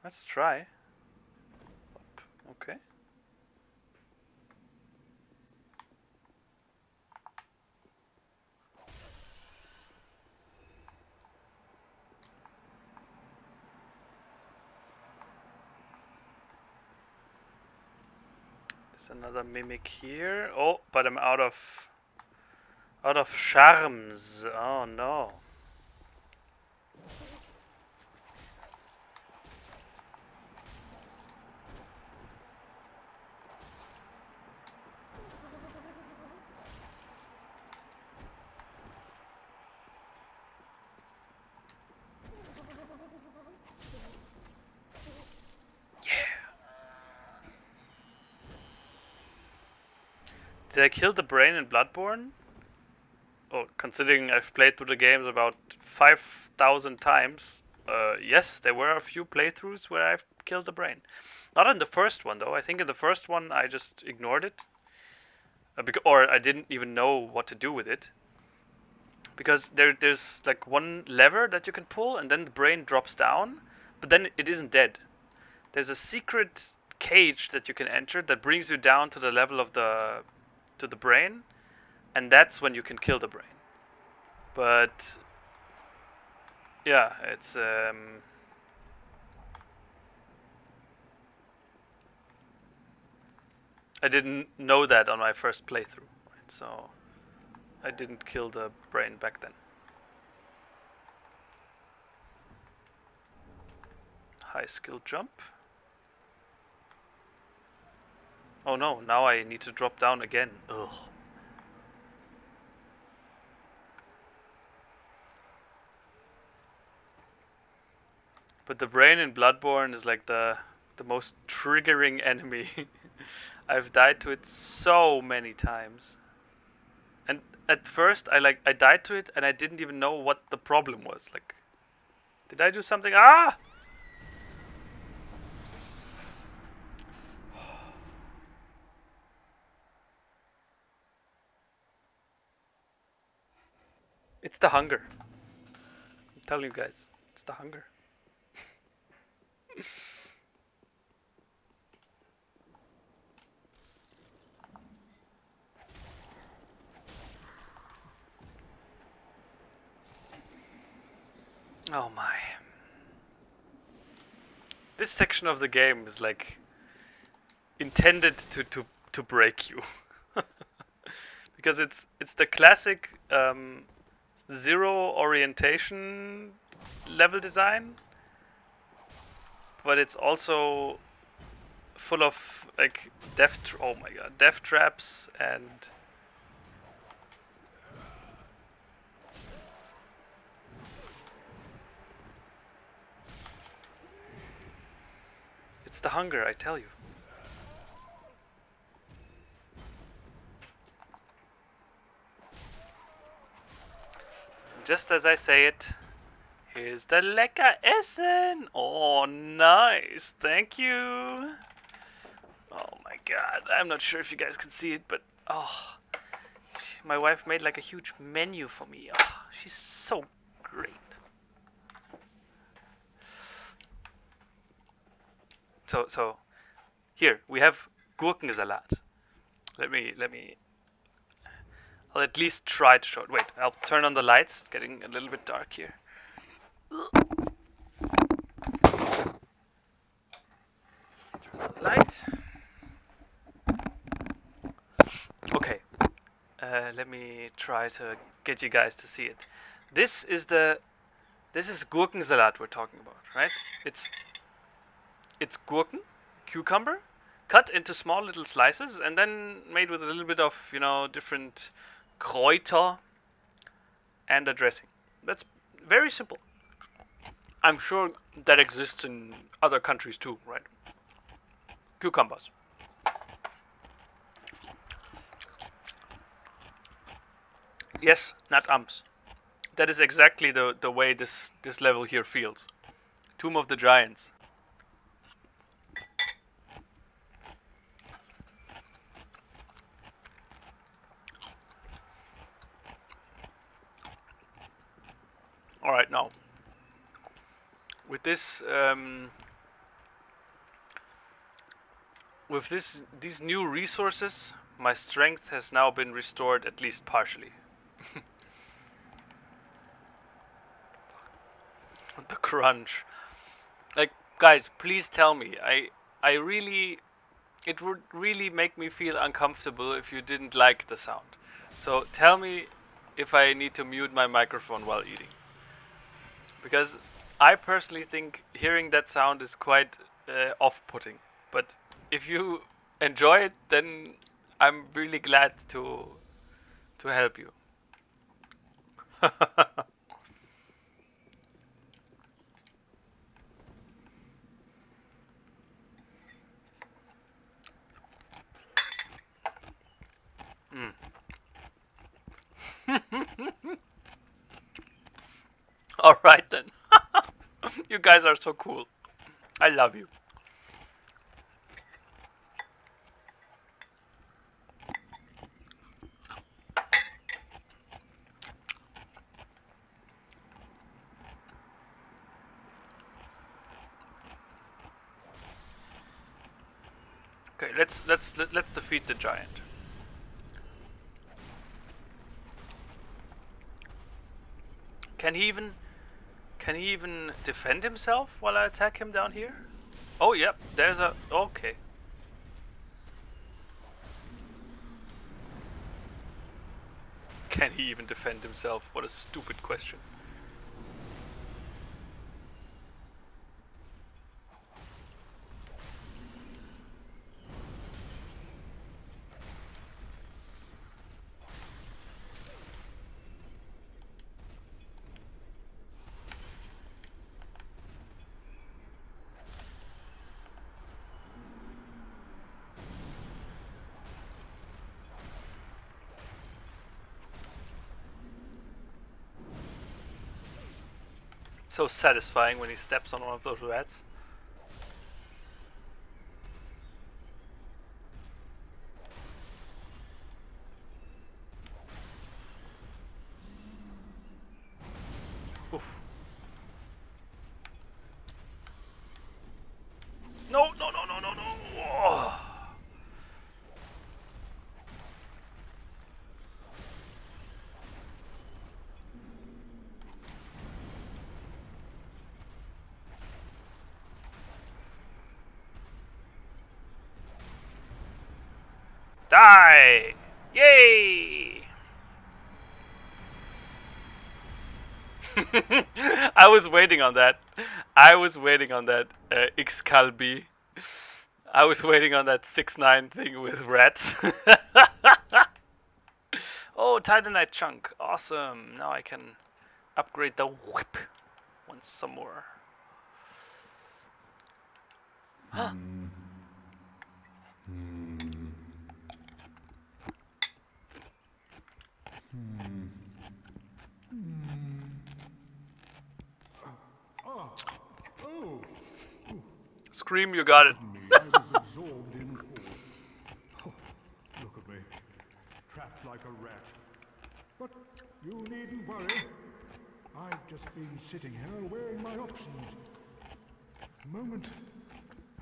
Let's try. Up. Okay. There's another mimic here. Oh, but I'm out of charms. Oh no. Did I kill the brain in Bloodborne? Oh, considering I've played through the games about 5,000 times, yes, there were a few playthroughs where I've killed the brain. Not in the first one, though. I think in the first one I just ignored it. Or I didn't even know what to do with it. Because there's like one lever that you can pull, and then the brain drops down, but then it isn't dead. There's a secret cage that you can enter that brings you down to the level of the brain, and that's when you can kill the brain. But yeah, it's I didn't know that on my first playthrough, right? So I didn't kill the brain back then. High skill jump. Oh no, now I need to drop down again. Ugh. But the brain in Bloodborne is like the the most triggering enemy. I've died to it so many times. And at first I died to it and I didn't even know what the problem was. Like, did I do something? Ah! It's the hunger. I'm telling you guys, it's the hunger. Oh my. This section of the game is like intended to break you. Because it's the classic zero orientation level design, but it's also full of like oh my god, death traps and it's the hunger, I tell you. Just as I say it, here's the lecker Essen. Oh, nice. Thank you. Oh my god. I'm not sure if you guys can see it, but oh, my wife made like a huge menu for me. Oh, she's so great. So here we have Gurkensalat. Let me I'll at least try to show it. Wait, I'll turn on the lights. It's getting a little bit dark here. Turn on the light. Okay. Let me try to get you guys to see it. This is Gurkensalat we're talking about, right? It's gurken, cucumber, cut into small little slices and then made with a little bit of, different Kräuter and a dressing. That's very simple. I'm sure that exists in other countries too, right? Cucumbers. Yes, not ums. That is exactly the way this level here feels. Tomb of the Giants. All right, now with this these new resources, my strength has now been restored at least partially. The crunch, like, guys, please tell me. I really, it would really make me feel uncomfortable if you didn't like the sound. So tell me if I need to mute my microphone while eating. Because I personally think hearing that sound is quite off-putting. But if you enjoy it, then I'm really glad to help you. Alright then. You guys are so cool. I love you. Okay, let's defeat the giant. Can he even defend himself while I attack him down here? Oh, yep, there's a... okay. Can he even defend himself? What a stupid question. So satisfying when he steps on one of those rats. Oof. No, no, no, no, no, no. Oh. Die! Yay! I was waiting on that. I was waiting on that Excalibur. I was waiting on that 6-9 thing with rats. Oh, Titanite chunk. Awesome. Now I can upgrade the whip once some more. Scream, you got it. I was absorbed in thought. Oh, look at me, trapped like a rat. But you needn't worry. I've just been sitting here weighing my options. The moment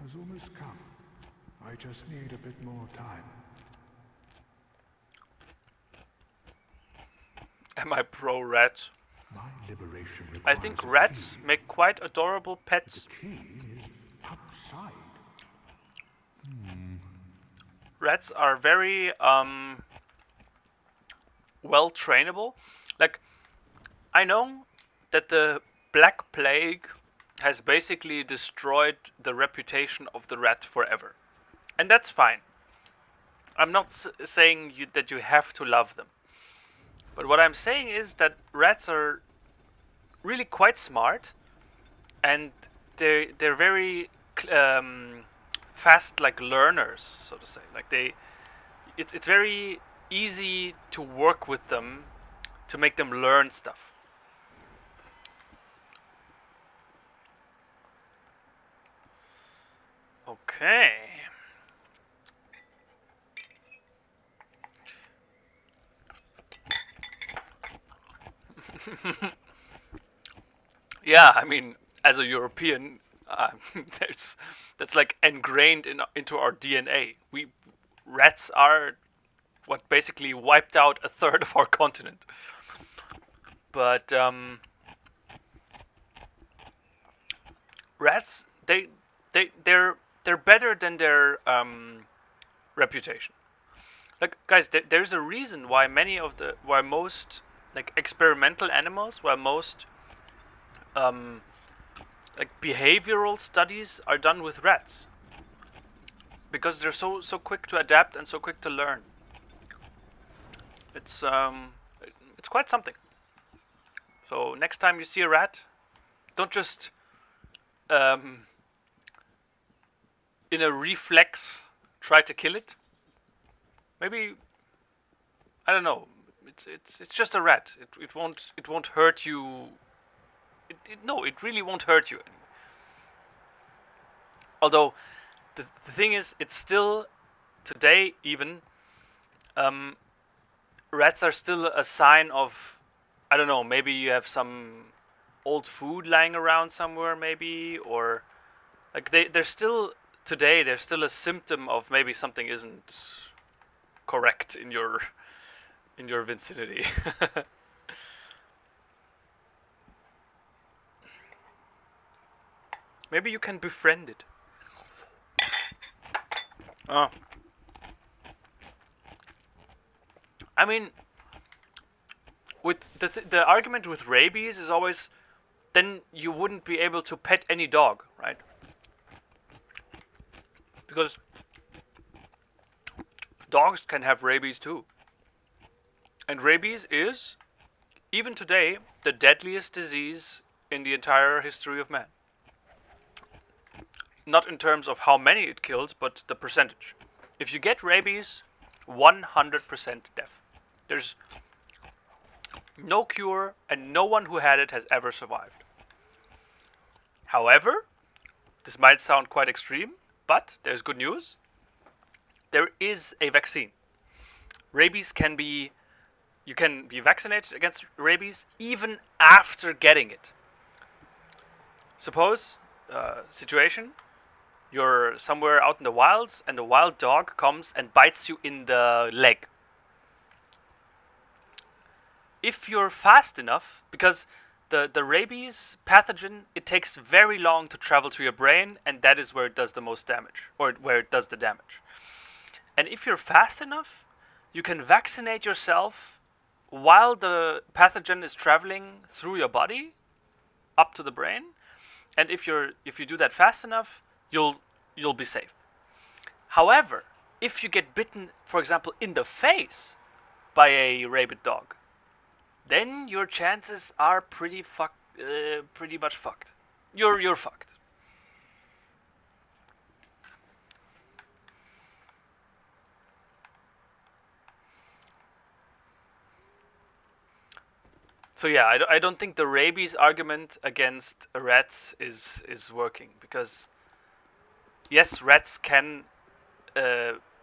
has almost come. I just need a bit more time. Am I pro rat? My liberation I requires think a rats key. make quite adorable pets. The key is outside. Rats are very well trainable. Like, I know that the Black Plague has basically destroyed the reputation of the rat forever. And that's fine. I'm not saying that you have to love them. But what I'm saying is that rats are really quite smart, and they're very fast, like learners, so to say. Like it's very easy to work with them, to make them learn stuff. Okay. Yeah, I mean, as a European, that's like ingrained into our DNA. Rats are what basically wiped out a third of our continent. But rats, they're better than their reputation. Like, guys, there's a reason why most like experimental animals, why most like behavioral studies are done with rats, because they're so quick to adapt and so quick to learn. It's quite something. So next time you see a rat, don't just in a reflex try to kill it. Maybe, I don't know. It's just a rat. It won't hurt you. No, it really won't hurt you. Although the thing is, it's still today even. Rats are still a sign of, I don't know. Maybe you have some old food lying around somewhere, maybe, or like they're still today. They're still a symptom of maybe something isn't correct in your vicinity. Maybe you can befriend it. Oh. I mean, with the argument with rabies is always, then you wouldn't be able to pet any dog, right? Because dogs can have rabies too. And rabies is, even today, the deadliest disease in the entire history of man. Not in terms of how many it kills, but the percentage. If you get rabies, 100% death. There's no cure, and no one who had it has ever survived. However, this might sound quite extreme, but there's good news. There is a vaccine. Rabies can be... You can be vaccinated against rabies even after getting it. Suppose, situation, you're somewhere out in the wilds and a wild dog comes and bites you in the leg. If you're fast enough, because the rabies pathogen, it takes very long to travel to your brain, and that is where it does the most damage, or where it does the damage. And if you're fast enough, you can vaccinate yourself while the pathogen is traveling through your body up to the brain. And if you do that fast enough, you'll be safe. However, if you get bitten, for example, in the face by a rabid dog, then your chances are pretty much fucked. You're fucked. So yeah, I don't think the rabies argument against rats is working, because yes, rats can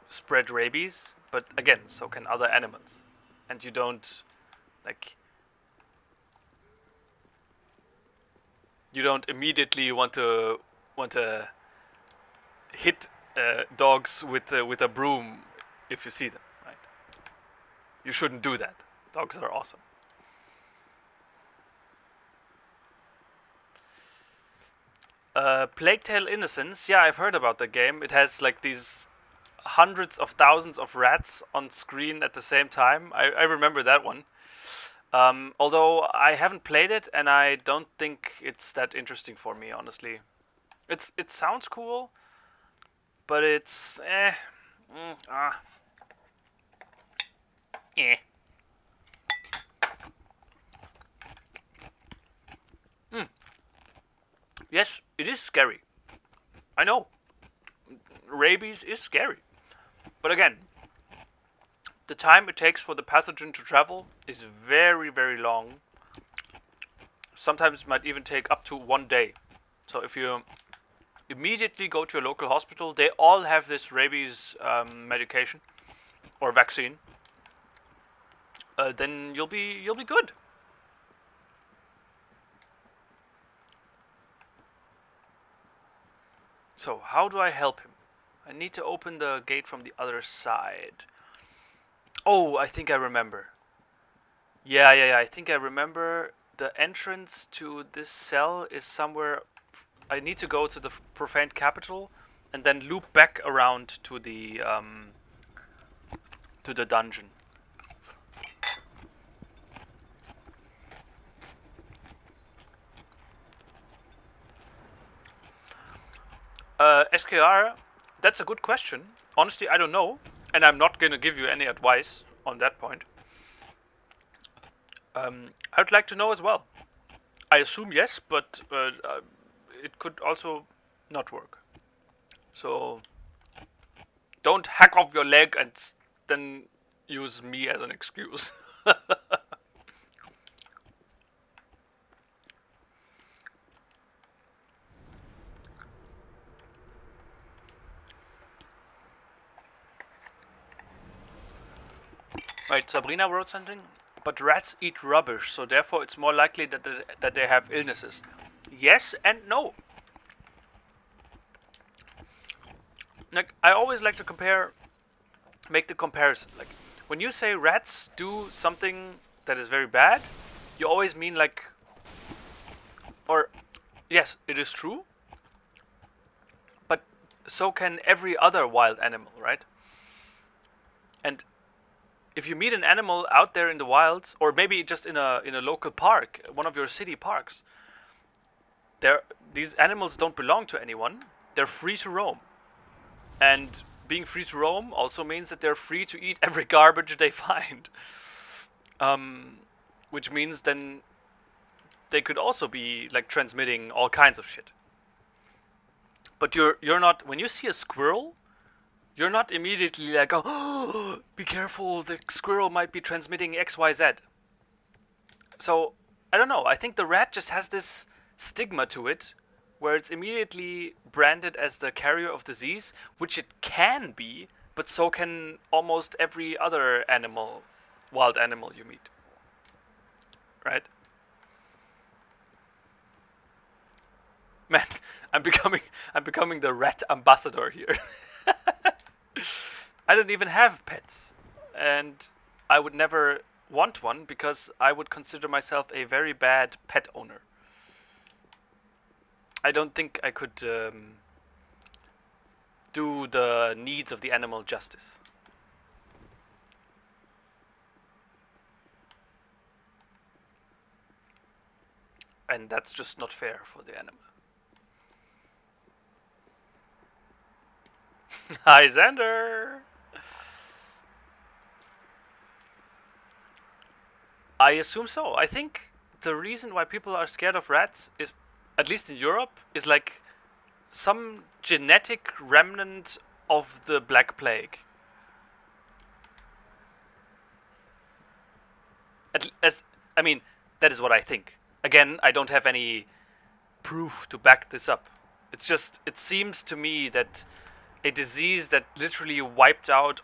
spread rabies, but again, so can other animals, and you don't immediately want to hit dogs with a broom if you see them, right? You shouldn't do that. Dogs are awesome. Plague Tale Innocence, yeah, I've heard about the game. It has like these hundreds of thousands of rats on screen at the same time. I remember that one. Although I haven't played it, and I don't think it's that interesting for me, honestly. It sounds cool, but it's eh. Yes, it is scary. I know. Rabies is scary. But again, the time it takes for the pathogen to travel is very, very long. Sometimes it might even take up to 1 day. So if you immediately go to a local hospital, they all have this rabies medication or vaccine. Then you'll be good. So how do I help him? I need to open the gate from the other side. Oh, I think I remember. Yeah, I think I remember. The entrance to this cell is somewhere. I need to go to the profaned capital and then loop back around to the dungeon. SKR, that's a good question. Honestly, I don't know, and I'm not gonna give you any advice on that point. I'd like to know as well. I assume yes, but it could also not work. So don't hack off your leg and then use me as an excuse. Right, Sabrina wrote something. But rats eat rubbish, so therefore it's more likely that they have illnesses. Yes and no. Like, I always like to make the comparison. Like, when you say rats do something that is very bad, you always mean like, or yes, it is true, but so can every other wild animal, right? And if you meet an animal out there in the wilds, or maybe just in a local park, one of your city parks, these animals don't belong to anyone. They're free to roam. And being free to roam also means that they're free to eat every garbage they find. Which means then they could also be like transmitting all kinds of shit. But you're not, when you see a squirrel, you're not immediately like, oh, be careful, the squirrel might be transmitting XYZ. So, I don't know, I think the rat just has this stigma to it, where it's immediately branded as the carrier of disease, which it can be, but so can almost every other animal, wild animal you meet. Right? Man, I'm becoming the rat ambassador here. I don't even have pets, and I would never want one because I would consider myself a very bad pet owner. I don't think I could do the needs of the animal justice. And that's just not fair for the animal. Hi, Xander! I assume so. I think the reason why people are scared of rats is, at least in Europe, is like some genetic remnant of the Black Plague. I mean, that is what I think. Again, I don't have any proof to back this up. It's just, it seems to me that a disease that literally wiped out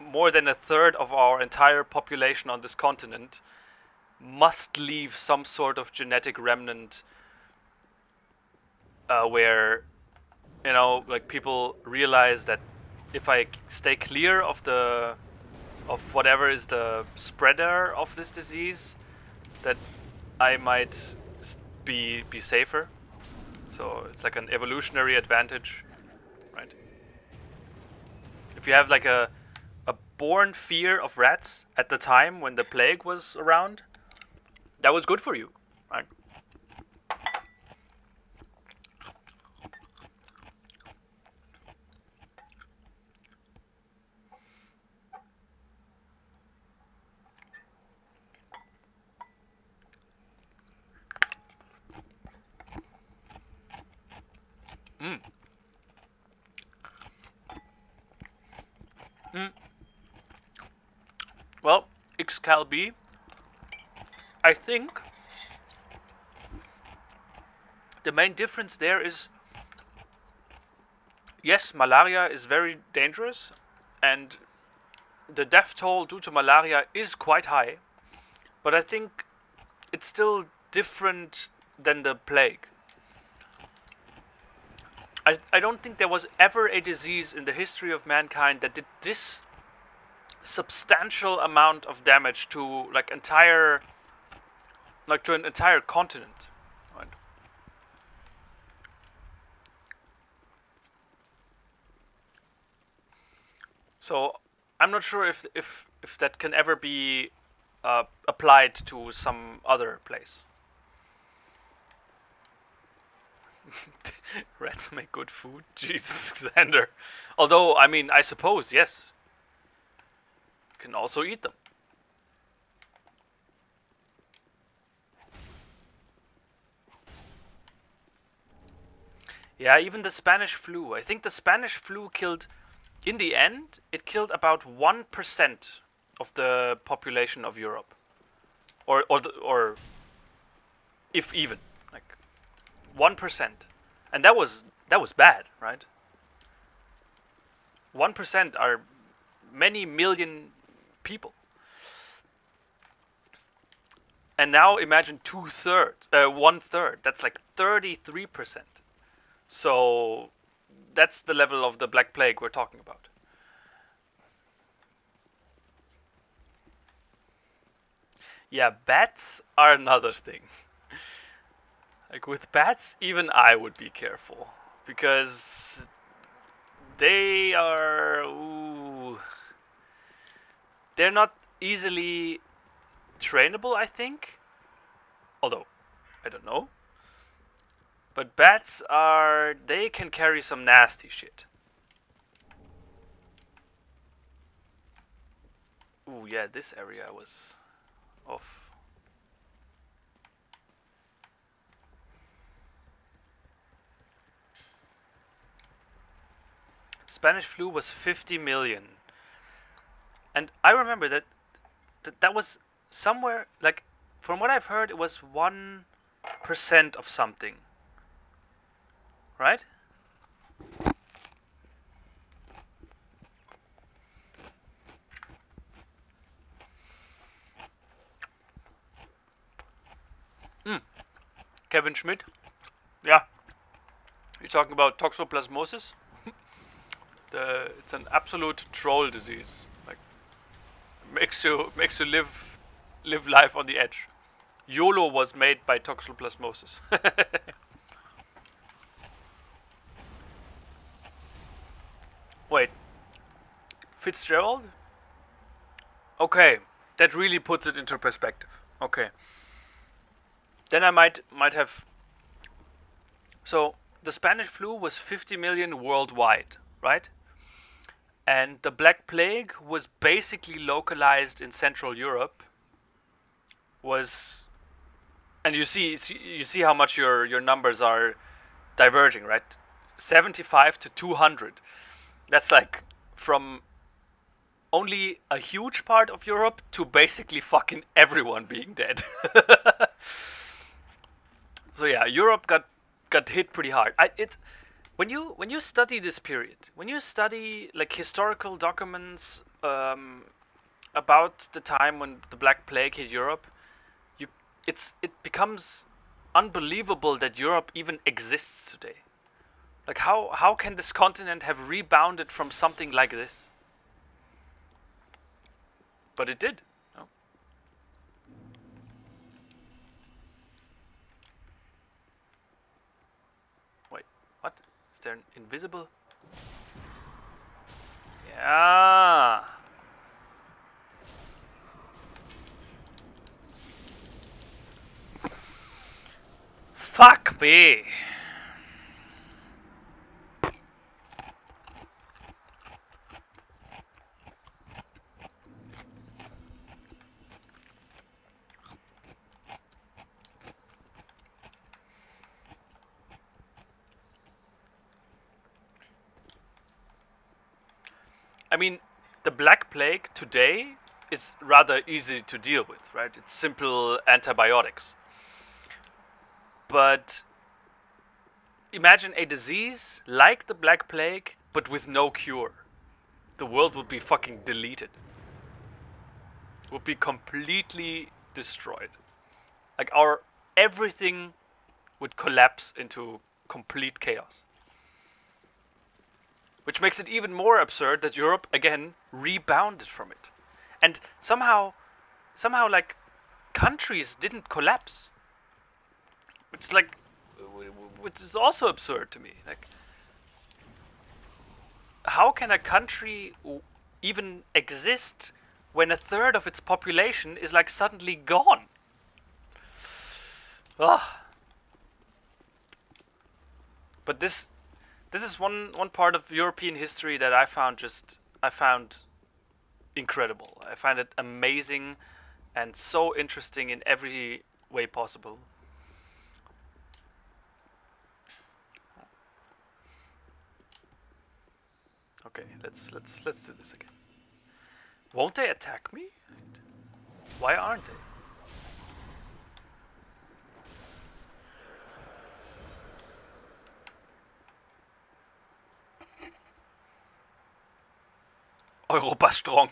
more than a third of our entire population on this continent must leave some sort of genetic remnant where, you know, like people realize that if I stay clear of whatever is the spreader of this disease, that I might be safer. So it's like an evolutionary advantage, right? If you have like a born fear of rats at the time when the plague was around, that was good for you, right? Well, Excalibur, I think the main difference there is, yes, malaria is very dangerous, and the death toll due to malaria is quite high, but I think it's still different than the plague. I don't think there was ever a disease in the history of mankind that did this substantial amount of damage to like an entire continent, right? So I'm not sure if that can ever be applied to some other place. Rats make good food? Jesus, Xander. Although, I mean, I suppose, yes. You can also eat them. Yeah, even the Spanish flu. I think the Spanish flu killed, in the end, it killed about 1% of the population of Europe. Or if even. Like 1%. And that was bad, right? 1% are many million people. And now imagine 1/3. That's like 33%. So that's the level of the Black Plague we're talking about. Yeah, bats are another thing. Like with bats, even I would be careful. Because they are... they're not easily trainable, I think. Although, I don't know. But bats are... they can carry some nasty shit. Ooh, yeah, this area was off. Spanish flu was 50 million. And I remember that was somewhere, like, from what I've heard, it was 1% of something. right? Kevin Schmidt. Yeah. You're talking about toxoplasmosis? It's an absolute troll disease. Like makes you live life on the edge. YOLO was made by toxoplasmosis. Wait. Fitzgerald? Okay. That really puts it into perspective. Okay. Then I might have. So the Spanish flu was 50 million worldwide, right? And the Black Plague was basically localized in Central Europe. And you see how much your numbers are diverging, right? 75 to 200. That's like from only a huge part of Europe to basically fucking everyone being dead. So yeah, Europe got hit pretty hard. When you study this period, when you study like historical documents about the time when the Black Plague hit Europe, it becomes unbelievable that Europe even exists today. Like how can this continent have rebounded from something like this? But it did. No? Wait, what? Is there an invisible? Yeah. Fuck me. I mean, the Black Plague today is rather easy to deal with, right? It's simple antibiotics. But imagine a disease like the Black Plague, but with no cure. The world would be fucking deleted. Would be completely destroyed. Like everything would collapse into complete chaos. Which makes it even more absurd that Europe, again, rebounded from it. And somehow like, countries didn't collapse. Which is also absurd to me. Like, how can a country even exist when a third of its population is, like, suddenly gone? Ugh. But this is one part of European history that I found incredible. I find it amazing and so interesting in every way possible. Okay, let's do this again. Won't they attack me? Why aren't they? Europa strong.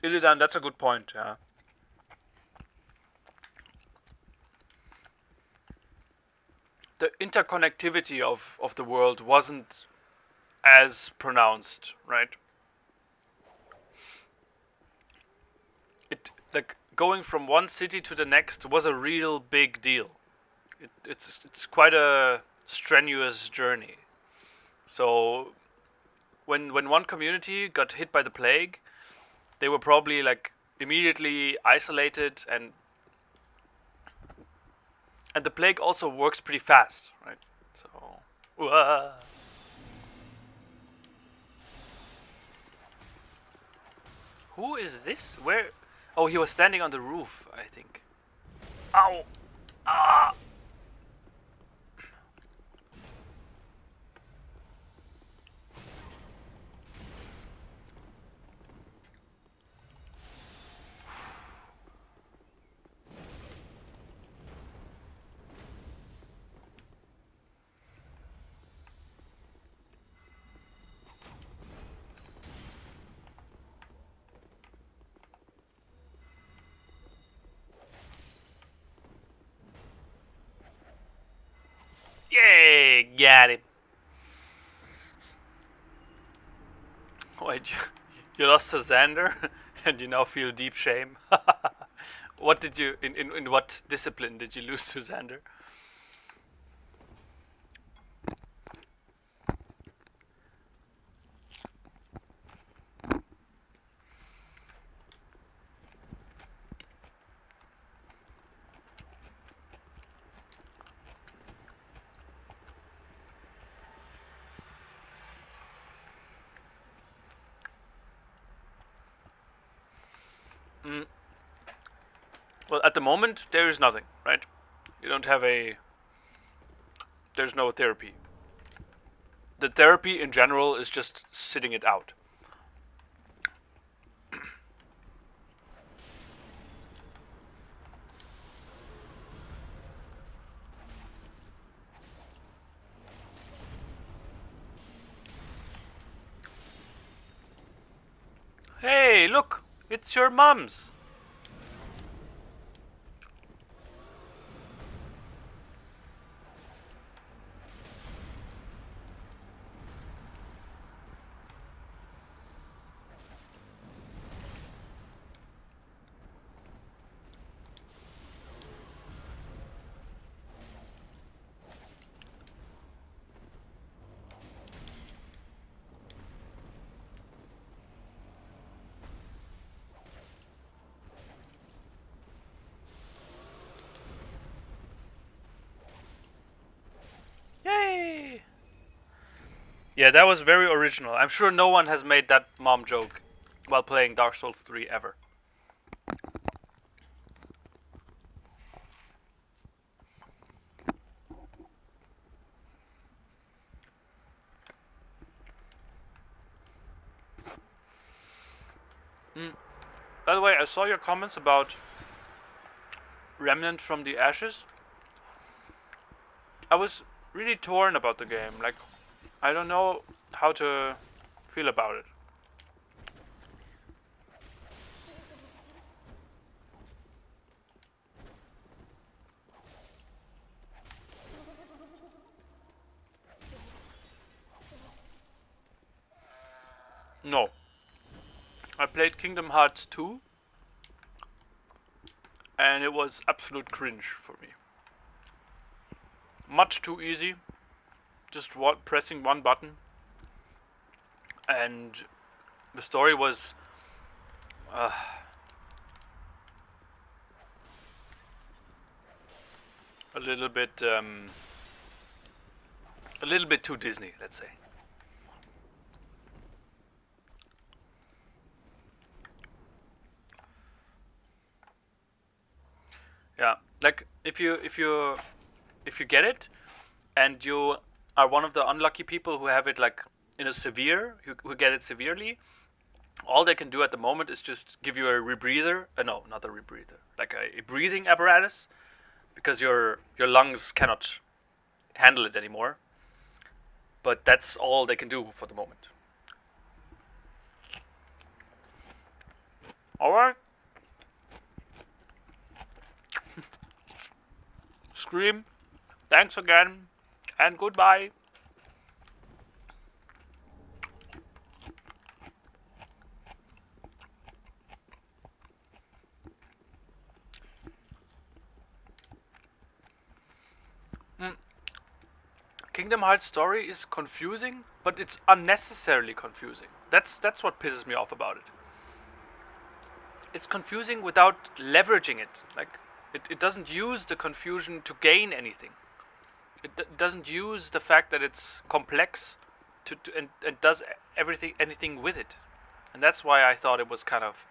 Illidan, that's a good point, yeah. The interconnectivity of the world wasn't as pronounced, right? Like, going from one city to the next was a real big deal. It's quite a strenuous journey. So when one community got hit by the plague, they were probably, like, immediately isolated, and the plague also works pretty fast, right? So who is this? Where? Oh, he was standing on the roof, I think. Ow! Ah! got him. Wait, you lost to Xander and you now feel deep shame? What did you, in what discipline did you lose to Xander? Well, at the moment, there is nothing, right? You don't have a... There's no therapy. The therapy in general is just sitting it out. Hey, look! It's your mom's! Yay! Yeah, that was very original. I'm sure no one has made that mom joke while playing Dark Souls 3 ever. By the way, I saw your comments about Remnant from the Ashes. I was really torn about the game. Like, I don't know how to feel about it. No. I played Kingdom Hearts 2 and it was absolute cringe for me. Much too easy. Just pressing one button. And the story was a little bit too Disney, let's say. Yeah, like if you get it, and you are one of the unlucky people who have it like in a severe, who get it severely, all they can do at the moment is just give you a rebreather. No, not a rebreather, like a breathing apparatus, because your lungs cannot handle it anymore. But that's all they can do for the moment. All right. Scream, thanks again, and goodbye. Kingdom Hearts story is confusing, but it's unnecessarily confusing. That's what pisses me off about it. It's confusing without leveraging it. Like, it doesn't use the confusion to gain anything. It doesn't use the fact that it's complex and does anything with it. And that's why I thought it was kind of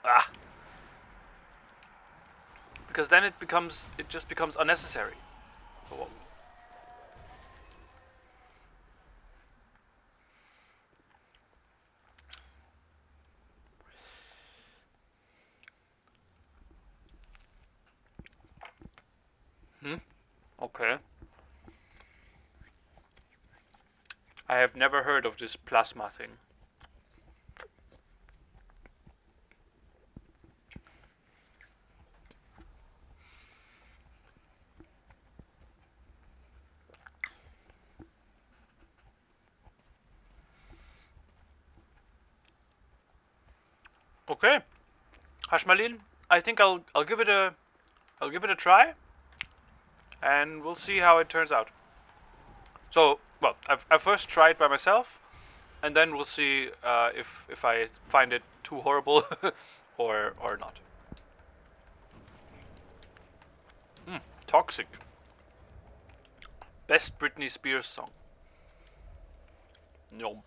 because then it just becomes unnecessary. Okay. I have never heard of this plasma thing. Okay, Hashmalin, I think I'll give it a try, and we'll see how it turns out. So, well, I first try it by myself, and then we'll see if I find it too horrible or not. Toxic. Best Britney Spears song. Nope.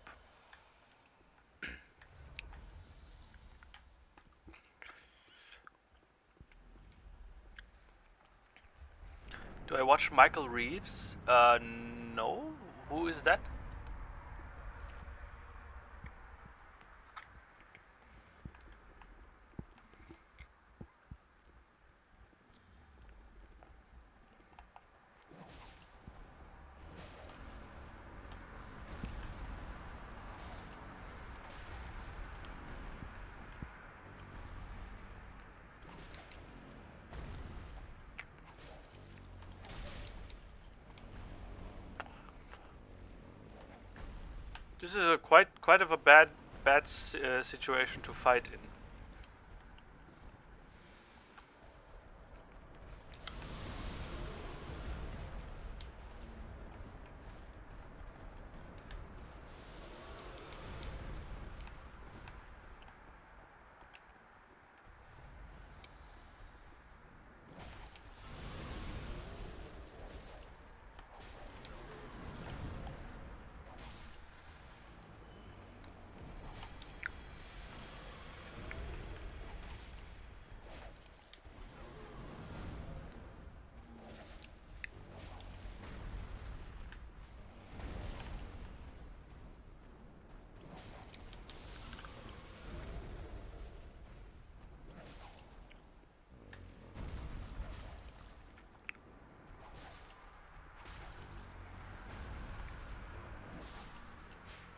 Do I watch Michael Reeves? No. Who is that? This is a quite of a bad situation to fight in.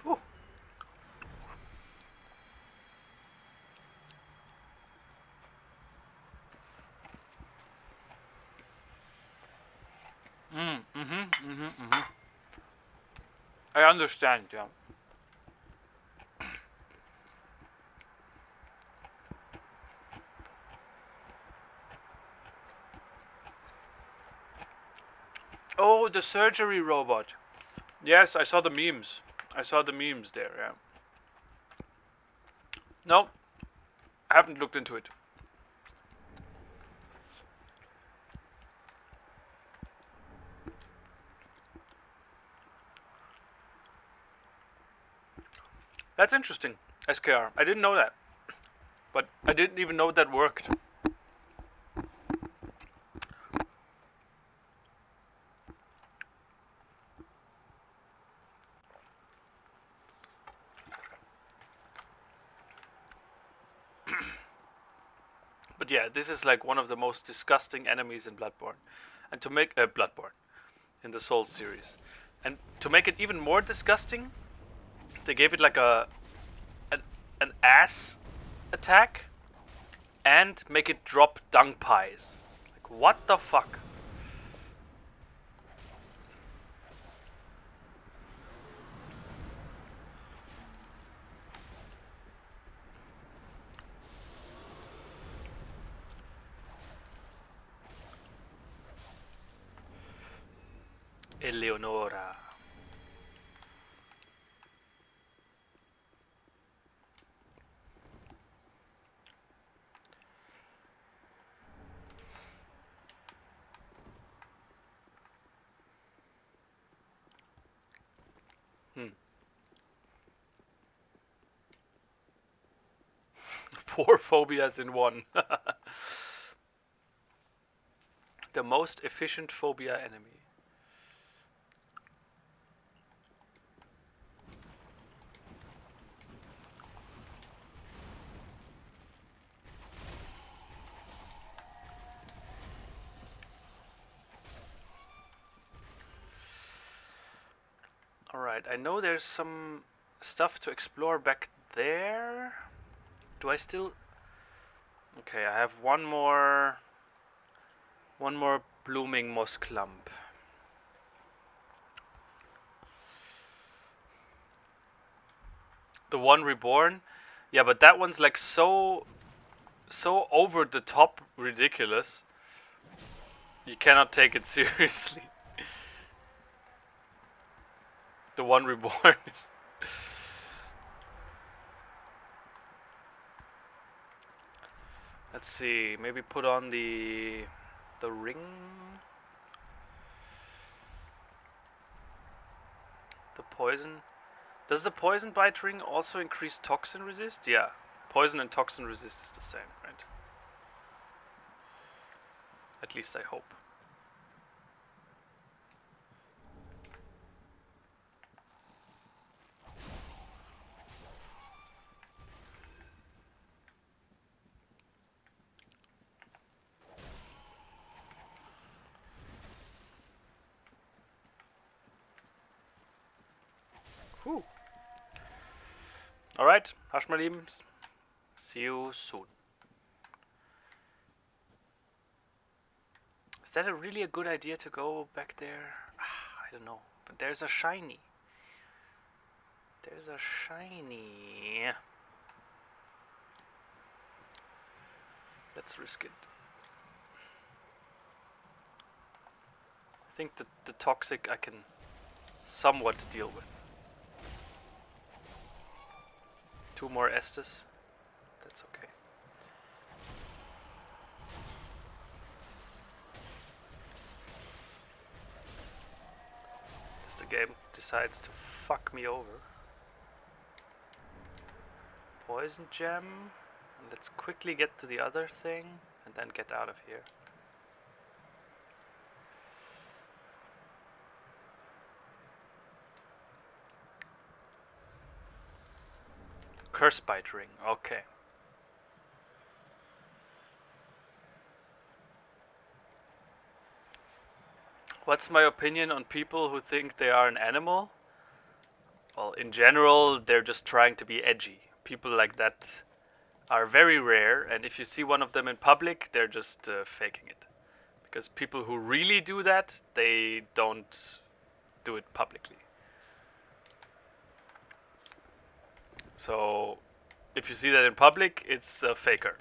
Whew. I understand, yeah. Oh, the surgery robot. Yes, I saw the memes. I saw the memes there, yeah. No, I haven't looked into it. That's interesting, SKR. I didn't know that. But I didn't even know that worked. But yeah, this is like one of the most disgusting enemies in Bloodborne. And to make Bloodborne in the Souls series. And to make it even more disgusting, they gave it like an ass attack and make it drop dung pies. Like what the fuck? Eleonora. Four phobias in one. The most efficient phobia enemy. Alright, I know there's some stuff to explore back there. Do I still... Okay, I have one more blooming moss clump. The one reborn? Yeah, but that one's like so over the top ridiculous. You cannot take it seriously. The one reborn is... Let's see, maybe put on the ring. The poison. Does the poison bite ring also increase toxin resist? Yeah. Poison and toxin resist is the same, right? At least I hope. Whew. Alright, hush my Liebens. See you soon. Is that really a good idea to go back there? I don't know. But there's a shiny. There's a shiny. Let's risk it. I think that the toxic I can somewhat deal with. 2 more Estes. That's okay. As the game decides to fuck me over. Poison gem. And let's quickly get to the other thing and then get out of here. Curse bite ring, okay. What's my opinion on people who think they are an animal? Well, in general, they're just trying to be edgy. People like that are very rare, and if you see one of them in public, they're just faking it. Because people who really do that, they don't do it publicly. So, if you see that in public, it's a faker.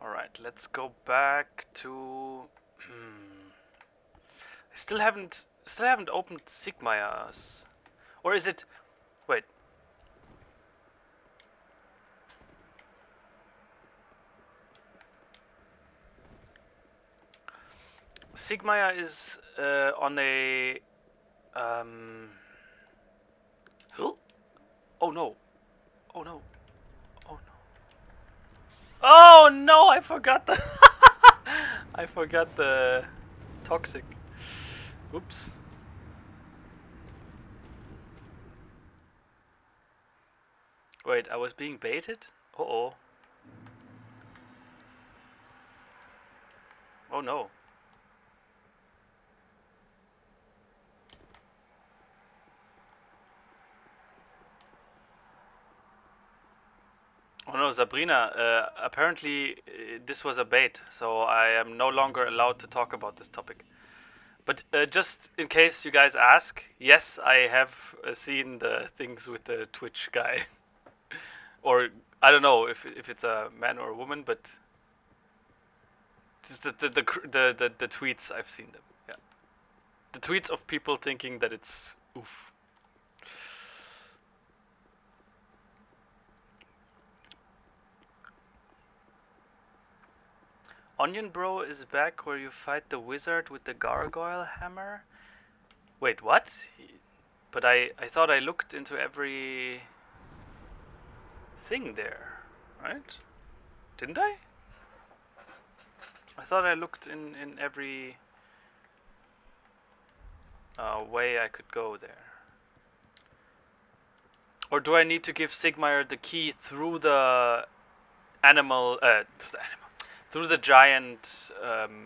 Alright, let's go back to... I still haven't opened Sigmaya's. Or is it... Wait. Sigmaya is on a... Oh no. Oh no. Oh no. Oh no, I forgot the... I forgot the toxic. Oops. Wait, I was being baited? Uh-oh. Oh no. Oh no, Sabrina, apparently this was a bait, so I am no longer allowed to talk about this topic. But just in case you guys ask, yes, I have seen the things with the Twitch guy. Or, I don't know if it's a man or a woman, but just the tweets, I've seen them, yeah. The tweets of people thinking that it's oof. Onion Bro is back where you fight the wizard with the gargoyle hammer. Wait, what? But I thought I looked into every thing there, right? Didn't I? I thought I looked in every way I could go there. Or do I need to give Sigmar the key through the through the giant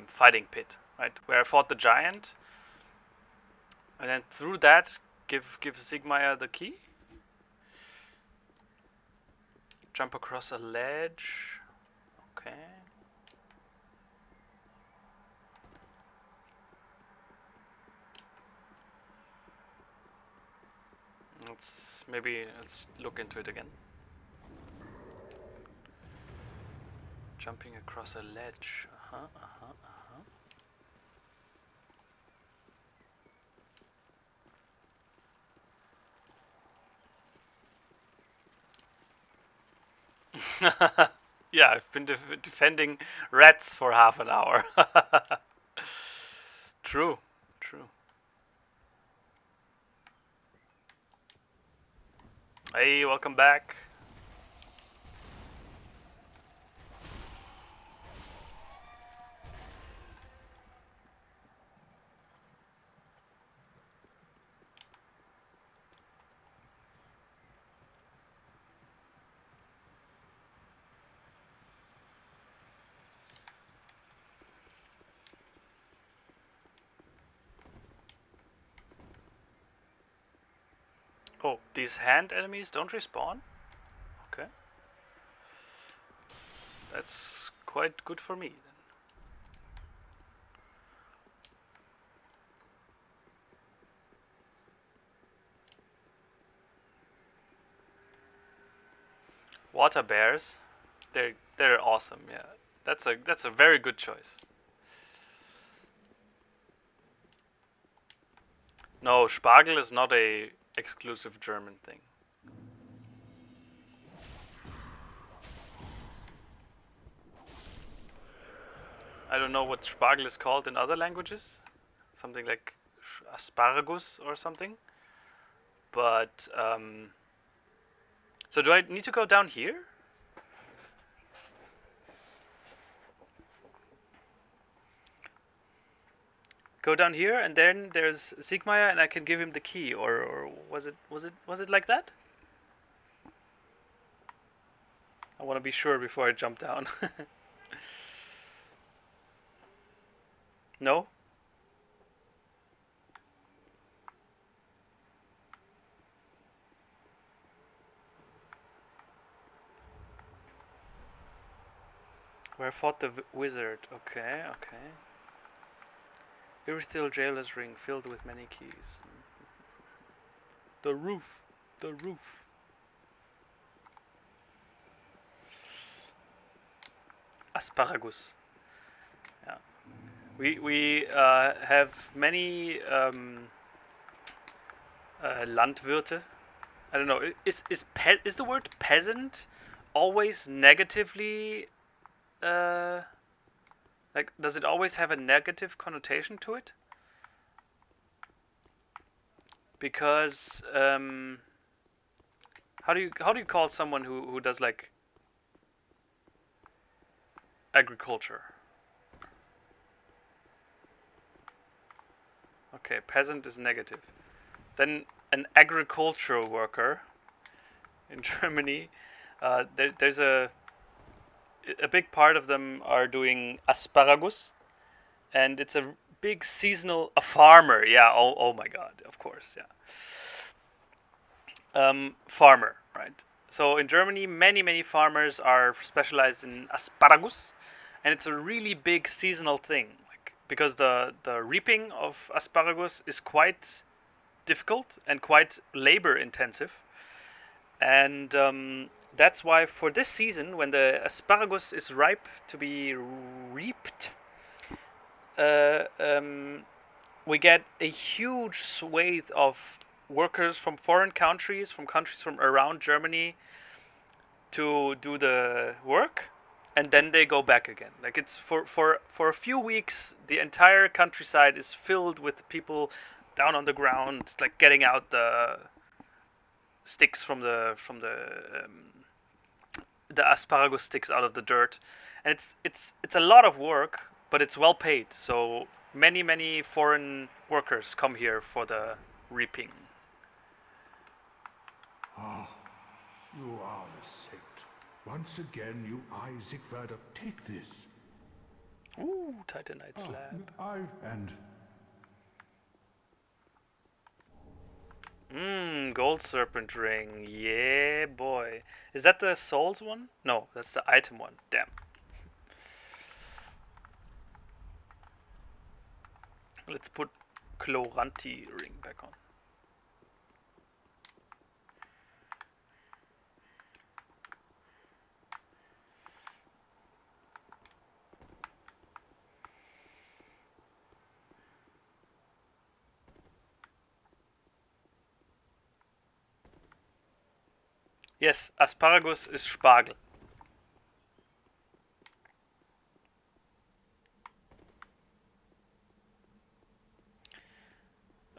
fighting pit, right? Where I fought the giant, and then through that give Sigmar the key. Jump across a ledge. Okay. Let's look into it again. Jumping across a ledge. Yeah, I've been defending rats for half an hour. True, true. Hey, welcome back. Oh, these hand enemies don't respawn? Okay. That's quite good for me then. Water bears, they're awesome. Yeah, that's a very good choice. No, Spargel is not a exclusive German thing. I don't know what Spargel is called in other languages. Something like asparagus or something. But so do I need to go down here? Go down here, and then there's Siegmeyer, and I can give him the key, or was it like that? I want to be sure before I jump down. No? Where fought the wizard? Okay, okay. Irithil jailer's ring filled with many keys. The roof. The roof. Asparagus. Yeah. We have many Landwirte. I don't know. Is the word peasant always negatively like, does it always have a negative connotation to it? Because how do you call someone who does like agriculture? Okay, peasant is negative. Then an agricultural worker in Germany, there's a big part of them are doing asparagus, and it's a big seasonal farmer. Yeah. Oh my God. Of course. Yeah. Farmer. Right. So in Germany, many farmers are specialized in asparagus, and it's a really big seasonal thing. Like, because the reaping of asparagus is quite difficult and quite labor intensive, and that's why for this season, when the asparagus is ripe to be reaped, we get a huge swathe of workers from foreign countries, from countries from around Germany, to do the work, and then they go back again. Like, it's for a few weeks, the entire countryside is filled with people down on the ground, like getting out the sticks from the asparagus sticks out of the dirt, and it's a lot of work, but it's well paid. So many foreign workers come here for the reaping. Ah, you are a saint. Once again, you Isaac Verder, take this. Ooh, Titanite slab. Gold serpent ring. Yeah, boy. Is that the souls one? No, that's the item one. Damn. Let's put Chloranti ring back on. Yes, asparagus is Spargel.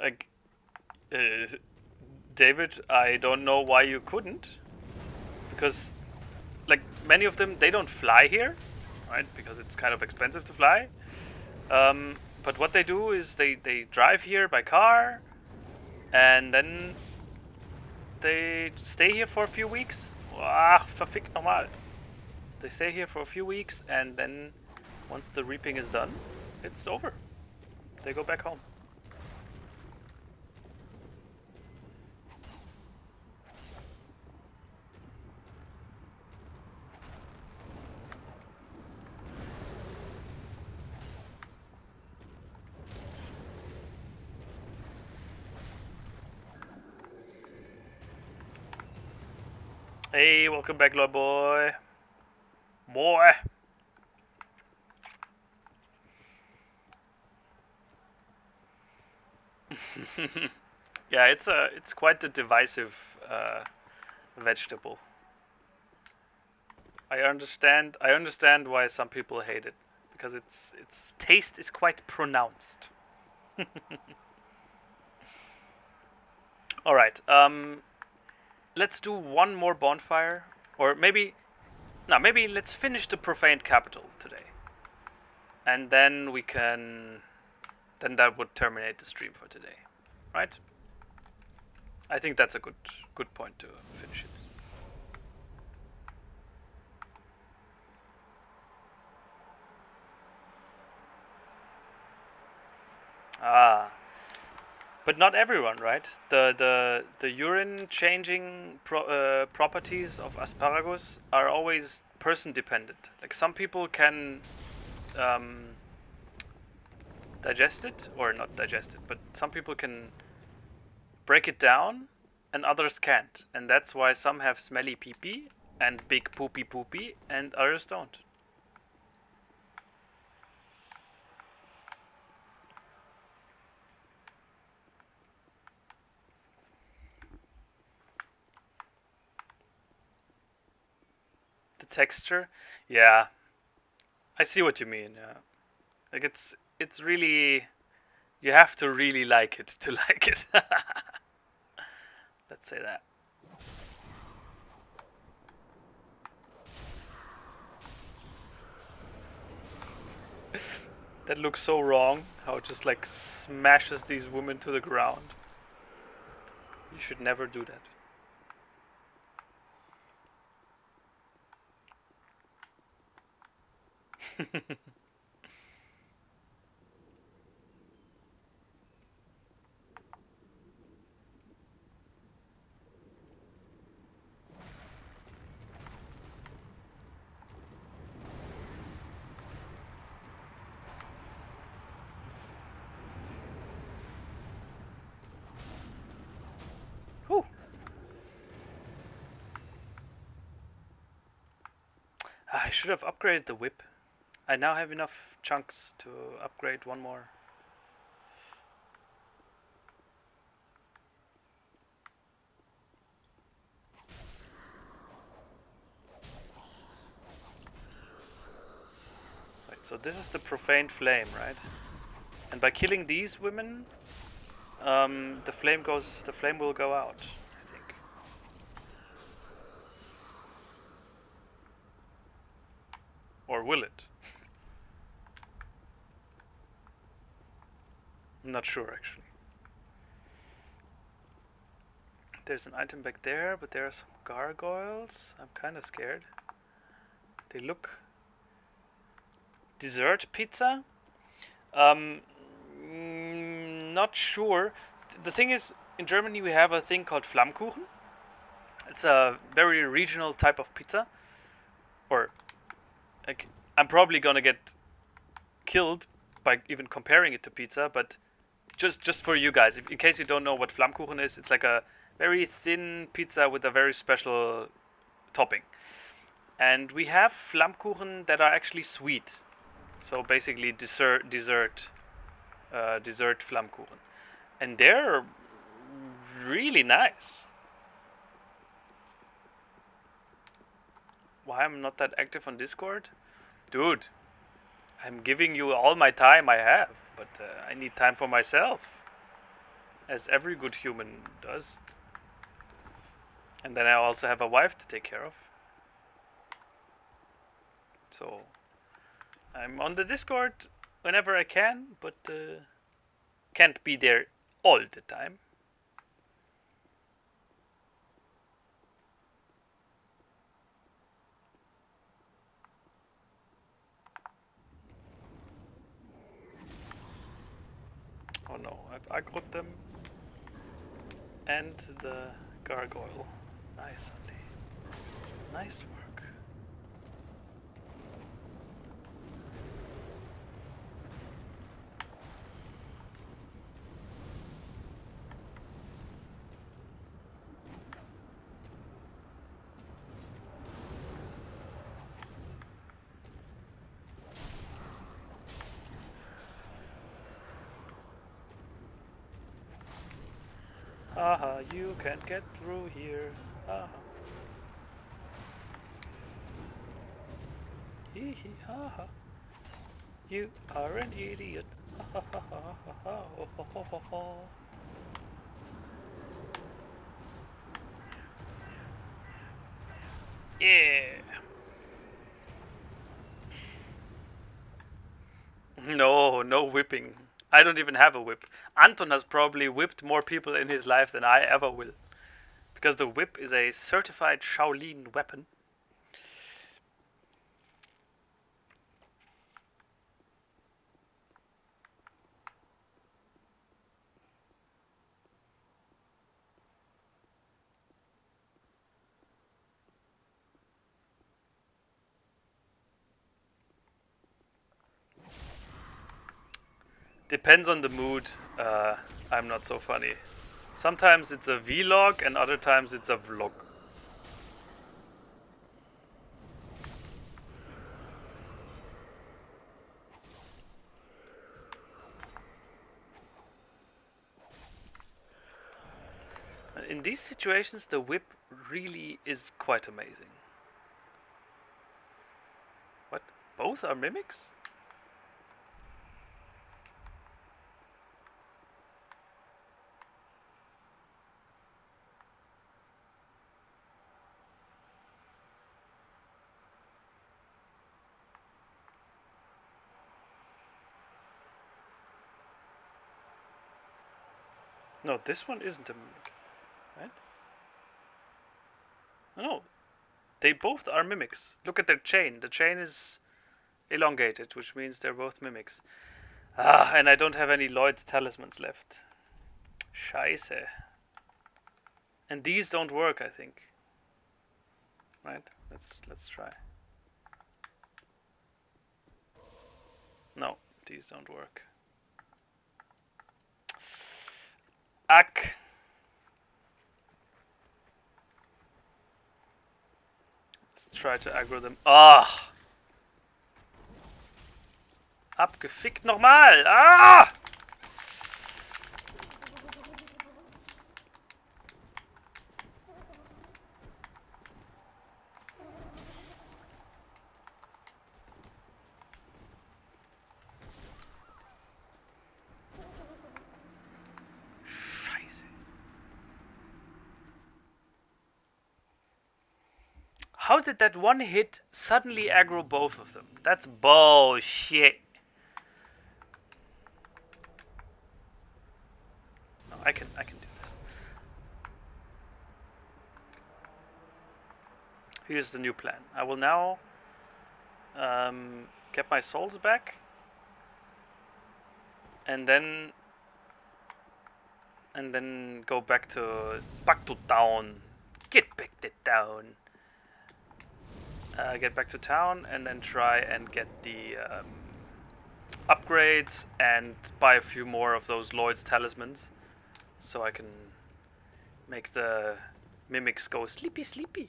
Like, David, I don't know why you couldn't, because like many of them, they don't fly here, right? Because it's kind of expensive to fly. But what they do is they drive here by car, and then they stay here for a few weeks. Ach, verfickt nochmal. They stay here for a few weeks, and then once the reaping is done, it's over. They go back home. Hey, welcome back, Lord Boy. Boy. Yeah, it's quite a divisive vegetable. I understand why some people hate it, because its taste is quite pronounced. All right. Let's do one more bonfire, or maybe let's finish the profaned capital today, and then then that would terminate the stream for today, right? I think that's a good point to finish it. But not everyone, right? The urine changing properties of asparagus are always person dependent. Like some people can digest it, or not digest it, but some people can break it down and others can't. And that's why some have smelly pee-pee and big poopy and others don't. The texture, yeah, I see what you mean. Yeah, like it's really, you have to really like it to like it. Let's say that. That looks so wrong, how it just like smashes these women to the ground. You should never do that. Whew. I should have upgraded the whip. I now have enough chunks to upgrade one more. Right, so this is the profaned flame, right? And by killing these women, the flame will go out, I think. Or will it? I'm not sure, actually. There's an item back there, but there are some gargoyles. I'm kind of scared. They look... Dessert pizza? Not sure. The thing is, in Germany we have a thing called Flammkuchen. It's a very regional type of pizza. Or, like, I'm probably gonna get killed by even comparing it to pizza, but just for you guys, in case you don't know what Flammkuchen is, it's like a very thin pizza with a very special topping. And we have Flammkuchen that are actually sweet, so basically dessert Flammkuchen, and they're really nice. Why I'm not that active on Discord? Dude, I'm giving you all my time I have, but I need time for myself, as every good human does. And then I also have a wife to take care of. So I'm on the Discord whenever I can, but can't be there all the time. Oh no, I've aggroed them. And the gargoyle. Nice, Andy. Nice work. Haha, you can't get through here. Haha. Hee hee haha. You are an idiot. Ha ha ha ha ha ha ha ha ha ha. Yeah. No whipping. I don't even have a whip. Anton has probably whipped more people in his life than I ever will. Because the whip is a certified Shaolin weapon. Depends on the mood. I'm not so funny. Sometimes it's a vlog and other times it's a vlog. In these situations, the whip really is quite amazing. What? Both are mimics? No, this one isn't a mimic, right? No, they both are mimics. Look at their chain. The chain is elongated, which means they're both mimics. Ah, and I don't have any Lloyd's talismans left. Scheiße. And these don't work, I think. Right? Let's try. No, these don't work. Ack. Let's try to aggro them. Ah! Abgefickt nochmal! Ah! How did that one hit suddenly aggro both of them? That's bullshit. No, I can do this. Here's the new plan. I will now get my souls back, and then go back to town. Get back to town. Get back to town and then try and get the upgrades and buy a few more of those Lloyd's talismans, so I can make the mimics go sleepy sleepy.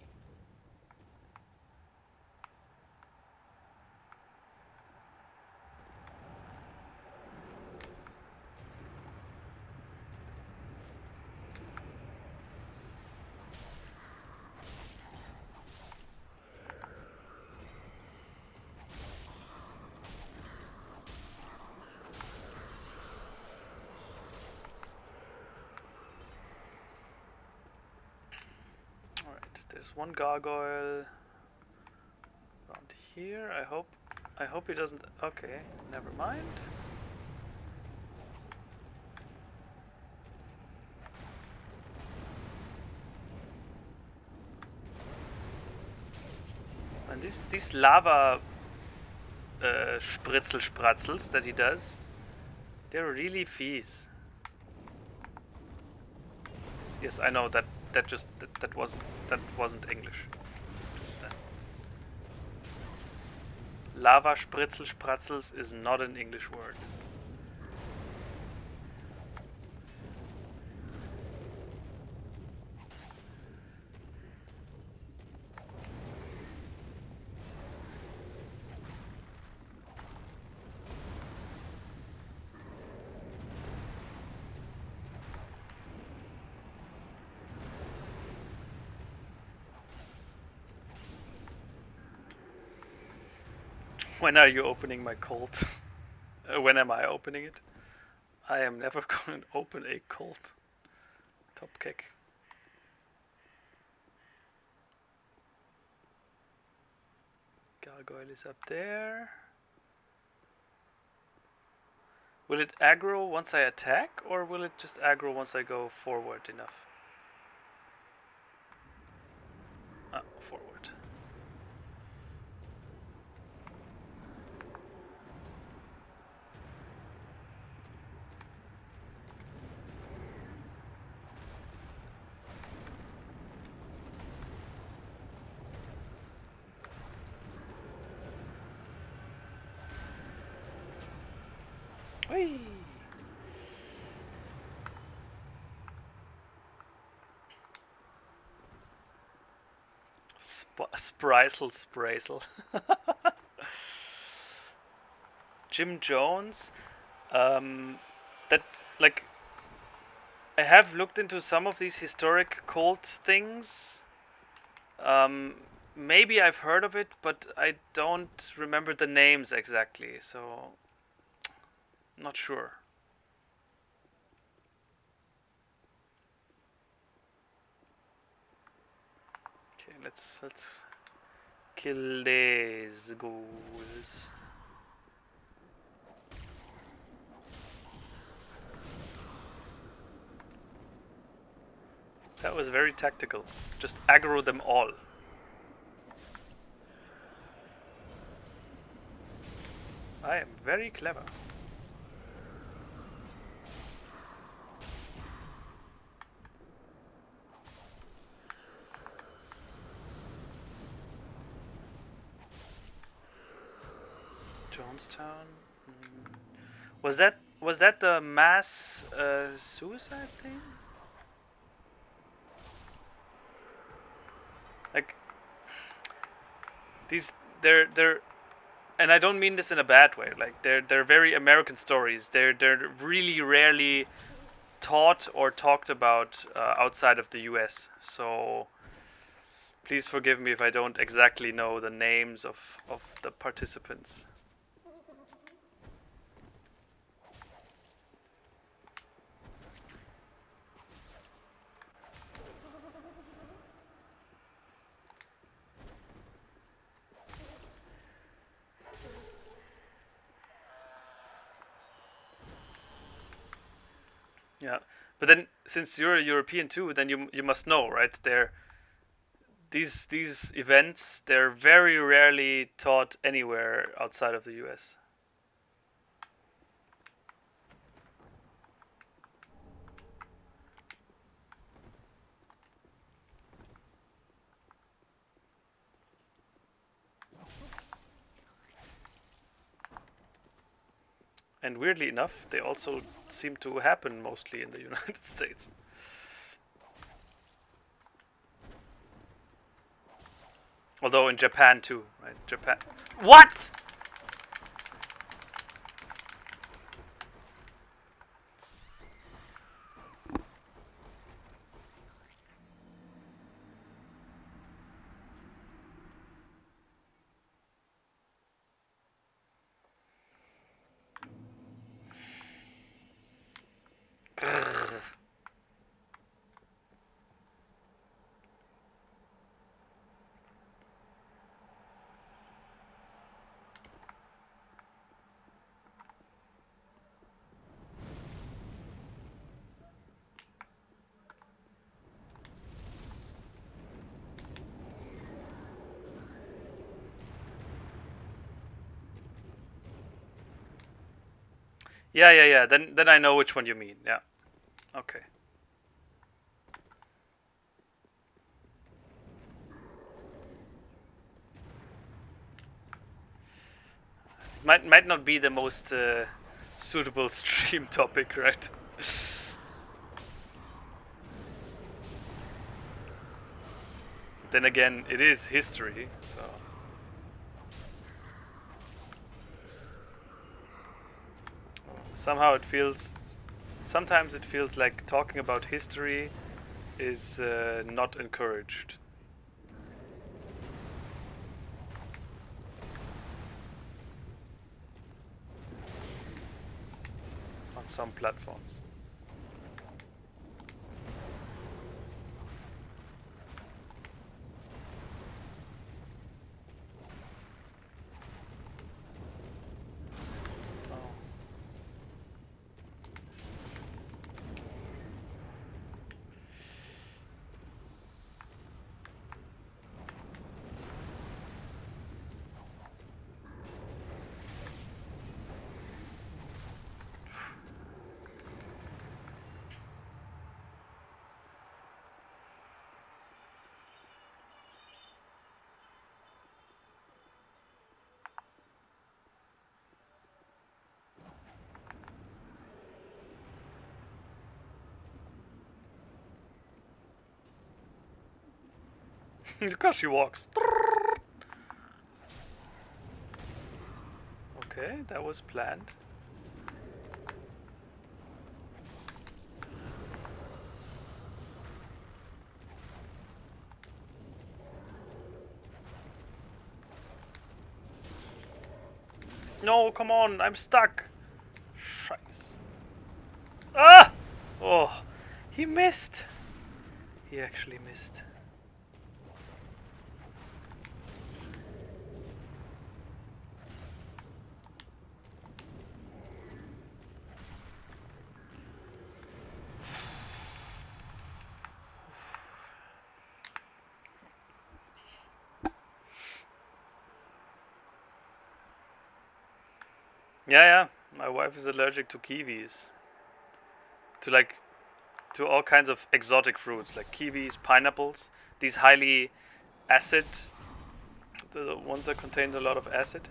There's one gargoyle around here. I hope he doesn't. Okay, never mind. And these lava spratzels that he does, they're really fierce. Yes, I know that wasn't English. Just that. Lava spratzels is not an English word. When are you opening my cult? When am I opening it? I am never going to open a cult. Top kick. Gargoyle is up there. Will it aggro once I attack, or will it just aggro once I go forward enough? Forward. Whee! Sprazel. Jim Jones. That, like, I have looked into some of these historic cult things. Maybe I've heard of it, but I don't remember the names exactly, so not sure. Okay, let's kill these ghouls. That was very tactical. Just aggro them all. I am very clever. Jonestown. Was that the mass suicide thing? Like they're and I don't mean this in a bad way. Like they're very American stories. They're really rarely taught or talked about outside of the US. So please forgive me if I don't exactly know the names of the participants. Yeah, but then since you're a European too, then you must know, right? These events, they're very rarely taught anywhere outside of the US. And weirdly enough, they also seem to happen mostly in the United States. Although in Japan too, right? Japan. What? Yeah. Then I know which one you mean. Yeah. Okay. Might not be the most suitable stream topic, right? Then again, it is history, so. Somehow it feels. Sometimes it feels like talking about history is not encouraged. On some platforms. Because she walks. Okay, that was planned. No, come on, I'm stuck. Scheiße. Ah! Oh, he missed. He actually missed. Yeah. My wife is allergic to kiwis. To all kinds of exotic fruits like kiwis, pineapples. These highly acid, the ones that contain a lot of acid.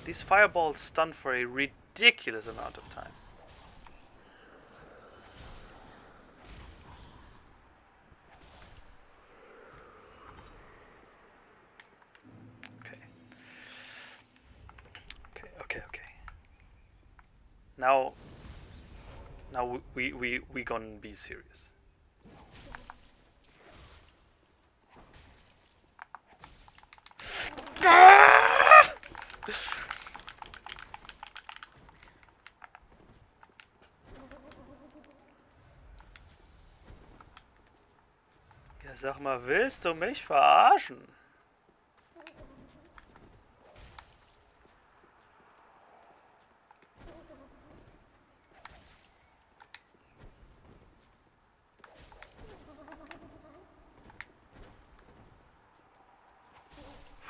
These fireballs stun for a ridiculous amount of time. Okay. Now we gonna be serious. Ja, sag mal, willst du mich verarschen?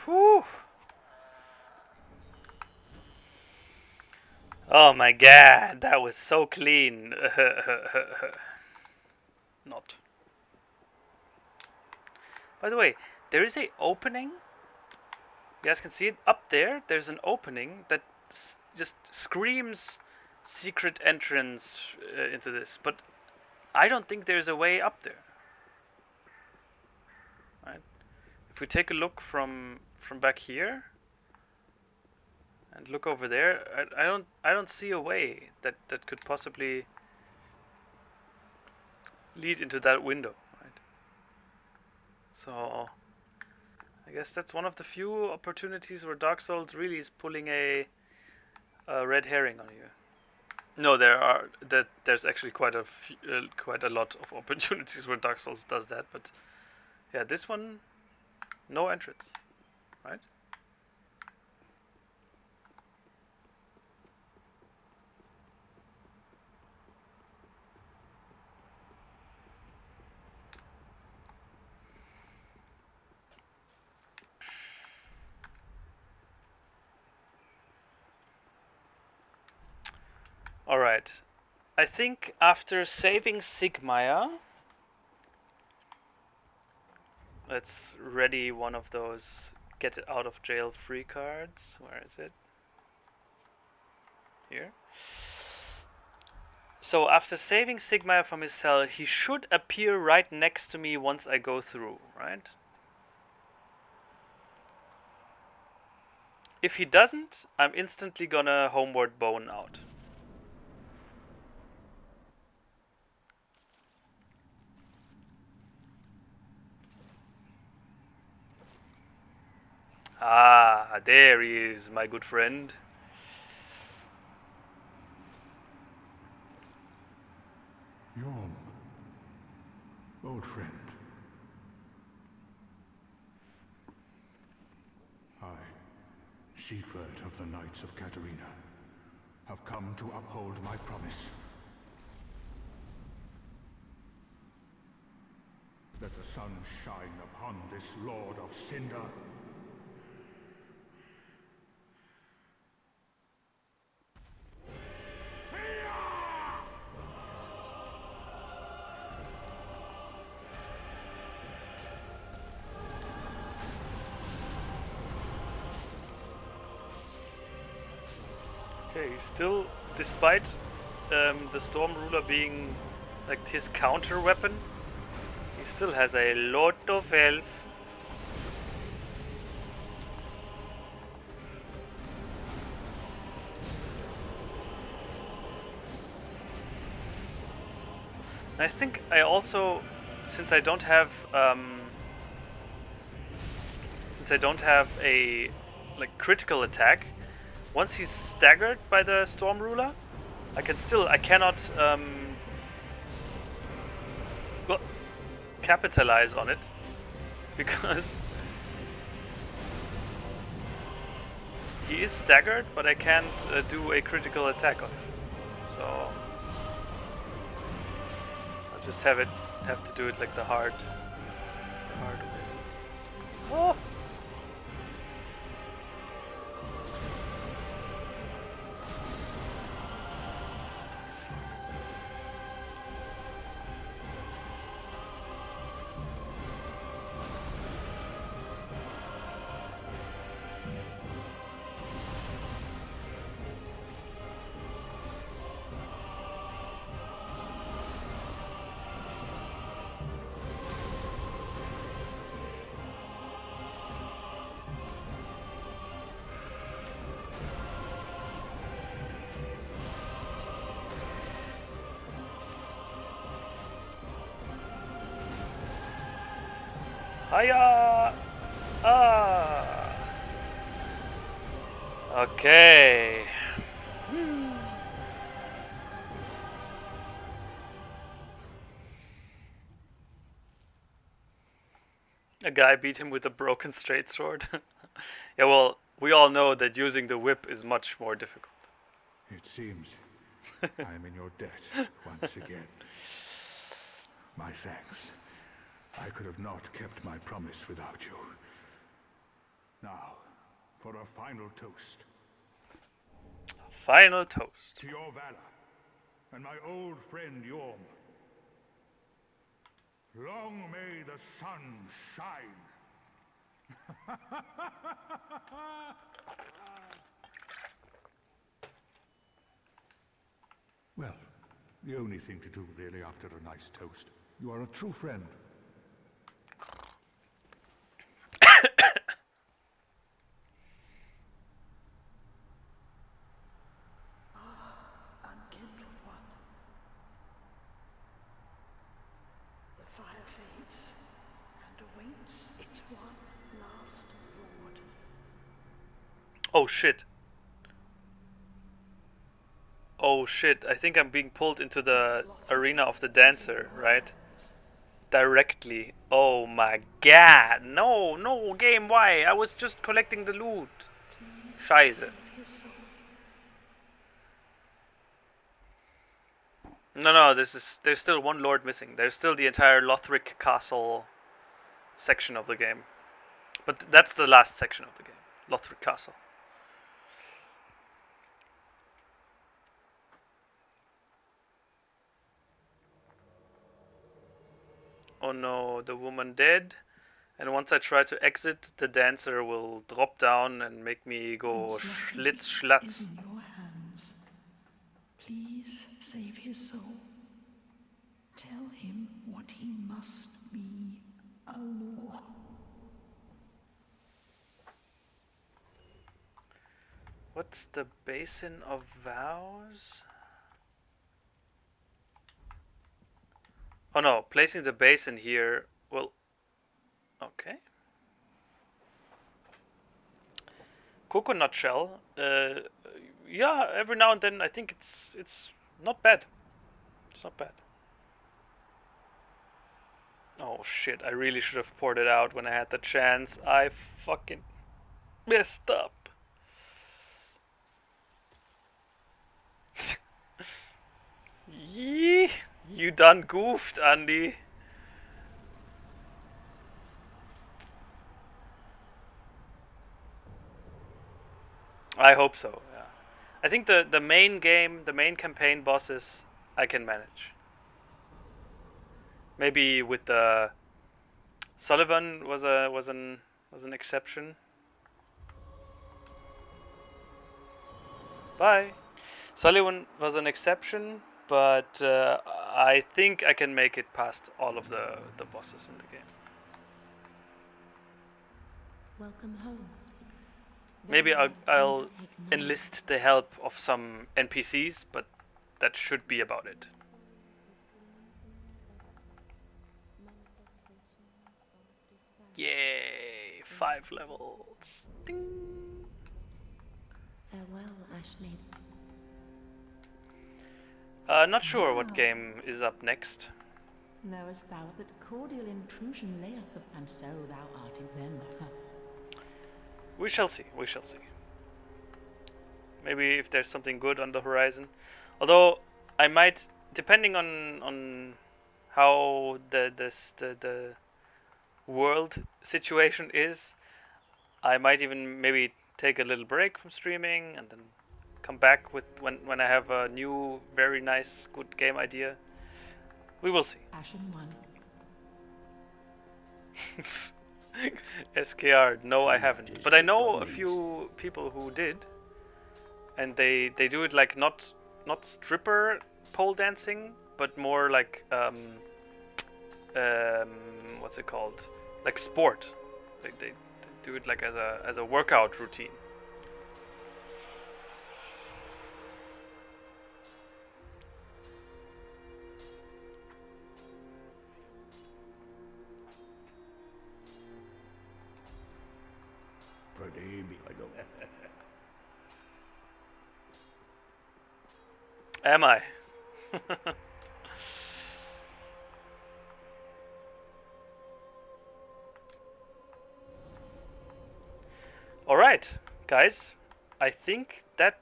Puh. Oh my god, that was so clean. Not. By the way, there is a opening. You guys can see it up there. There's an opening that just screams secret entrance into this, but I don't think there's a way up there. Right? If we take a look from back here and look over there, I don't see a way that could possibly lead into that window. Right? So I guess that's one of the few opportunities where Dark Souls really is pulling a red herring on you. No, there's actually quite a lot of opportunities where Dark Souls does that, but yeah, this one, no entrance, right? Alright, I think after saving Sigmaya, let's ready one of those get it out of jail free cards. Where is it? Here. So after saving Sigmaya from his cell, he should appear right next to me once I go through, right? If he doesn't, I'm instantly gonna homeward bone out. Ah, there he is, my good friend. Yom, old friend. I, Siegfried of the Knights of Katarina, have come to uphold my promise. Let the sun shine upon this Lord of Cinder. Okay, still, despite the Storm Ruler being like his counter weapon, he still has a lot of health. And I think I also, since I don't have a like critical attack, once he's staggered by the Storm Ruler, I cannot well, capitalize on it, because he is staggered, but I can't do a critical attack on him. So I'll just have to do it like the hard way. Oh! Hiya! Ah! Okay. A guy beat him with a broken straight sword. Yeah, well, we all know that using the whip is much more difficult. It seems I am in your debt once again. My thanks. I could have not kept my promise without you. Now, for a final toast. Final toast. to your valor and my old friend Yorm. Long may the sun shine. Well, the only thing to do really after a nice toast. You are a true friend. Unkindled one. The fire fades and awaits its one last lord. Oh shit. Oh shit, I think I'm being pulled into the arena of the dancer, right? Directly. Oh my god. No, no, game, why? I was just collecting the loot. Scheiße. No, there's still one lord missing. There's still the entire Lothric Castle section of the game. But that's the last section of the game. Lothric Castle. Oh no, the woman dead. And once I try to exit, the dancer will drop down and make me go schlitz schlatz. In your hands. Please save his soul. Tell him what he must be, a law. What's the Basin of Vows? Oh no, placing the basin here will... Okay. Coconut shell. Yeah, every now and then I think it's not bad. It's not bad. Oh shit, I really should have poured it out when I had the chance. I fucking messed up. Yee, you done goofed, Andy. I hope so, yeah. I think the main game, the main campaign bosses I can manage. Maybe with the Sullivan was an exception. Bye. Sullivan was an exception, but I think I can make it past all of the bosses in the game. Welcome home. Maybe Very well. I'll Don't take no. enlist the help of some NPCs, but that should be about it. Yay! 5 levels. Ding. Farewell, Ashmaid. Not sure what game is up next. Knowest thou that cordial intrusion layeth the, and so thou art in them. We shall see. We shall see. Maybe if there's something good on the horizon. Although I might, depending on how the world situation is, I might even maybe take a little break from streaming and then come back with when I have a new, very nice, good game idea. We will see. Ashen one. SKR, no, I haven't. But I know a few people who did, and they do it like not stripper pole dancing, but more like what's it called? Like sport. Like they do it like as a workout routine. Pretty big, I know. Am I? Alright, guys. I think that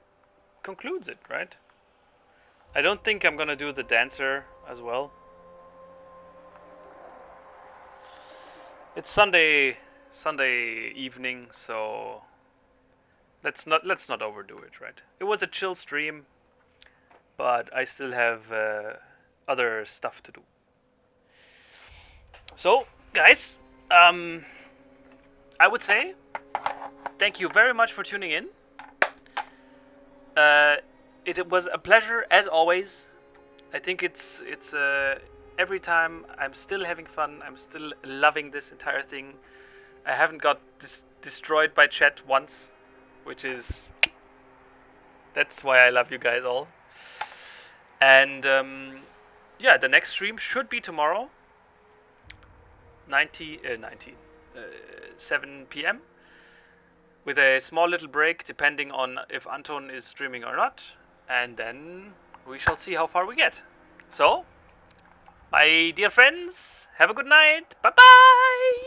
concludes it, right? I don't think I'm gonna do the dancer as well. It's Sunday evening, so let's not overdo it, right? It was a chill stream, but I still have other stuff to do. So, guys, I would say thank you very much for tuning in. It was a pleasure as always. I think it's every time I'm still having fun. I'm still loving this entire thing. I haven't got destroyed by chat once, which is that's why I love you guys all. And yeah, the next stream should be tomorrow, 7 p.m. with a small little break depending on if Anton is streaming or not, and then we shall see how far we get. So, my dear friends, have a good night. Bye bye.